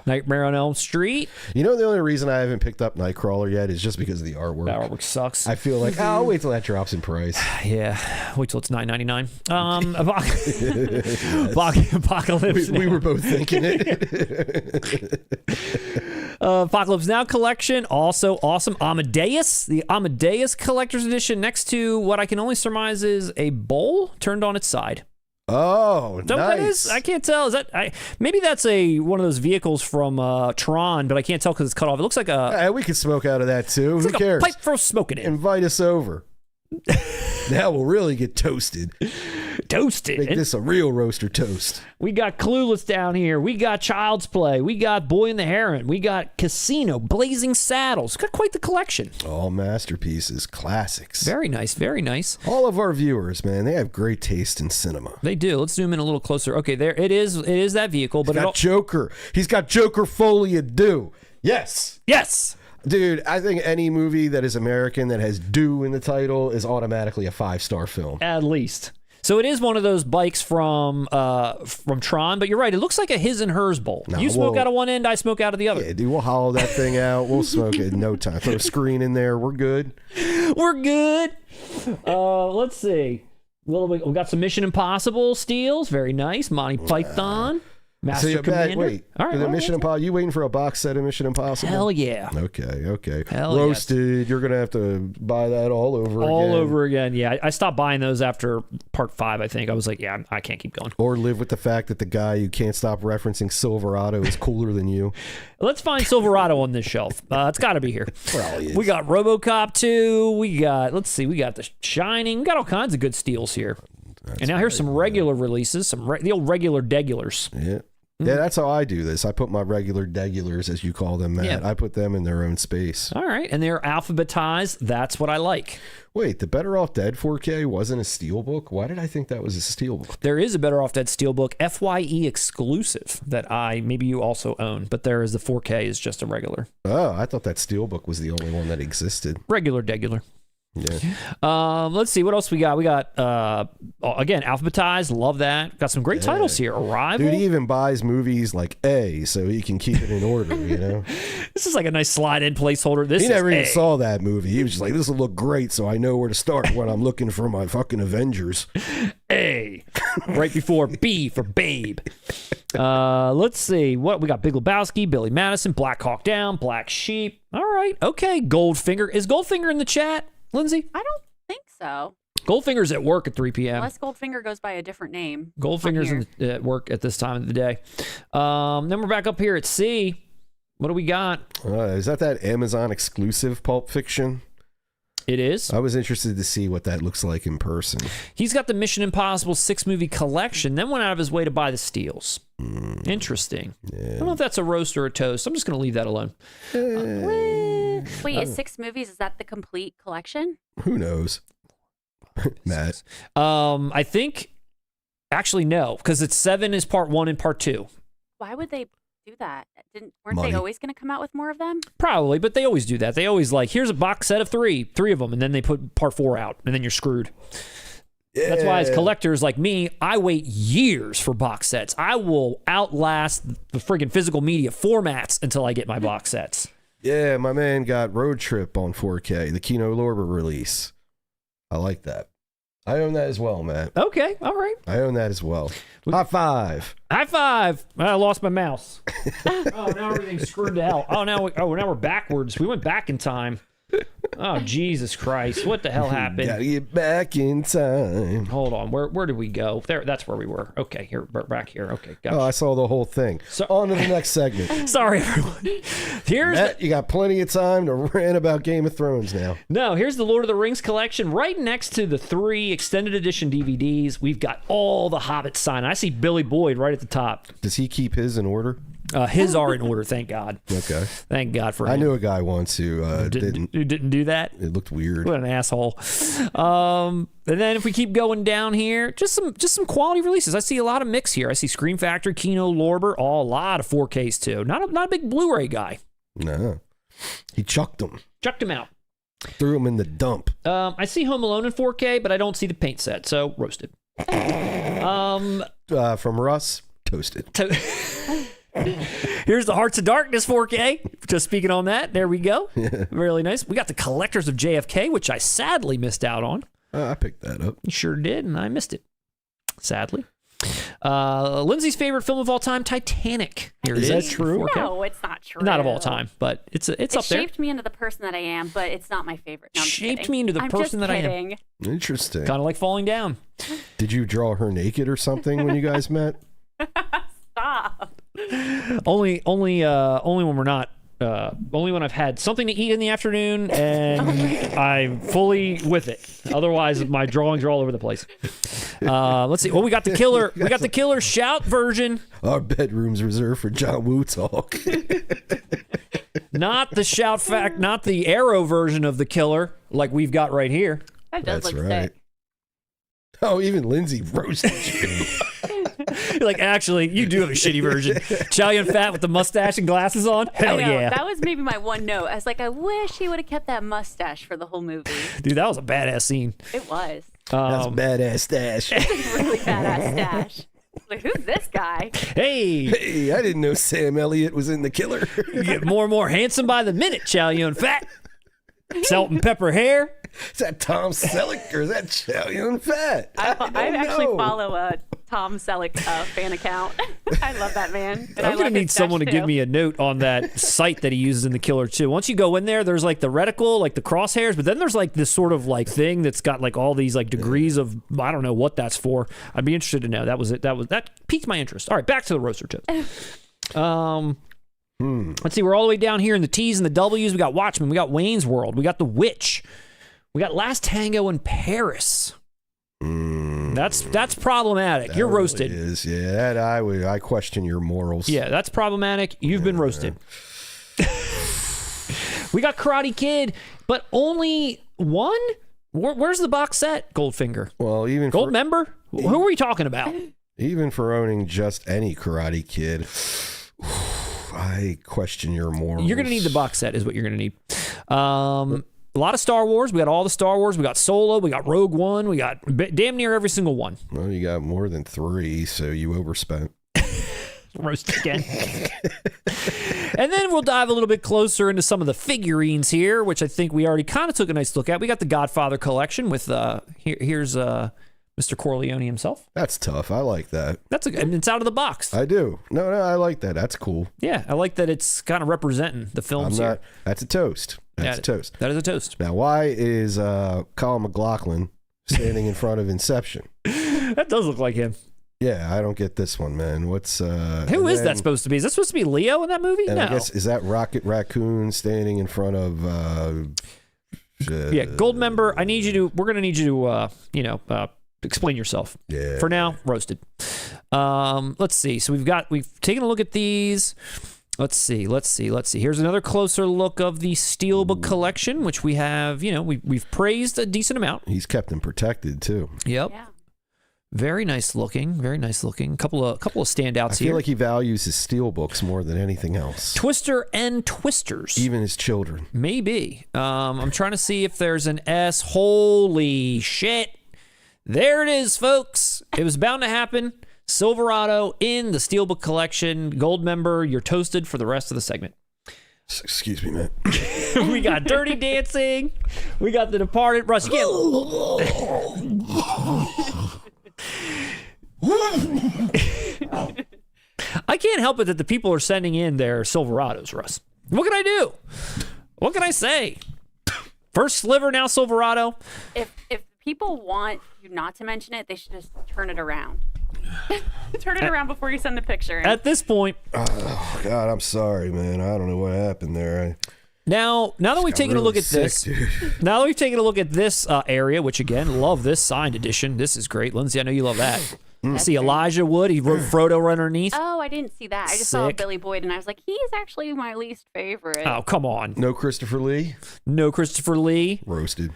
Nightmare on Elm Street. You know, the only reason I haven't picked up Nightcrawler yet is just because of the artwork. That artwork sucks. I feel like I'll wait till that drops in price. Yeah, wait till it's $9.99. Apocalypse. We were both thinking it. Apocalypse Now collection, also awesome. Amadeus, the Amadeus Collector's Edition, next to what I can only surmise is a bowl turned on its side. Oh, nice. That is? I can't tell. Is that maybe that's one of those vehicles from Tron, but I can't tell because it's cut off. It looks like we could smoke out of that too. Who like cares? A pipe for smoking it. Invite us over. Now we'll really get toasted. Toasted. Make this a real roaster toast. We got Clueless down here. We got Child's Play. We got Boy and the Heron. We got Casino, Blazing Saddles. Got quite the collection. All masterpieces, classics. Very nice, very nice. All of our viewers, man, they have great taste in cinema. They do. Let's zoom in a little closer. Okay, there it is. It is that vehicle, but He's got Joker. He's got Joker Folie Ado. Yes. Yes. Dude, I think any movie that is American that has "do" in the title is automatically a 5-star film. At least. So it is one of those bikes from Tron, but you're right. It looks like a his and hers bowl. You smoke out of one end, I smoke out of the other. Yeah, dude, we'll hollow that thing out. We'll smoke it in no time. Throw a screen in there. We're good. We're good. Let's see. We got some Mission Impossible steals. Very nice. Monty Python. Master Commander. Wait, all right, Mission Impossible. You waiting for a box set of Mission Impossible? Hell yeah. Okay. Hell Roasted. Yes. You're gonna have to buy that all over again. All over again. Yeah, I stopped buying those after part 5. I think I was like, yeah, I can't keep going. Or live with the fact that the guy you can't stop referencing Silverado is cooler than you. Let's find Silverado on this shelf. It's got to be here. Probably is. We got RoboCop 2. We got The Shining. We got all kinds of good steals here. And now here's some regular releases, the old regular degulars. Yeah. Yeah, that's how I do this. I put my regular degulars, as you call them, Matt. Yeah. I put them in their own space. All right, and they're alphabetized. That's what I like. Wait, the Better Off Dead 4K wasn't a steelbook? Why did I think that was a steelbook? There is a Better Off Dead steelbook, FYE exclusive, that maybe you also own, but there is the 4K is just a regular. Oh, I thought that steelbook was the only one that existed. Regular degular. Yeah. Let's see what else we got. We got again alphabetized. Love that. Got some great titles here. Arrival. Dude, he even buys movies like A, so he can keep it in order. You know, this is like a nice slide-in placeholder. He never even saw that movie. He was just like, "This will look great," so I know where to start when I'm looking for my fucking Avengers. A. right before B for Babe. Let's see. What we got? Big Lebowski, Billy Madison, Black Hawk Down, Black Sheep. All right. Okay. Goldfinger. Is Goldfinger in the chat, Lindsay? I don't think so. Goldfinger's at work at 3 p.m. Unless Goldfinger goes by a different name. Goldfinger's at work at this time of the day. Then we're back up here at C. What do we got? Is that Amazon exclusive Pulp Fiction? It is. I was interested to see what that looks like in person. He's got the Mission Impossible 6-movie collection, then went out of his way to buy the steals. Interesting. Yeah. I don't know if that's a roast or a toast. I'm just going to leave that alone. Wait, is 6 movies, is that the complete collection? Who knows? Matt. I think, actually, no, because it's 7 is part 1 and part 2. Why would they do that? Weren't Money. they always going to come out with more of them? Probably, but they always do that. They always here's a box set of three of them, and then they put part 4 out, and then you're screwed. Yeah. That's why as collectors like me, I wait years for box sets. I will outlast the friggin' physical media formats until I get my box sets. Yeah, my man got Road Trip on 4K, the KINO Lorber release. I like that. I own that as well, Matt. Okay, all right. I own that as well. High five. High five. I lost my mouse. Oh, now everything's screwed to hell. Oh, now we're backwards. We went back in time. Oh, Jesus Christ. What the hell happened? Gotta get back in time. Hold on. Where did we go? There. That's where we were. Okay, here. Back here. Okay, gotcha. Oh, I saw the whole thing. So on to the next segment. Sorry, everyone. Here's you got plenty of time to rant about Game of Thrones now. No, here's the Lord of the Rings collection. Right next to the 3 extended edition DVDs, we've got all the Hobbits signed. I see Billy Boyd right at the top. Does he keep his in order? His are in order, thank God. Okay. Thank God for him. I knew a guy once who didn't do that. It looked weird. What an asshole. And then if we keep going down here, just some quality releases. I see a lot of mix here. I see Scream Factory, KINO, Lorber, a lot of 4Ks too. Not a big Blu-ray guy. No. He chucked them. Chucked him out. Threw them in the dump. I see Home Alone in 4K, but I don't see the paint set, so roasted. From Russ, toasted. Here's the Hearts of Darkness 4K. Just speaking on that, there we go. Really nice. We got the Collectors of JFK, which I sadly missed out on. I picked that up. You sure did, and I missed it. Sadly. Lindsay's favorite film of all time, Titanic. Here Is that true? 4K. No, it's not true. Not of all time, but it's up there. It shaped me into the person that I am, but it's not my favorite. No, Shaped me into the person that I am. Interesting. Kind of like Falling Down. Did you draw her naked or something when you guys met? Stop. Only when we're not. Only when I've had something to eat in the afternoon and I'm fully with it. Otherwise, my drawings are all over the place. Let's see. Well, we got the killer. We got the killer shout version. Our bedroom's reserved for John Woo talk. Not the shout fact. Not the arrow version of the killer like we've got right here. That does That's look right. sick. Oh, even Lindsay roasted you. You're like, actually, you do have a shitty version. Chow Yun Fat with the mustache and glasses on? Hell I know, yeah. that was maybe my one note. I was like, I wish he would have kept that mustache for the whole movie. Dude, that was a badass scene. It was. That's a badass stash. Really badass stash. Like, who's this guy? Hey. Hey, I didn't know Sam Elliott was in The Killer. You get more and more handsome by the minute, Chow Yun Fat. Salt and pepper hair. Is that Tom Selleck or is that Chow Yun Fat? I actually follow a Tom Selleck fan account. I love that man. And I'm going to need someone to give me a note on that site that he uses in The Killer too. Once you go in there, there's like the reticle, like the crosshairs, but then there's like this sort of like thing that's got like all these like degrees of, I don't know what that's for. I'd be interested to know. That was it. That piqued my interest. All right, back to the roaster tip. Let's see. We're all the way down here in the T's and the W's. We got Watchmen. We got Wayne's World. We got The Witch. We got Last Tango in Paris. That's problematic. That You're really roasted. Is. Yeah, I question your morals. Yeah, that's problematic. You've been roasted. We got Karate Kid, but only one? Where's the box set, Goldfinger? Well, even Gold member? Who are we talking about? Even for owning just any Karate Kid, I question your morals. You're going to need the box set is what you're going to need. A lot of Star Wars. We got all the Star Wars. We got Solo. We got Rogue One. We got damn near every single one. Well, you got more than 3, so you overspent. Roast again. And then we'll dive a little bit closer into some of the figurines here, which I think we already kind of took a nice look at. We got the Godfather collection with here's Mr. Corleone himself. That's tough. I like that. It's out of the box. I do. No, I like that. That's cool. Yeah, I like that it's kind of representing the films here. That's a toast. That's a toast. That is a toast. Now, why is Colin McLaughlin standing in front of Inception? That does look like him. Yeah, I don't get this one, man. What's who is that supposed to be? Is that supposed to be Leo in that movie? And No. I guess is that Rocket Raccoon standing in front of yeah, Gold member, we're gonna need you to explain yourself. Yeah. For now, roasted. Let's see. So we've taken a look at these. Let's see. Here's another closer look of the Steelbook collection, which we have, we've praised a decent amount. He's kept them protected too. Yep. Yeah. Very nice looking. Couple of standouts here. I feel like he values his steelbooks more than anything else. Twister and Twisters. Even his children. Maybe. I'm trying to see if there's an S. Holy shit. There it is, folks. It was bound to happen. Silverado in the Steelbook collection. Gold member, you're toasted for the rest of the segment. Excuse me, man. We got Dirty Dancing. We got The Departed. Russ, you I can't help it that the people are sending in their Silverados, Russ. What can I do? What can I say? First Sliver, now Silverado. If people want you not to mention it, they should just turn it around. Turn it around before you send the picture in. At this point. Oh, God, I'm sorry, man. I don't know what happened there. Now that we've taken a look at this, now that we've taken a look at this area, which again, love this signed edition. This is great. Lindsay, I know you love that. See Elijah Wood, he wrote Frodo underneath. Oh, I didn't see that. I just saw Billy Boyd, and I was like, he's actually my least favorite. Oh, come on. No Christopher Lee? No Christopher Lee. Roasted.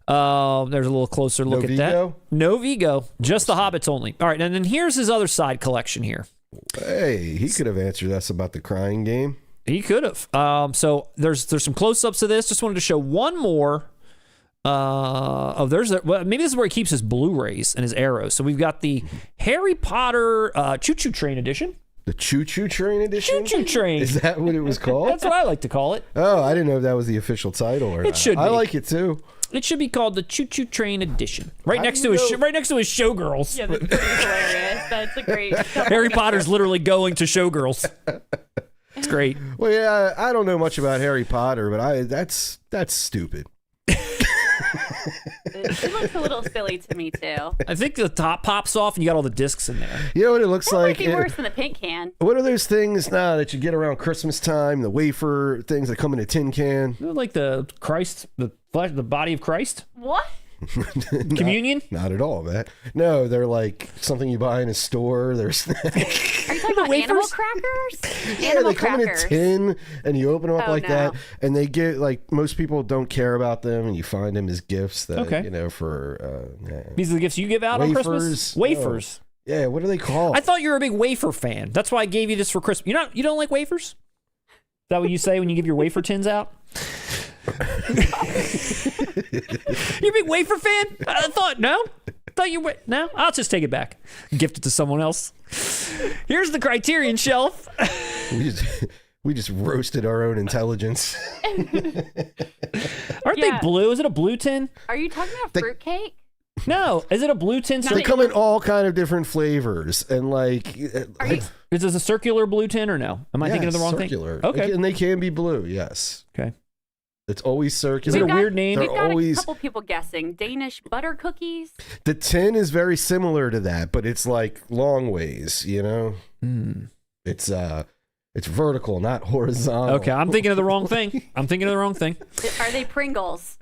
There's a little closer look at that. No Vigo. Just the Hobbits only. All right, and then here's his other side collection here. Hey, he could have answered us about the Crying Game. He could have. So there's some close-ups of this. Just wanted to show one more. Maybe this is where he keeps his Blu-rays and his arrows. So we've got the Harry Potter Choo Choo Train edition. The Choo Choo Train edition? Choo Choo Train. Is that what it was called? That's what I like to call it. Oh, I didn't know if that was the official title or not. It should be. I like it too. It should be called the Choo Choo Train edition. Right next to his Showgirls. Yeah, that's pretty hilarious. That's a great. Harry Potter's literally going to Showgirls. It's great. Well, yeah, I don't know much about Harry Potter, but that's stupid. It looks a little silly to me too. I think the top pops off and you got all the discs in there. You know what it looks like? Might be worse than the pink can. What are those things now that you get around Christmas time? The wafer things that come in a tin can? Like the Christ, the flesh, the body of Christ. What? Communion? Not at all, Matt. No, they're like something you buy in a store. They're Are you talking about animal crackers? Yeah, they come in a tin and you open them up that, and they get like most people don't care about them, and you find them as gifts that for. These are the gifts you give out on Christmas. Wafers. Oh. Yeah, what are they called? I thought you were a big wafer fan. That's why I gave you this for Christmas. You don't like wafers? Is that what you say when you give your wafer tins out? You're a big wafer fan? I thought you were. No, I'll just take it back. Gift it to someone else. Here's the Criterion shelf. We just roasted our own intelligence. Aren't they blue? Is it a blue tin? Are you talking about fruitcake? No, is it a blue tin? They come in all kind of different flavors, and is this a circular blue tin or no? Am I thinking of the wrong circular. thing? Okay, and they can be blue. Yes. Okay. It's always circular. Is it a weird name? We've got a couple people guessing. Danish butter cookies. The tin is very similar to that, but it's like long ways, you know? It's vertical, not horizontal. Okay, I'm thinking of the wrong thing. Are they Pringles?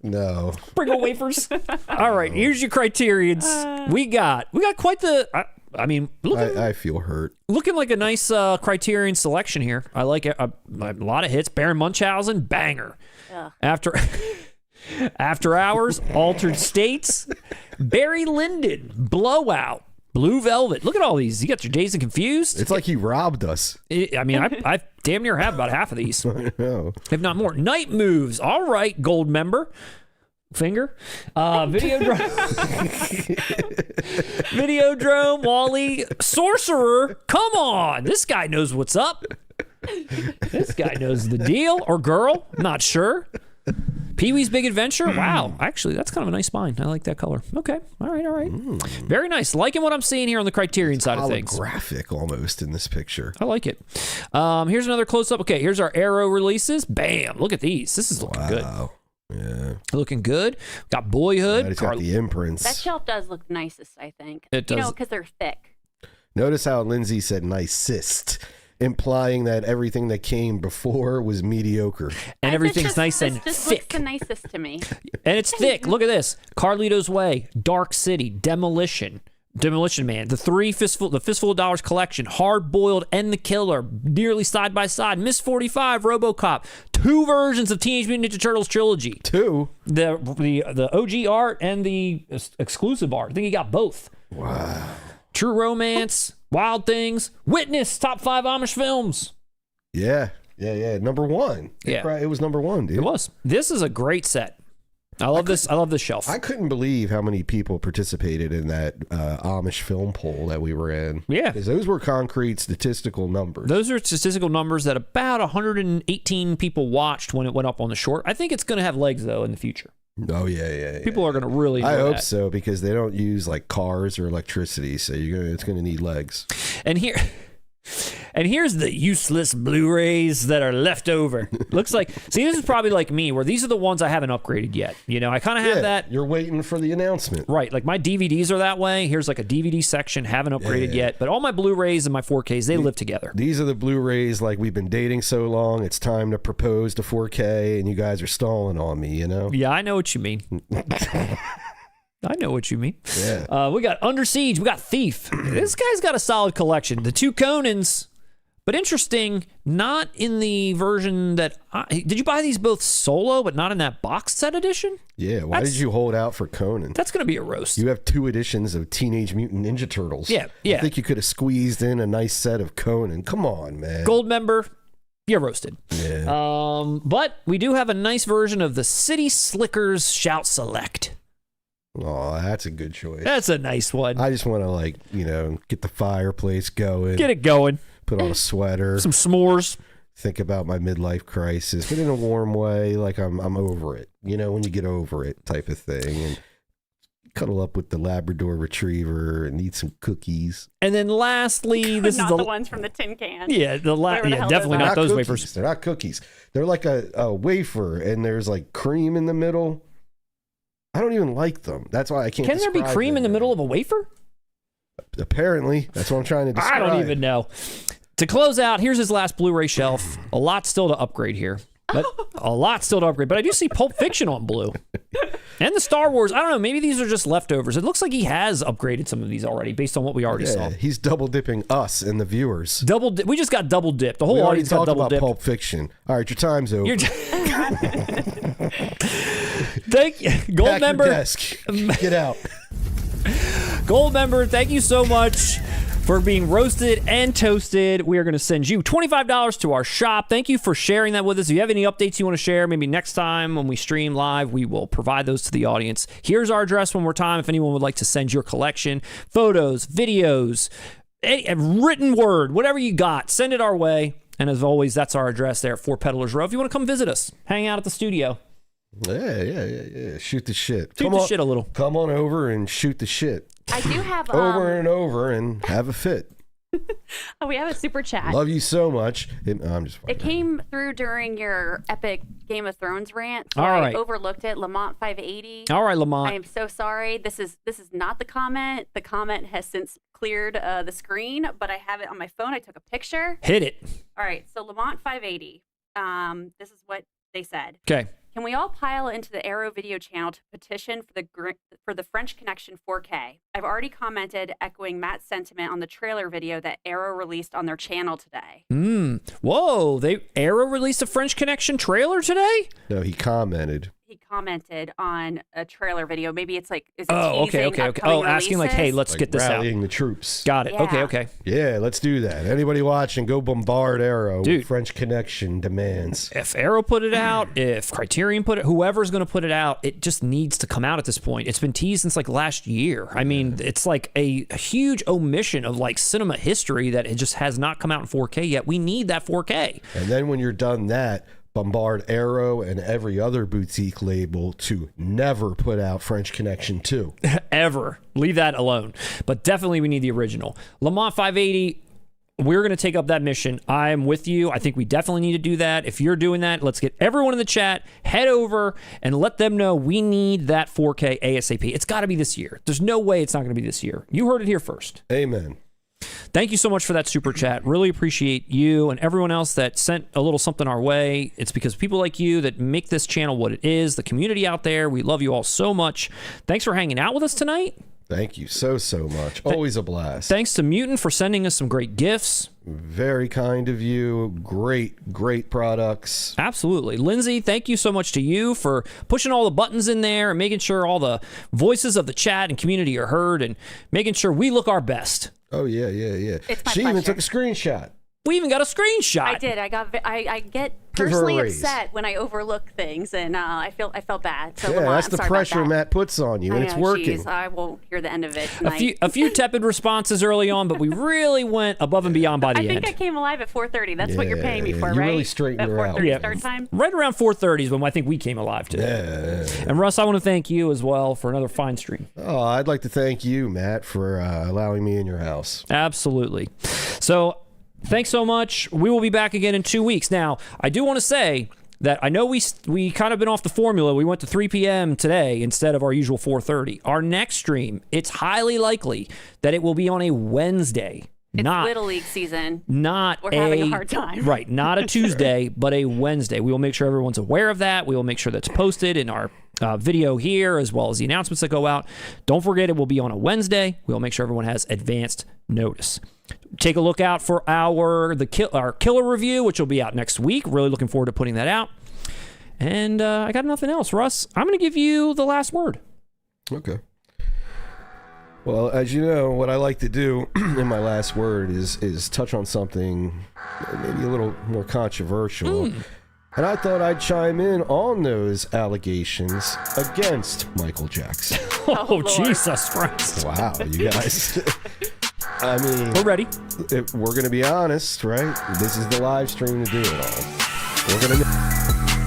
No. Pringle wafers. All right, here's your Criterions. We got quite the... I feel hurt. Looking like a nice Criterion selection here. I like it. A lot of hits. Baron Munchausen, banger. Ugh. After Hours, Altered States, Barry Lyndon, Blowout, Blue Velvet. Look at all these. You got your Dazed and Confused. It's like he robbed us. I damn near have about half of these, I know. if not more. Night Moves. All right, gold member. Finger, Videodrome, Wally, Sorcerer. Come on, this guy knows what's up. This guy knows the deal, or girl, not sure. Pee-wee's Big Adventure. Wow, actually, that's kind of a nice spine. I like that color. Okay, all right. Very nice. Liking what I'm seeing here on the Criterion side of things. Holographic almost in this picture. I like it. Here's another close-up. Okay, here's our Arrow releases. Bam! Look at these. This is looking good. Yeah. Looking good. Got Boyhood. It's got the imprints. That shelf does look nicest, I think. It does. You know, because they're thick. Notice how Lindsay said nicest, implying that everything that came before was mediocre. And everything's nice and just thick. Looks the nicest to me. And it's thick. Look at this. Carlito's Way, Dark City, Demolition Man, the Fistful of Dollars collection, Hard Boiled and the Killer, nearly side by side, Miss 45, RoboCop, 2 versions of Teenage Mutant Ninja Turtles trilogy. 2? The OG art and the exclusive art. I think he got both. Wow. True Romance, Wild Things, Witness, top 5 Amish films. Yeah. Number 1. It was number 1, dude. It was. This is a great set. I love this shelf. I couldn't believe how many people participated in that Amish film poll that we were in. Yeah. Because those were concrete statistical numbers. Those are statistical numbers that about 118 people watched when it went up on the short. I think it's going to have legs, though, in the future. Oh, yeah. People are going to really enjoy I hope that. so, because they don't use like cars or electricity, so it's going to need legs. And here's the useless Blu-rays that are left over. Looks like, see, this is probably like me, where these are the ones I haven't upgraded yet. You know, I kind of have that. You're waiting for the announcement. Right, like my DVDs are that way. Here's like a DVD section, haven't upgraded yet. But all my Blu-rays and my 4Ks, they live together. These are the Blu-rays, like we've been dating so long, it's time to propose to 4K, and you guys are stalling on me, you know? Yeah, I know what you mean. I know what you mean. Yeah. We got Under Siege. We got Thief. This guy's got a solid collection. The 2 Conans. But interesting, not in the version that... did you buy these both solo, but not in that box set edition? Yeah, why did you hold out for Conan? That's going to be a roast. You have 2 editions of Teenage Mutant Ninja Turtles. Yeah. I think you could have squeezed in a nice set of Conan. Come on, man. Gold member, you're roasted. Yeah. But we do have a nice version of the City Slickers Shout Select. Oh, that's a good choice. That's a nice one. I just want to, get the fireplace going. Get it going. Put on a sweater. Some s'mores. Think about my midlife crisis, but in a warm way, like I'm over it. You know, when you get over it type of thing. And cuddle up with the Labrador Retriever and eat some cookies. And then lastly, this not is the ones from the tin can. Yeah, definitely not those cookies. wafers. They're not cookies. They're like a wafer, and there's like cream in the middle. I don't even like them. That's why I can't. Can there be cream in the middle of a wafer? Apparently, that's what I'm trying to describe. I don't even know. To close out, here's his last Blu-ray shelf. A lot still to upgrade here. But I do see Pulp Fiction on blue. And the Star Wars. I don't know. Maybe these are just leftovers. It looks like he has upgraded some of these already based on what we already saw. He's double dipping us and the viewers. We just got double dipped. The whole audience got double dipped. Pulp Fiction. All right, your time's over. Thank you. Gold Pack member. Your desk. Get out. Gold member, thank you so much for being roasted and toasted. We are going to send you $25 to our shop. Thank you for sharing that with us. If you have any updates you want to share, maybe next time when we stream live, we will provide those to the audience. Here's our address one more time if anyone would like to send your collection, photos, videos, a written word, whatever you got, send it our way. And as always, that's our address there at 4 Peddlers Row. If you want to come visit us, hang out at the studio. Yeah. Shoot the shit. Shit a little. Come on over and shoot the shit. I do have over and over and have a fit. Oh, we have a super chat. Love you so much. I'm just. It came through during your epic Game of Thrones rant. So All right. I overlooked it. Lamont 580. All right, Lamont. I am so sorry. This is not the comment. The comment has since cleared the screen, but I have it on my phone. I took a picture. Hit it. All right. So Lamont 580. This is what they said. Okay. Can we all pile into the Arrow video channel to petition for the French Connection 4K? I've already commented, echoing Matt's sentiment on the trailer video that Arrow released on their channel today. Whoa, Arrow released a French Connection trailer today? No, he commented. He commented on a trailer video. Maybe it's like, is it okay. Oh, asking like, hey, let's get this out. Rallying the troops. Got it. Yeah. Okay. Yeah, let's do that. Anybody watching, go bombard Arrow. Dude. French Connection demands. If Arrow put it out, if Criterion put it, whoever's going to put it out, it just needs to come out at this point. It's been teased since like last year. I mean, it's like a huge omission of like cinema history that it just has not come out in 4K yet. We need that 4K. And then when you're done that, bombard Arrow and every other boutique label to never put out French Connection 2. Ever. Leave that alone. But definitely we need the original. Lamont 580, we're going to take up that mission. I'm with you. I think we definitely need to do that. If you're doing that, let's get everyone in the chat, head over and let them know we need that 4K ASAP. It's got to be this year. There's no way it's not going to be this year. You heard it here first. Amen. Thank you so much for that super chat. Really appreciate you and everyone else that sent a little something our way. It's because of people like you that make this channel what it is, the community out there. We love you all so much. Thanks for hanging out with us tonight. Thank you so much. Always a blast. Thanks to Mutant for sending us some great gifts. Very kind of you. Great products. Absolutely. Lindsay, thank you so much to you for pushing all the buttons in there and making sure all the voices of the chat and community are heard and making sure we look our best. Oh, yeah. It's my She even pleasure. took a screenshot. We even got a screenshot. I did. I get Give her a personally raise. upset when I overlook things, and I felt bad. So Yeah, Lamont, that's I'm the sorry about pressure that. Matt puts on you, and I it's know, working. geez, I will hear the end of it tonight. A few tepid responses early on, but we really went above and beyond by the I end. think I came alive at 4:30. That's what you're paying me for, you right? really straightened At her out. 4:30 start time. Right around 4:30 is when I think we came alive today. Yeah. And Russ, I want to thank you as well for another fine stream. Oh, I'd like to thank you, Matt, for allowing me in your house. Absolutely. So thanks so much. We will be back again in 2 weeks. Now, I do want to say that I know we kind of been off the formula. We went to 3 p.m. today instead of our usual 4:30. Our next stream, it's highly likely that it will be on a Wednesday. It's not Little League season. Not We're having a hard time. Right, not a Tuesday, but a Wednesday. We will make sure everyone's aware of that. We will make sure that's posted in our video here, as well as the announcements that go out. Don't forget, it will be on a Wednesday. We will make sure everyone has advanced notice. Take a look out for our killer review, which will be out next week. Really looking forward to putting that out. And I got nothing else. Russ, I'm going to give you the last word. Okay. Well, as you know, what I like to do in my last word is touch on something maybe a little more controversial. And I thought I'd chime in on those allegations against Michael Jackson. Oh, Lord. Jesus Christ. Wow, you guys. I mean, We're ready. if we're going to be honest, right? This is the live stream to do it all. We're going to...